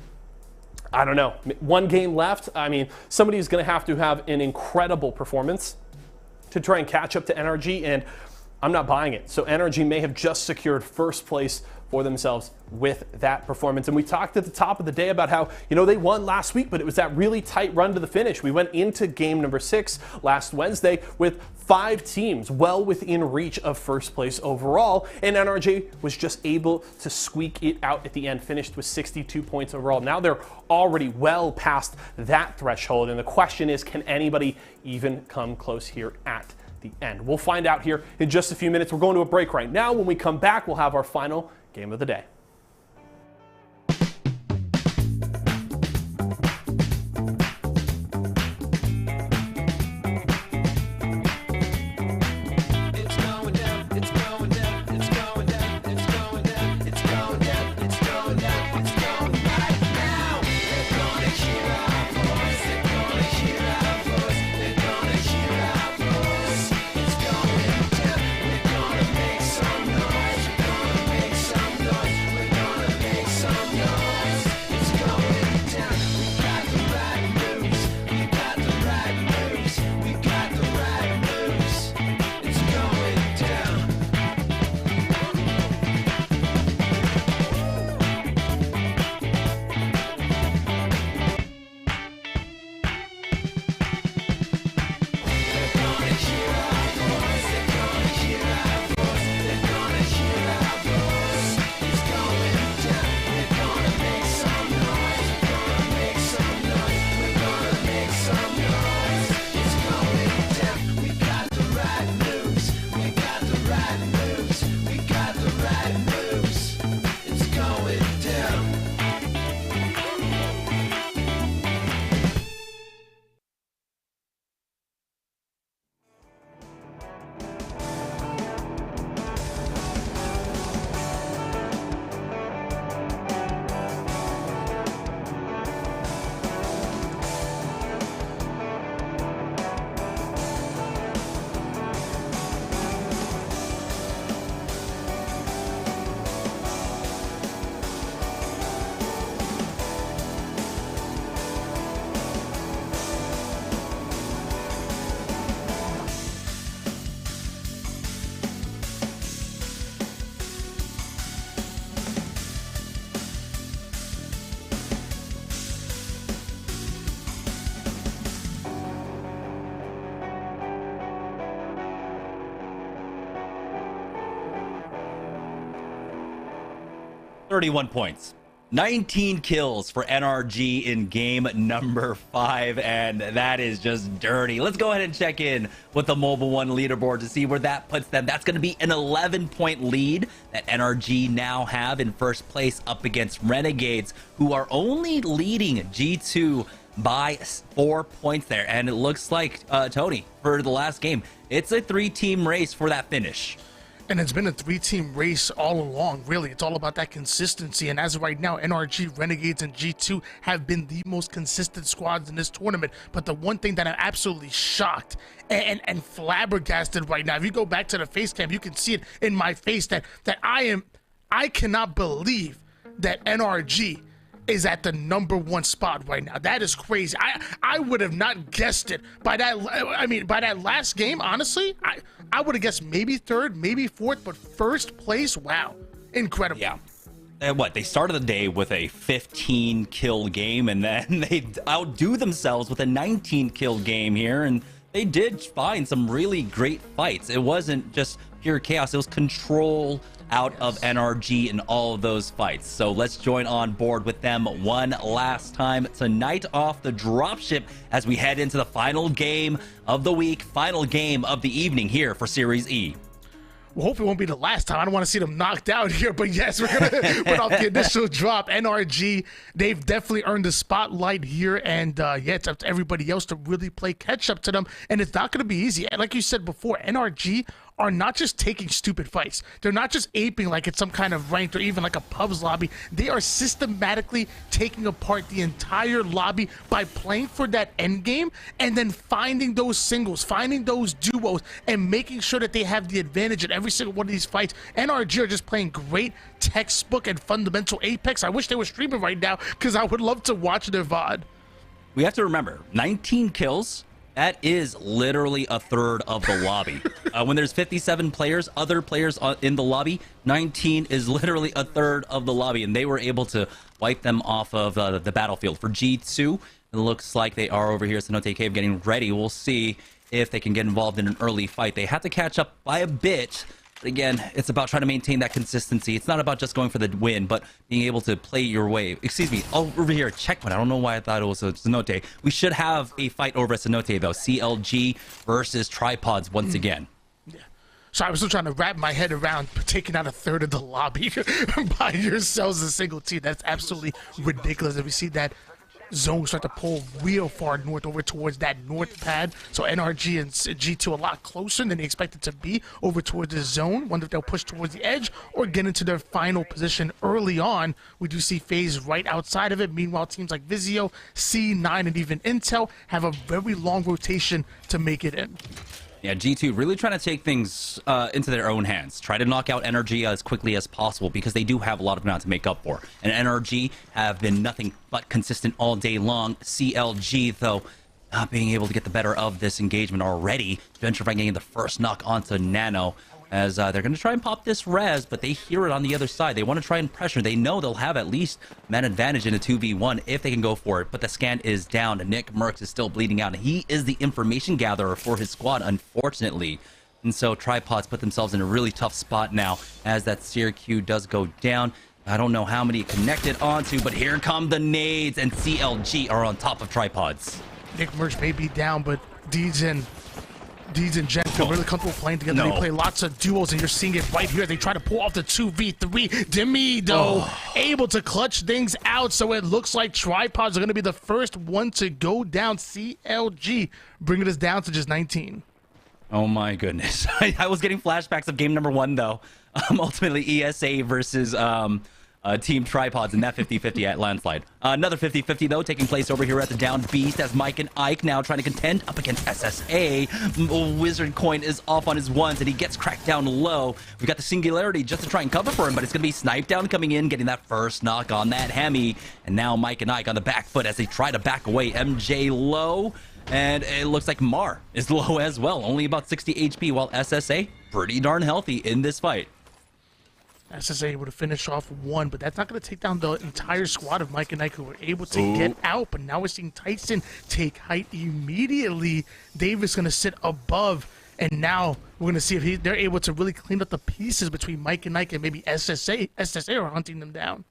I don't know, one game left. I mean, somebody's going to have an incredible performance to try and catch up to NRG, and I'm not buying it. So NRG may have just secured first place for themselves with that performance. And we talked at the top of the day about how, you know, they won last week, but it was that really tight run to the finish. We went into game number 6 last Wednesday with 5 teams well within reach of first place overall, and NRG was just able to squeak it out at the end, finished with 62 points overall. Now they're already well past that threshold, and the question is, can anybody even come close here at the end? We'll find out here in just a few minutes. We're going to a break right now. When we come back, we'll have our final game of the day. It's going down, it's going 31 points. 19 kills for NRG in game number 5, and that is just dirty. Let's go ahead and check in with the Mobile One leaderboard to see where that puts them. That's going to be an 11-point lead that NRG now have in first place up against Renegades, who are only leading G2 by 4 points there. And it looks like, Tony, for the last game, it's a 3-team race for that finish. And it's been a 3-team race all along, really. It's all about that consistency. And as of right now, NRG, Renegades, and G2 have been the most consistent squads in this tournament. But the one thing that I'm absolutely shocked and flabbergasted right now, if you go back to the face cam, you can see it in my face that I cannot believe that NRG is at the #1 spot right now. That is crazy. I would have not guessed it by that. I mean, by that last game, honestly, I would have guessed maybe 3rd, maybe 4th, but 1st place. Wow, incredible. Yeah. And they started the day with a 15 kill game, and then they outdo themselves with a 19 kill game here, and they did find some really great fights. It wasn't just pure chaos, it was control out of NRG in all of those fights. So let's join on board with them one last time tonight off the dropship as we head into the final game of the week, final game of the evening here for Series E. Well, hopefully it won't be the last time. I don't want to see them knocked out here, but yes, we're going to put off the initial drop. NRG, they've definitely earned the spotlight here, and yeah, it's up to everybody else to really play catch-up to them, and it's not going to be easy. And like you said before, NRG are not just taking stupid fights. They're not just aping like it's some kind of ranked or even like a pub's lobby. They are systematically taking apart the entire lobby by playing for that end game and then finding those singles, finding those duos, and making sure that they have the advantage in every single one of these fights. NRG are just playing great textbook and fundamental Apex. I wish they were streaming right now because I would love to watch their VOD. We have to remember, 19 kills, that is literally a third of the lobby. When there's 57 players, other players in the lobby, 19 is literally a third of the lobby, and they were able to wipe them off of the battlefield. For G2, it looks like they are over here at Cenote Cave getting ready. We'll see if they can get involved in an early fight. They have to catch up by a bit. But again, it's about trying to maintain that consistency. It's not about just going for the win, but being able to play your way. Excuse me. Oh, over here, checkpoint. I don't know why I thought it was a Cenote. We should have a fight over at Cenote, though. CLG versus Tripods once again. Yeah. So I was still trying to wrap my head around taking out a third of the lobby by yourselves as a single team. That's absolutely ridiculous. And we see that zone start to pull real far north over towards that north pad. So NRG and G2 a lot closer than they expected to be over towards the zone. Wonder if they'll push towards the edge or get into their final position early on. We do see FaZe right outside of it. Meanwhile, teams like Vizio, C9, and even Intel have a very long rotation to make it in. Yeah, G2 really trying to take things into their own hands. Try to knock out NRG as quickly as possible because they do have a lot of ground to make up for. And NRG have been nothing but consistent all day long. CLG, though, not being able to get the better of this engagement already. Gentrifying getting the first knock onto Nano as they're going to try and pop this res, but they hear it on the other side. They want to try and pressure. They know they'll have at least man advantage in a 2v1 if they can go for it, but the scan is down. NICKMERCS is still bleeding out. He is the information gatherer for his squad, unfortunately. And so Tripods put themselves in a really tough spot now as that steer queue does go down. I don't know how many connected onto, but here come the nades, and CLG are on top of Tripods. NICKMERCS may be down, but Deeds and Jen feel really comfortable playing together. They play lots of duos, and you're seeing it right here. They try to pull off the 2v3. Demi, though, able to clutch things out, so it looks like Tripods are going to be the first one to go down. CLG bringing us down to just 19. Oh my goodness. I was getting flashbacks of game number 1, though. Ultimately, ESA versus Team Tripods in that 50-50 at Landslide. Another 50-50, though, taking place over here at the Down Beast as Mike and Ike now trying to contend up against SSA. Wizard Coin is off on his ones, and he gets cracked down low. We've got the Singularity just to try and cover for him, but it's going to be Sniped Down coming in, getting that first knock on that Hemi. And now Mike and Ike on the back foot as they try to back away. MJ low, and it looks like Mar is low as well, only about 60 HP, while SSA pretty darn healthy in this fight. SSA able to finish off 1, but that's not going to take down the entire squad of Mike and Ike who were able to get out. But now we're seeing Tyson take height immediately. Davis going to sit above And now we're going to see if they're able to really clean up the pieces between Mike and Nike, and maybe SSA are hunting them down.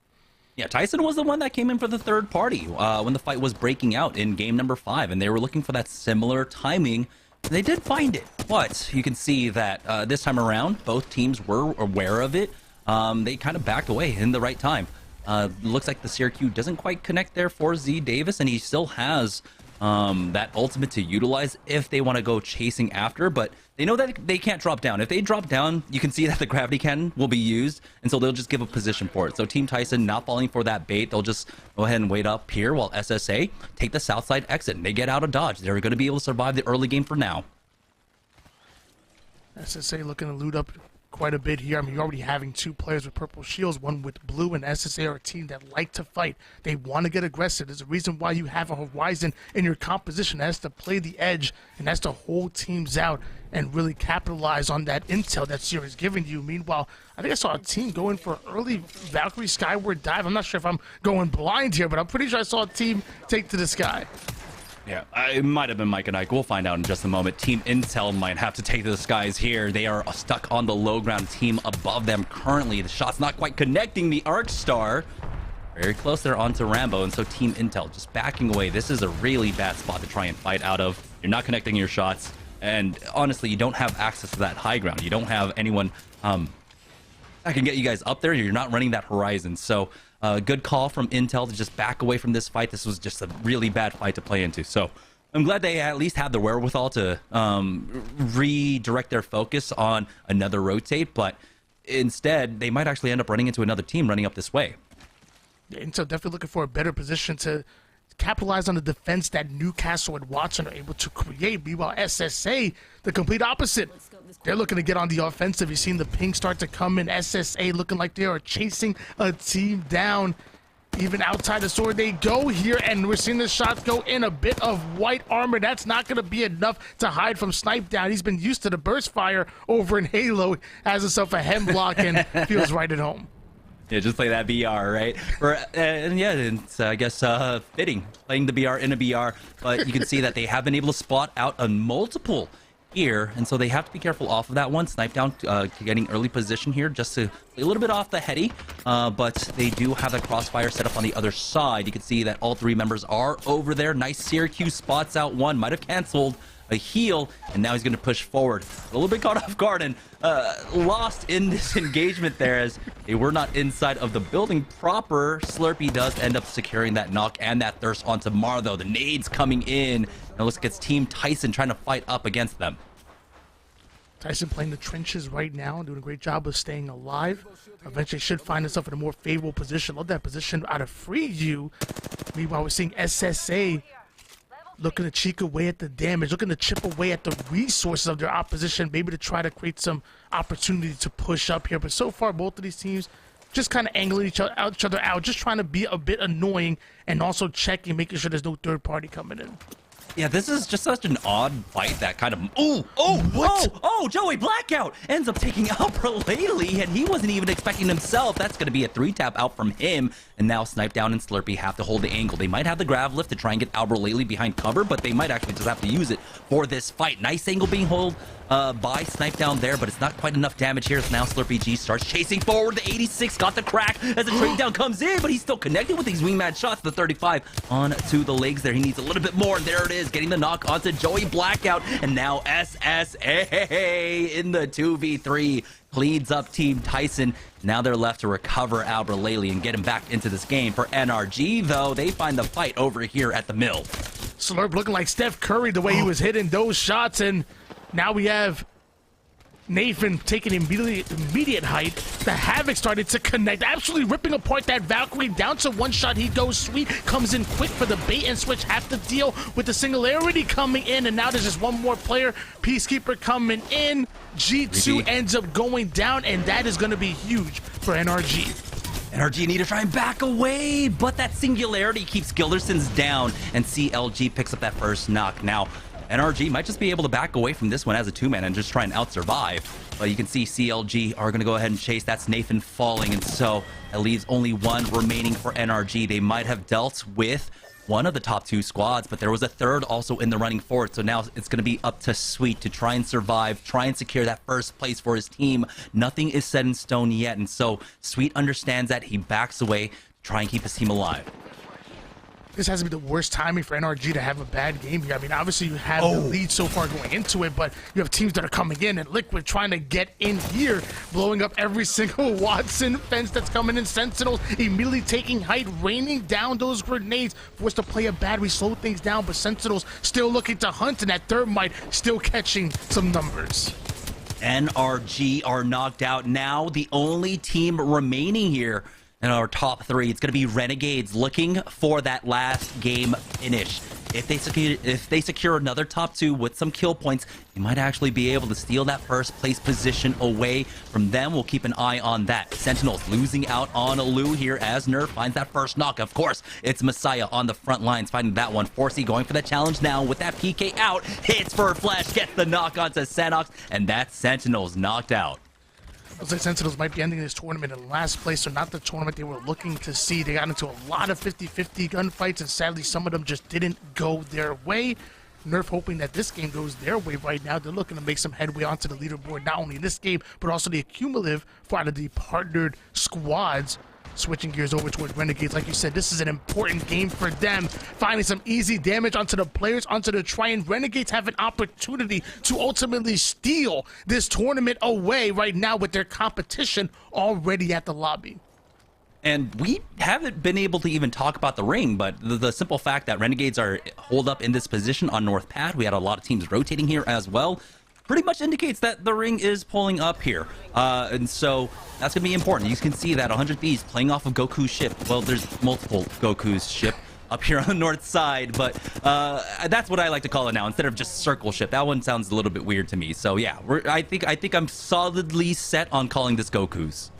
Yeah, Tyson was the one that came in for the third party when the fight was breaking out in game number 5, and they were looking for that similar timing. They did find it, but you can see that this time around, both teams were aware of it. They kind of backed away in the right time. Looks like the Syracuse doesn't quite connect there for Z Davis, and he still has that ultimate to utilize if they want to go chasing after, but they know that they can't drop down. If they drop down, you can see that the gravity cannon will be used, and so they'll just give a position for it. So Team Tyson not falling for that bait. They'll just go ahead and wait up here while SSA take the south side exit, and they get out of dodge. They're going to be able to survive the early game for now. SSA looking to loot up quite a bit here. I mean, you're already having 2 players with purple shields, one with blue, and SSA are a team that like to fight. They want to get aggressive. There's a reason why you have a Horizon in your composition that has to play the edge and has to hold teams out and really capitalize on that intel that Sierra is giving you. Meanwhile, I think I saw a team going for early Valkyrie skyward dive. I'm not sure if I'm going blind here, but I'm pretty sure I saw a team take to the sky. Yeah, it might have been Mike and Ike. We'll find out in just a moment. Team Intel might have to take to the skies here. They are stuck on the low ground. Team above them currently. The shot's not quite connecting the Arc Star. Very close there onto Rambo, and so Team Intel just backing away. This is a really bad spot to try and fight out of. You're not connecting your shots, and honestly, you don't have access to that high ground. You don't have anyone that can get you guys up there. You're not running that Horizon, so good call from Intel to just back away from this fight. This was just a really bad fight to play into. So I'm glad they at least had the wherewithal to redirect their focus on another rotate, but instead they might actually end up running into another team running up this way. Yeah, Intel definitely looking for a better position to capitalize on the defense that Newcastle and Watson are able to create. Meanwhile, SSA, the complete opposite. They're looking to get on the offensive. You've seen the ping start to come in. SSA looking like they are chasing a team down. Even outside the sword they go here, and we're seeing the shots go in. A bit of white armor. That's not going to be enough to hide from snipe down. He's been used to the burst fire over in Halo. Has himself a hem block and feels right at home. Yeah, just play that BR, right? And yeah, it's, I guess, fitting, playing the BR in a BR. But you can see that they have been able to spot out a multiple here, and so they have to be careful off of that one. Snipe down, getting early position here just to play a little bit off the heady. But they do have the crossfire set up on the other side. You can see that all 3 members are over there. Nice Syracuse spots out one, might have canceled a heal, and now he's going to push forward. A little bit caught off guard and lost in this engagement there as they were not inside of the building proper. Slurpee does end up securing that knock and that thirst onto Mar, though. The nades coming in. And looks like it's Team Tyson trying to fight up against them. Tyson playing the trenches right now, doing a great job of staying alive. Eventually should find himself in a more favorable position. Love that position out of Free You. Meanwhile, we're seeing SSA looking to cheek away at the damage, looking to chip away at the resources of their opposition, maybe to try to create some opportunity to push up here. But so far, both of these teams just kind of angling each other out, just trying to be a bit annoying and also checking, making sure there's no third party coming in. Yeah, this is just such an odd fight that kind of... Joey Blackout ends up taking out Bralele, and he wasn't even expecting himself. That's going to be a 3-tap out from him, and now Snipe Down and Slurpee have to hold the angle. They might have the Grav Lift to try and get Bralele behind cover, but they might actually just have to use it for this fight. Nice angle being held by Snipe Down there, but it's not quite enough damage here. So now Slurpee G starts chasing forward. The 86 got the crack as the trade down comes in, but he's still connected with these wingman shots. The 35 onto the legs there. He needs a little bit more, and there it is, getting the knock onto Joey Blackout, and now SSA in the 2v3 cleans up Team Tyson. Now they're left to recover Bralele and get him back into this game. For NRG, though, they find the fight over here at the mill. Slurp looking like Steph Curry the way he was hitting those shots, and now we have Nathan taking immediate height. The Havoc started to connect, absolutely ripping apart that Valkyrie. Down to one shot, he goes sweet, comes in quick for the bait and switch. Have to deal with the singularity coming in, and now there's just one more player. Peacekeeper coming in. G2 ends up going down, and that is going to be huge for NRG. NRG need to try and back away, but that singularity keeps Gilderson's down, and CLG picks up that first knock. Now, NRG might just be able to back away from this one as a 2-man and just try and out-survive. But you can see CLG are going to go ahead and chase. That's Nathan falling, and so that leaves only one remaining for NRG. They might have dealt with one of the top 2 squads, but there was a third also in the running for it. So now it's going to be up to Sweet to try and survive, try and secure that first place for his team. Nothing is set in stone yet, and so Sweet understands that. He backs away to try and keep his team alive. This has to be the worst timing for NRG to have a bad game here. I mean, obviously you have the lead so far going into it, but you have teams that are coming in, and Liquid trying to get in here, blowing up every single Watson fence that's coming in. Sentinels immediately taking height, raining down those grenades, forced to play a bad. We slow things down, but Sentinels still looking to hunt, and that Thermite still catching some numbers. NRG are knocked out now. The only team remaining here in our top 3, it's going to be Renegades looking for that last game finish. If they secure another top 2 with some kill points, they might actually be able to steal that first place position away from them. We'll keep an eye on that. Sentinels losing out on Lou here as Nerf finds that first knock. Of course, it's Messiah on the front lines finding that one. Forsey going for the challenge now with that PK out. Hits for a flash, gets the knock onto Sanox, and that Sentinels knocked out. Looks like Sentinels might be ending this tournament in last place, so not the tournament they were looking to see. They got into a lot of 50-50 gunfights, and sadly some of them just didn't go their way. Nerf hoping that this game goes their way right now. They're looking to make some headway onto the leaderboard, not only in this game, but also the cumulative for out of the partnered squads. Switching gears over towards Renegades, like you said, this is an important game for them. Finding some easy damage onto the players, onto the Trian. Renegades have an opportunity to ultimately steal this tournament away right now with their competition already at the lobby. And we haven't been able to even talk about the ring, but the simple fact that Renegades are holed up in this position on North Pad, we had a lot of teams rotating here as well, pretty much indicates that the ring is pulling up here. And so that's going to be important. You can see that 100 Thieves playing off of Goku's ship. Well, there's multiple Goku's ship up here on the north side, but that's what I like to call it now instead of just circle ship. That one sounds a little bit weird to me. So yeah, I think I'm solidly set on calling this Goku's.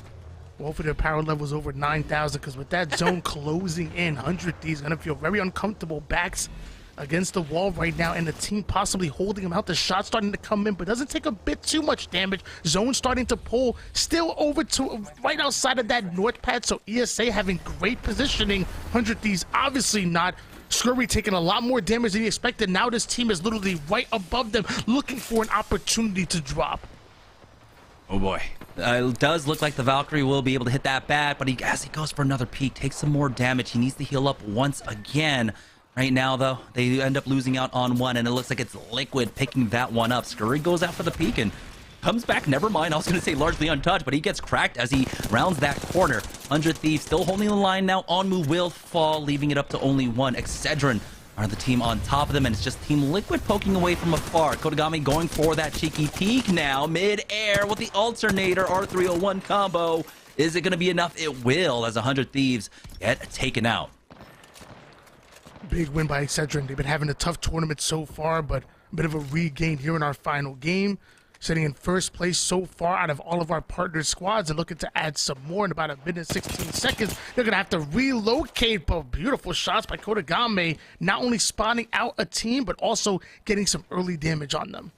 Well, hopefully their power level's over 9,000, because with that zone closing in, 100 Thieves going to feel very uncomfortable. Backs against the wall right now, and the team possibly holding him out. The shot starting to come in, but doesn't take a bit too much damage. Zone starting to pull, still over to right outside of that north pad, so ESA having great positioning. 100 Thieves obviously not. Scurry taking a lot more damage than he expected. Now this team is literally right above them, looking for an opportunity to drop. Oh boy. It does look like the Valkyrie will be able to hit that bat, but as he goes for another peek, takes some more damage. He needs to heal up once again. Right now, though, they end up losing out on one, and it looks like it's Liquid picking that one up. Scurry goes out for the peek and comes back. Never mind, I was going to say largely untouched, but he gets cracked as he rounds that corner. 100 Thieves still holding the line now. Onmu will fall, leaving it up to only one. Excedrin are the team on top of them, and it's just Team Liquid poking away from afar. Kodagami going for that cheeky peek now. Mid-air with the alternator R301 combo. Is it going to be enough? It will, as 100 Thieves get taken out. Big win by Excedrin. They've been having a tough tournament so far, but a bit of a regain here in our final game. Sitting in first place so far out of all of our partner squads, and looking to add some more in about a minute 16 seconds. They're going to have to relocate, but beautiful shots by Kodagame, not only spawning out a team, but also getting some early damage on them.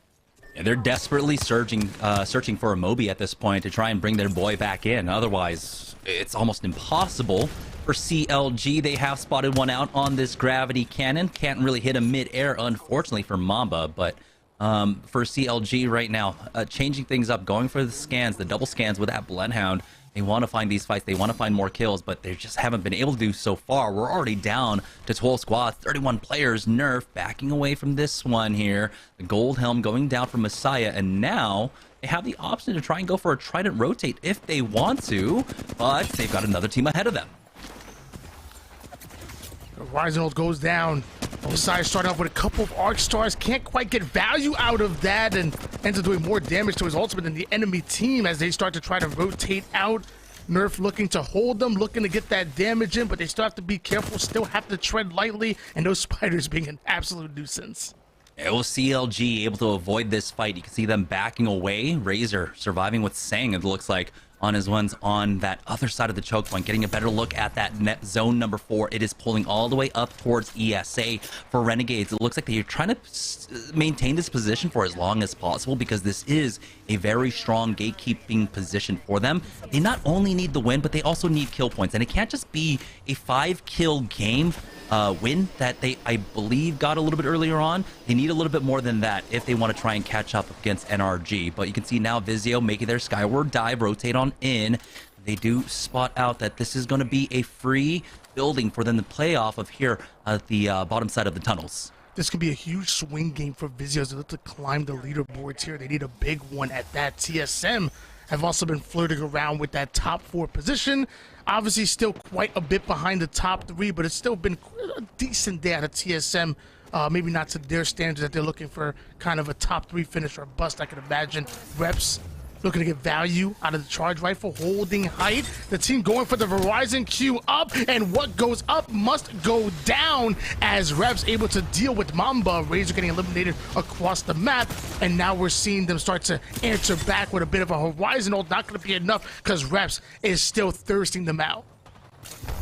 Yeah, they're desperately searching for a Moby at this point to try and bring their boy back in. Otherwise, it's almost impossible. For CLG, they have spotted one out on this gravity cannon. Can't really hit him mid-air, unfortunately, for Mamba, but for CLG right now, changing things up, going for the scans, the double scans with that Bloodhound. They want to find these fights, they want to find more kills, but they just haven't been able to do so far. We're already down to 12 squads, 31 players. Nerf backing away from this one here. The gold helm going down for Messiah, and now they have the option to try and go for a Trident rotate if they want to, but they've got another team ahead of them. Rising Ult goes down. Messiah starting off with a couple of Arc Stars. Can't quite get value out of that, and ends up doing more damage to his ultimate than the enemy team as they start to try to rotate out. Nerf looking to hold them, looking to get that damage in, but they still have to be careful, still have to tread lightly, and those spiders being an absolute nuisance. It was CLG able to avoid this fight. You can see them backing away. Razor surviving with Sang, it looks like. on his ones on that other side of the choke point, getting a better look at that net zone number 4. It is pulling all the way up towards ESA for Renegades. It looks like they're trying to maintain this position for as long as possible because this is a very strong gatekeeping position for them. They not only need the win, but they also need kill points, and it can't just be a 5-kill game win that they, I believe, got a little bit earlier on. They need a little bit more than that if they want to try and catch up against NRG. But you can see now Vizio making their skyward dive, rotate on in. They do spot out that this is going to be a free building for them to play off of here at the bottom side of the tunnels. This could be a huge swing game for Vizio as they look to climb the leaderboards here. They need a big one at that. TSM have also been flirting around with that top 4 position. Obviously still quite a bit behind the top 3, but it's still been a decent day out of TSM. Maybe not to their standards that they're looking for kind of a top 3 finish or bust, I can imagine. Reps looking to get value out of the charge rifle, holding height. The team going for the Verizon Q up, and what goes up must go down as Reps able to deal with Mamba. Razor getting eliminated across the map, and now we're seeing them start to answer back with a bit of a Horizon ult. Not going to be enough because Reps is still thirsting them out.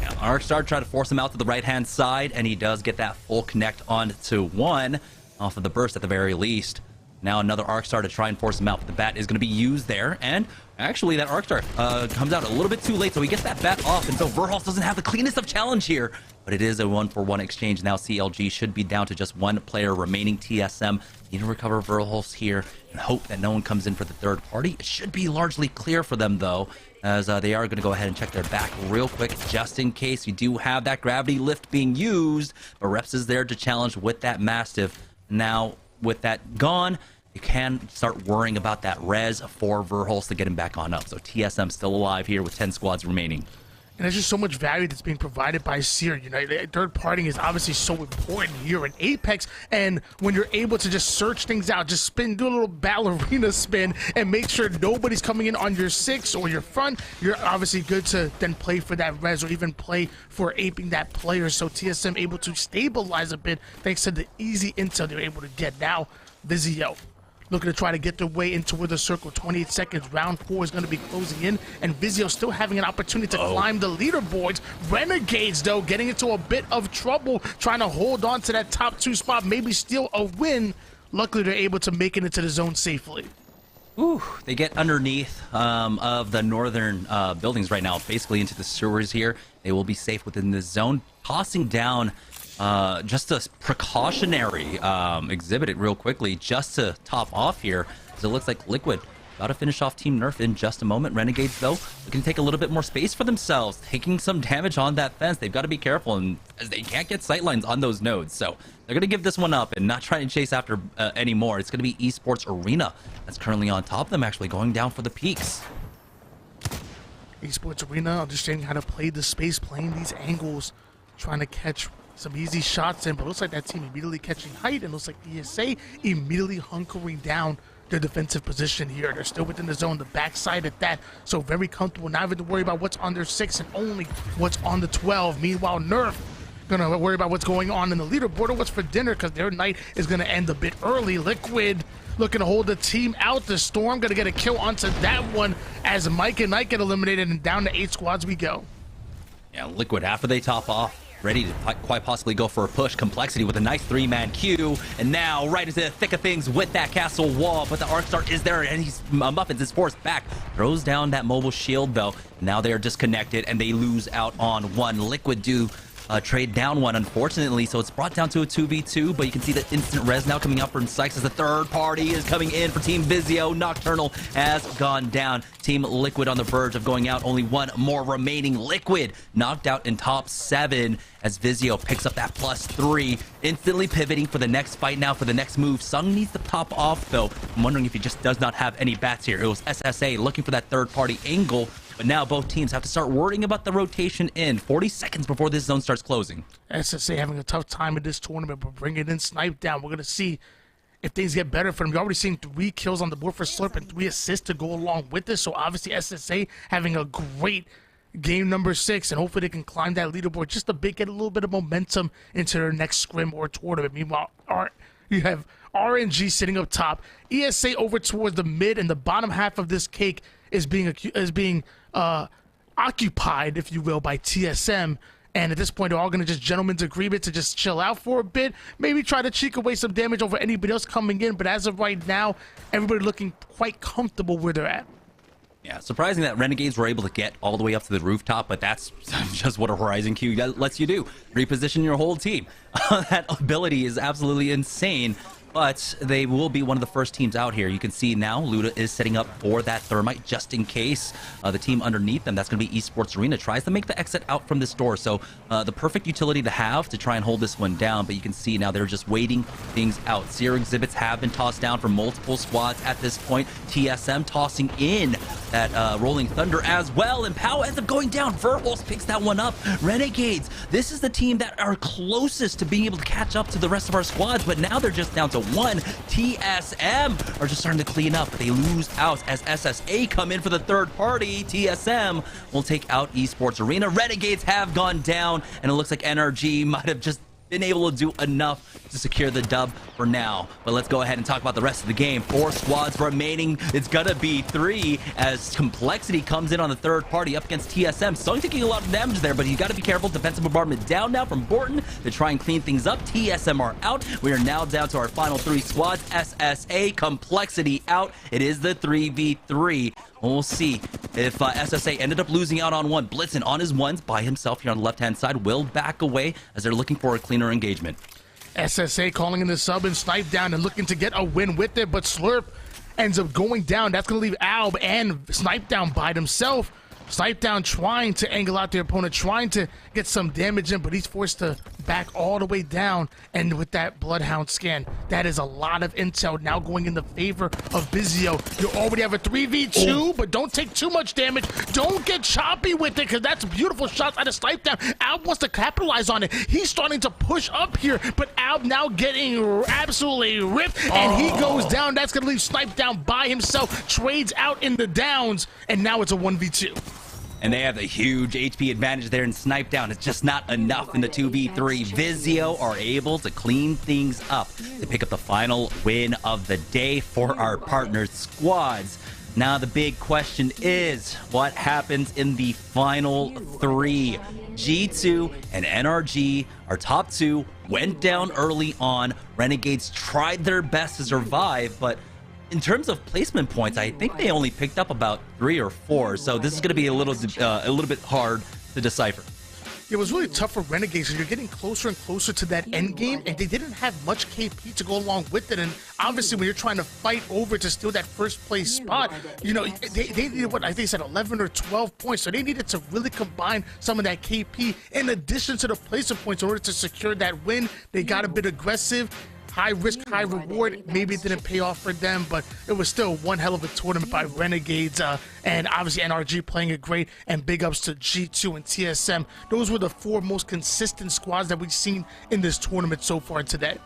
Yeah, Arkstar tried to force him out to the right-hand side, and he does get that full connect onto 1 off of the burst at the very least. Now another Arkstar to try and force him out, but the bat is going to be used there, and actually that Arkstar comes out a little bit too late, so he gets that bat off, and so Verhulst doesn't have the cleanest of challenge here, but it is a 1-for-1 exchange. Now CLG should be down to just 1 player remaining. TSM need to recover Verhulst here and hope that no one comes in for the third party. It should be largely clear for them, though, as they are going to go ahead and check their back real quick, just in case. You do have that gravity lift being used, but Reps is there to challenge with that Mastiff. Now, with that gone, you can start worrying about that res for Verhulst to get him back on up. So TSM still alive here with 10 squads remaining. And there's just so much value that's being provided by Seer. You know, third partying is obviously so important here in Apex. And when you're able to just search things out, just spin, do a little ballerina spin, and make sure nobody's coming in on your 6 or your front, you're obviously good to then play for that res or even play for aping that player. So TSM able to stabilize a bit thanks to the easy intel they're able to get. Now, Vizio looking to try to get their way into the circle. 28 seconds. Round 4 is going to be closing in, and Vizio still having an opportunity to climb the leaderboards. Renegades, though, getting into a bit of trouble, trying to hold on to that top 2 spot, maybe steal a win. Luckily, they're able to make it into the zone safely. Ooh, they get underneath of the northern buildings right now, basically into the sewers here. They will be safe within this zone. Tossing down just a precautionary exhibit it real quickly just to top off here, because it looks like Liquid about to finish off Team Nerf in just a moment. Renegades, though, looking to take a little bit more space for themselves, taking some damage on that fence. They've got to be careful, and as they can't get sightlines on those nodes, so they're going to give this one up and not try to chase after anymore. It's going to be Esports Arena that's currently on top of them, actually going down for the peaks. Esports Arena understanding how to play the space, playing these angles, trying to catch some easy shots in, but looks like that team immediately catching height, and looks like ESA immediately hunkering down their defensive position here. They're still within the zone, the backside at that, so very comfortable, not even to worry about what's on their 6 and only what's on the 12. Meanwhile, Nerf gonna worry about what's going on in the leaderboard or what's for dinner, because their night is gonna end a bit early. Liquid looking to hold the team out. The Storm gonna get a kill onto that one as Mike and Knight get eliminated, and down to 8 squads we go. Yeah, Liquid, after they top off, ready to quite possibly go for a push. Complexity with a nice 3-man queue, and now right into the thick of things with that castle wall, but the Arkstar is there, and he's muffins his force back, throws down that mobile shield, though. Now they are disconnected, and they lose out on 1. Liquid do trade down 1, unfortunately, so it's brought down to a 2v2, but you can see the instant res now coming up from Sykes as the third party is coming in for Team Vizio. Nocturnal has gone down. Team Liquid on the verge of going out. Only 1 more remaining. Liquid knocked out in top 7 as Vizio picks up that +3, instantly pivoting for the next fight now, for the next move. Sung needs to pop off, though. I'm wondering if he just does not have any bats here. It was SSA looking for that third party angle, but now both teams have to start worrying about the rotation in 40 seconds before this zone starts closing. SSA having a tough time in this tournament, but bringing in Snipe down. We're going to see if things get better for them. You're already seeing 3 kills on the board for Slurp and 3 assists to go along with this. So obviously SSA having a great game number 6, and hopefully they can climb that leaderboard just a bit, get a little bit of momentum into their next scrim or tournament. Meanwhile, you have RNG sitting up top, ESA over towards the mid and the bottom half of this cake is being occupied, if you will, by TSM. And at this point, they're all going to just gentlemen's agreement to just chill out for a bit, maybe try to cheek away some damage over anybody else coming in. But as of right now, everybody looking quite comfortable where they're at. Yeah, surprising that Renegades were able to get all the way up to the rooftop, but that's just what a Horizon Q lets you do. Reposition your whole team. That ability is absolutely insane. But they will be one of the first teams out here. You can see now Luda is setting up for that thermite just in case. The team underneath them, that's going to be Esports Arena, tries to make the exit out from this door. So the perfect utility to have to try and hold this one down. But you can see now they're just waiting things out. Seer exhibits have been tossed down from multiple squads at this point. TSM tossing in that Rolling Thunder as well. And Pow ends up going down. Verholz picks that one up. Renegades, this is the team that are closest to being able to catch up to the rest of our squads. But now they're just down to one. TSM are just starting to clean up, but they lose out as SSA come in for the third party. TSM will take out Esports Arena. Renegades have gone down, and it looks like NRG might have just been able to do enough to secure the dub for now. But let's go ahead and talk about the rest of the game. 4 squads remaining. It's gonna be 3 as Complexity comes in on the third party up against TSM. Sung taking a lot of damage there, but you gotta be careful. Defensive bombardment down now from Borton to try and clean things up. TSM are out. We are now down to our final 3 squads. SSA, Complexity out. It is the 3v3. We'll see if SSA ended up losing out on one. Blitzen on his ones by himself here on the left-hand side will back away as they're looking for a cleaner engagement. SSA calling in the sub and Snipe down and looking to get a win with it, but Slurp ends up going down. That's going to leave Alb and Snipe down by himself. Snipe down trying to angle out their opponent, trying to get some damage in, but he's forced to back all the way down. And with that Bloodhound scan, that is a lot of intel now going in the favor of Vizio. You already have a 3v2, but don't take too much damage. Don't get choppy with it, because that's beautiful shots out of Snipe down. Alb wants to capitalize on it. He's starting to push up here, but Alb now getting absolutely ripped, and he goes down. That's going to leave Snipe down by himself. Trades out in the downs, and now it's a 1v2. And they have a huge HP advantage there, and Snipe down. It's just not enough in the 2v3. Vizio are able to clean things up to pick up the final win of the day for our partner squads. Now the big question is, what happens in the final 3? G2 and NRG, our top 2, went down early on. Renegades tried their best to survive, but in terms of placement points, I think they only picked up about 3 or 4. So this is going to be a little bit hard to decipher. It was really tough for Renegades. You're getting closer and closer to that end game, and they didn't have much KP to go along with it. And obviously, when you're trying to fight over to steal that first place spot, you know, they needed, what I think they said, 11 or 12 points. So they needed to really combine some of that KP in addition to the placement points in order to secure that win. They got a bit aggressive. High risk, high reward. Maybe it didn't pay off for them, but it was still one hell of a tournament by Renegades. And obviously NRG playing it great, and big ups to G2 and TSM. Those were the 4 most consistent squads that we've seen in this tournament so far today.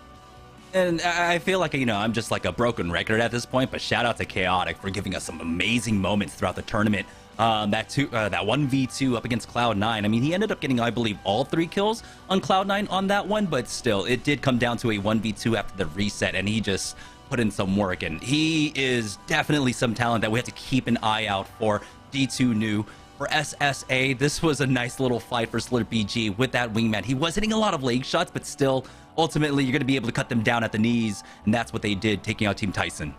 And I feel like, you know, I'm just like a broken record at this point, but shout out to Chaotic for giving us some amazing moments throughout the tournament. That 1v2 up against Cloud9. I mean, he ended up getting, I believe, all 3 kills on Cloud9 on that one, but still, it did come down to a 1v2 after the reset, and he just put in some work, and he is definitely some talent that we have to keep an eye out for. D2 new. For SSA, this was a nice little fight for Slurp G with that wingman. He was hitting a lot of leg shots, but still, ultimately, you're going to be able to cut them down at the knees, and that's what they did, taking out Team Tyson.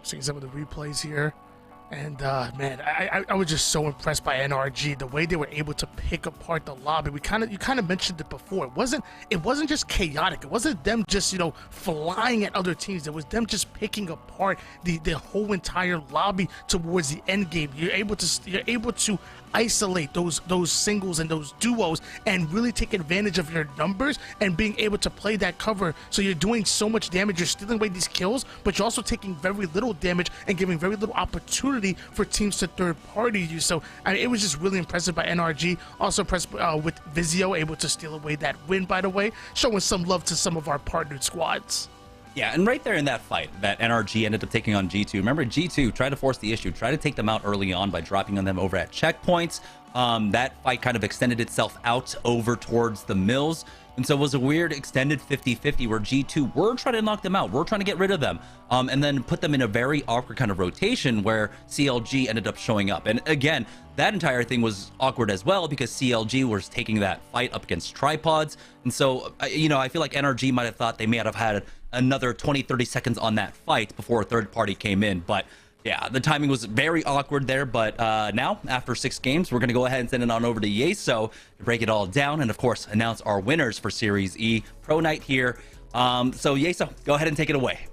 Seeing some of the replays here. And man, I was just so impressed by NRG, the way they were able to pick apart the lobby. You kind of mentioned it before. It wasn't just chaotic. It wasn't them just, you know, flying at other teams. It was them just picking apart the whole entire lobby towards the end game. You're able to isolate those singles and those duos and really take advantage of your numbers and being able to play that cover. So you're doing so much damage, you're stealing away these kills, but you're also taking very little damage and giving very little opportunity for teams to third party you. So I mean, it was just really impressive by NRG. Also impressed with Vizio, able to steal away that win, by the way, showing some love to some of our partnered squads. Yeah, and right there in that fight that NRG ended up taking on G2, remember G2 tried to force the issue, tried to take them out early on by dropping on them over at checkpoints. That fight kind of extended itself out over towards the mills. And so it was a weird extended 50-50 where G2 were trying to knock them out. We're trying to get rid of them and then put them in a very awkward kind of rotation where CLG ended up showing up. And again, that entire thing was awkward as well because CLG was taking that fight up against tripods. And so, you know, I feel like NRG might have thought they may have had another 20-30 seconds on that fight before a third party came in. But yeah, the timing was very awkward there. But now, after 6 games, we're going to go ahead and send it on over to Yeso to break it all down and, of course, announce our winners for Series E. Pro Night here. So, Yeso, go ahead and take it away.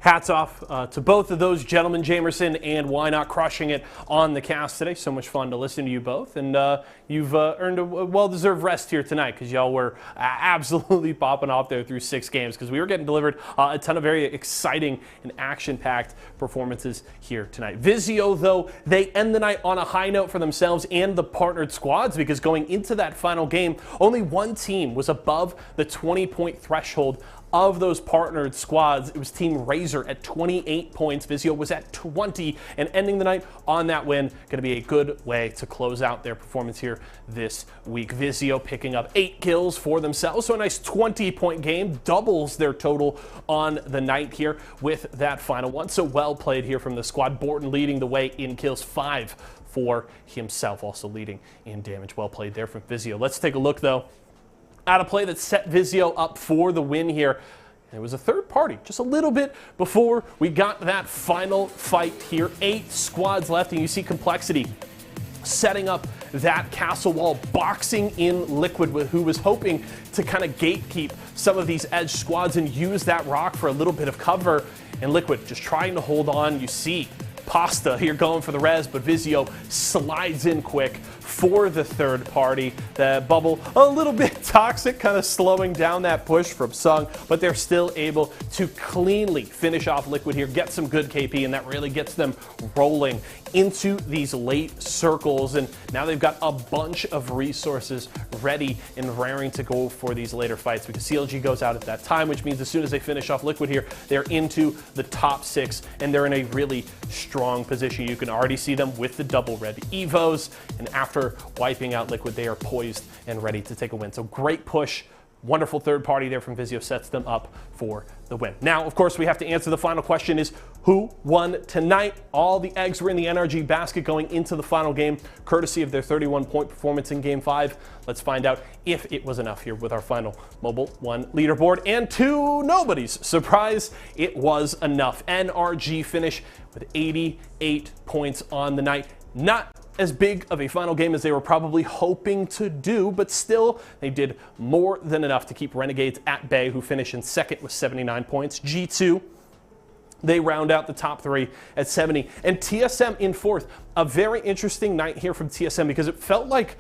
Hats off to both of those gentlemen, Jamerson and Why Not, crushing it on the cast today. So much fun to listen to you both. And you've earned a well-deserved rest here tonight because y'all were absolutely popping off there through 6 games because we were getting delivered a ton of very exciting and action-packed performances here tonight. Vizio, though, they end the night on a high note for themselves and the partnered squads because going into that final game, only one team was above the 20-point threshold of those partnered squads. It was Team Razor at 28 points. Vizio was at 20, and ending the night on that win, going to be a good way to close out their performance here this week. Vizio picking up 8 kills for themselves, so a nice 20-point game, doubles their total on the night here with that final one. So well played here from the squad. Borton leading the way in kills, 5 for himself, also leading in damage. Well played there from Vizio. Let's take a look, though, at a play that set Vizio up for the win here. It was a third party, just a little bit before we got that final fight here. 8 squads left, and you see Complexity setting up that castle wall, boxing in Liquid, who was hoping to kind of gatekeep some of these edge squads and use that rock for a little bit of cover. And Liquid just trying to hold on. You see Pasta here going for the res, but Vizio slides in quick for the third party. The bubble a little bit toxic, kind of slowing down that push from Sung, but they're still able to cleanly finish off Liquid here, get some good KP, and that really gets them rolling into these late circles. And now they've got a bunch of resources ready and raring to go for these later fights because CLG goes out at that time, which means as soon as they finish off Liquid here, they're into the top 6 and they're in a really strong position. You can already see them with the double red Evos, and after wiping out Liquid, they are poised and ready to take a win. So great push. Wonderful third party there from Vizio, sets them up for the win. Now, of course, we have to answer the final question is who won tonight? All the eggs were in the NRG basket going into the final game, courtesy of their 31-point performance in Game 5. Let's find out if it was enough here with our final Mobile 1 leaderboard. And to nobody's surprise, it was enough. NRG finish with 88 points on the night. Not as big of a final game as they were probably hoping to do, but still they did more than enough to keep Renegades at bay, who finish in second with 79 points. G2, they round out the top 3 at 70, and TSM in 4th. A very interesting night here from TSM because it felt like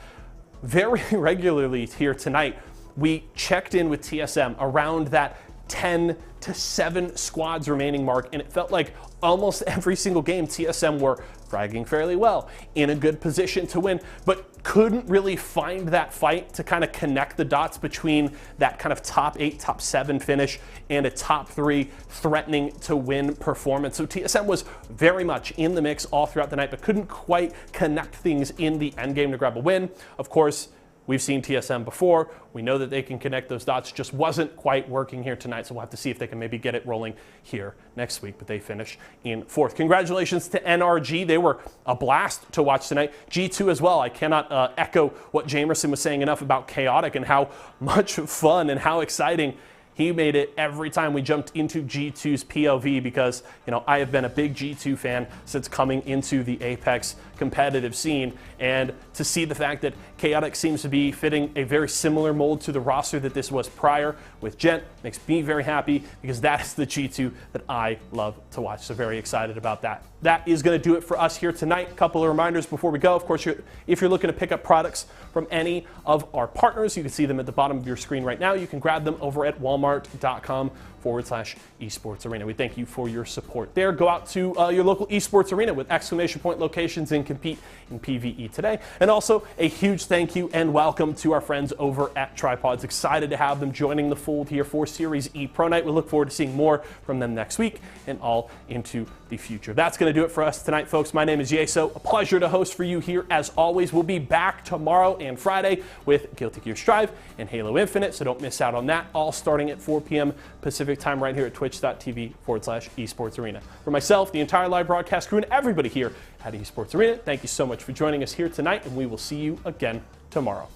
very regularly here tonight we checked in with TSM around that 10 to 7 squads remaining mark, and it felt like almost every single game TSM were fragging fairly well, in a good position to win, but couldn't really find that fight to kind of connect the dots between that kind of top 8, top 7 finish and a top 3 threatening to win performance. So TSM was very much in the mix all throughout the night, but couldn't quite connect things in the end game to grab a win. Of course, we've seen TSM before. We know that they can connect those dots. Just wasn't quite working here tonight, so we'll have to see if they can maybe get it rolling here next week, but they finish in 4th. Congratulations to NRG. They were a blast to watch tonight. G2 as well. I cannot echo what Jamerson was saying enough about Chaotic and how much fun and how exciting he made it every time we jumped into G2's POV because, you know, I have been a big G2 fan since coming into the Apex competitive scene, and to see the fact that Chaotic seems to be fitting a very similar mold to the roster that this was prior with Gent makes me very happy because that is the G2 that I love to watch. So very excited about that. That is going to do it for us here tonight. A couple of reminders before we go. Of course, if you're looking to pick up products from any of our partners, you can see them at the bottom of your screen right now. You can grab them over at walmart.com twitch.tv/esports arena. We thank you for your support there. Go out to your local esports arena with exclamation point locations and compete in PvE today. And also a huge thank you and welcome to our friends over at Tripods. Excited to have them joining the fold here for Series E Pro Night. We look forward to seeing more from them next week and all into the future. That's going to do it for us tonight, folks. My name is Yeso. A pleasure to host for you here as always. We'll be back tomorrow and Friday with Guilty Gear Strive and Halo Infinite, so don't miss out on that, all starting at 4 p.m. Pacific time right here at twitch.tv/esports arena. For myself, the entire live broadcast crew, and everybody here at Esports Arena, thank you so much for joining us here tonight, and we will see you again tomorrow.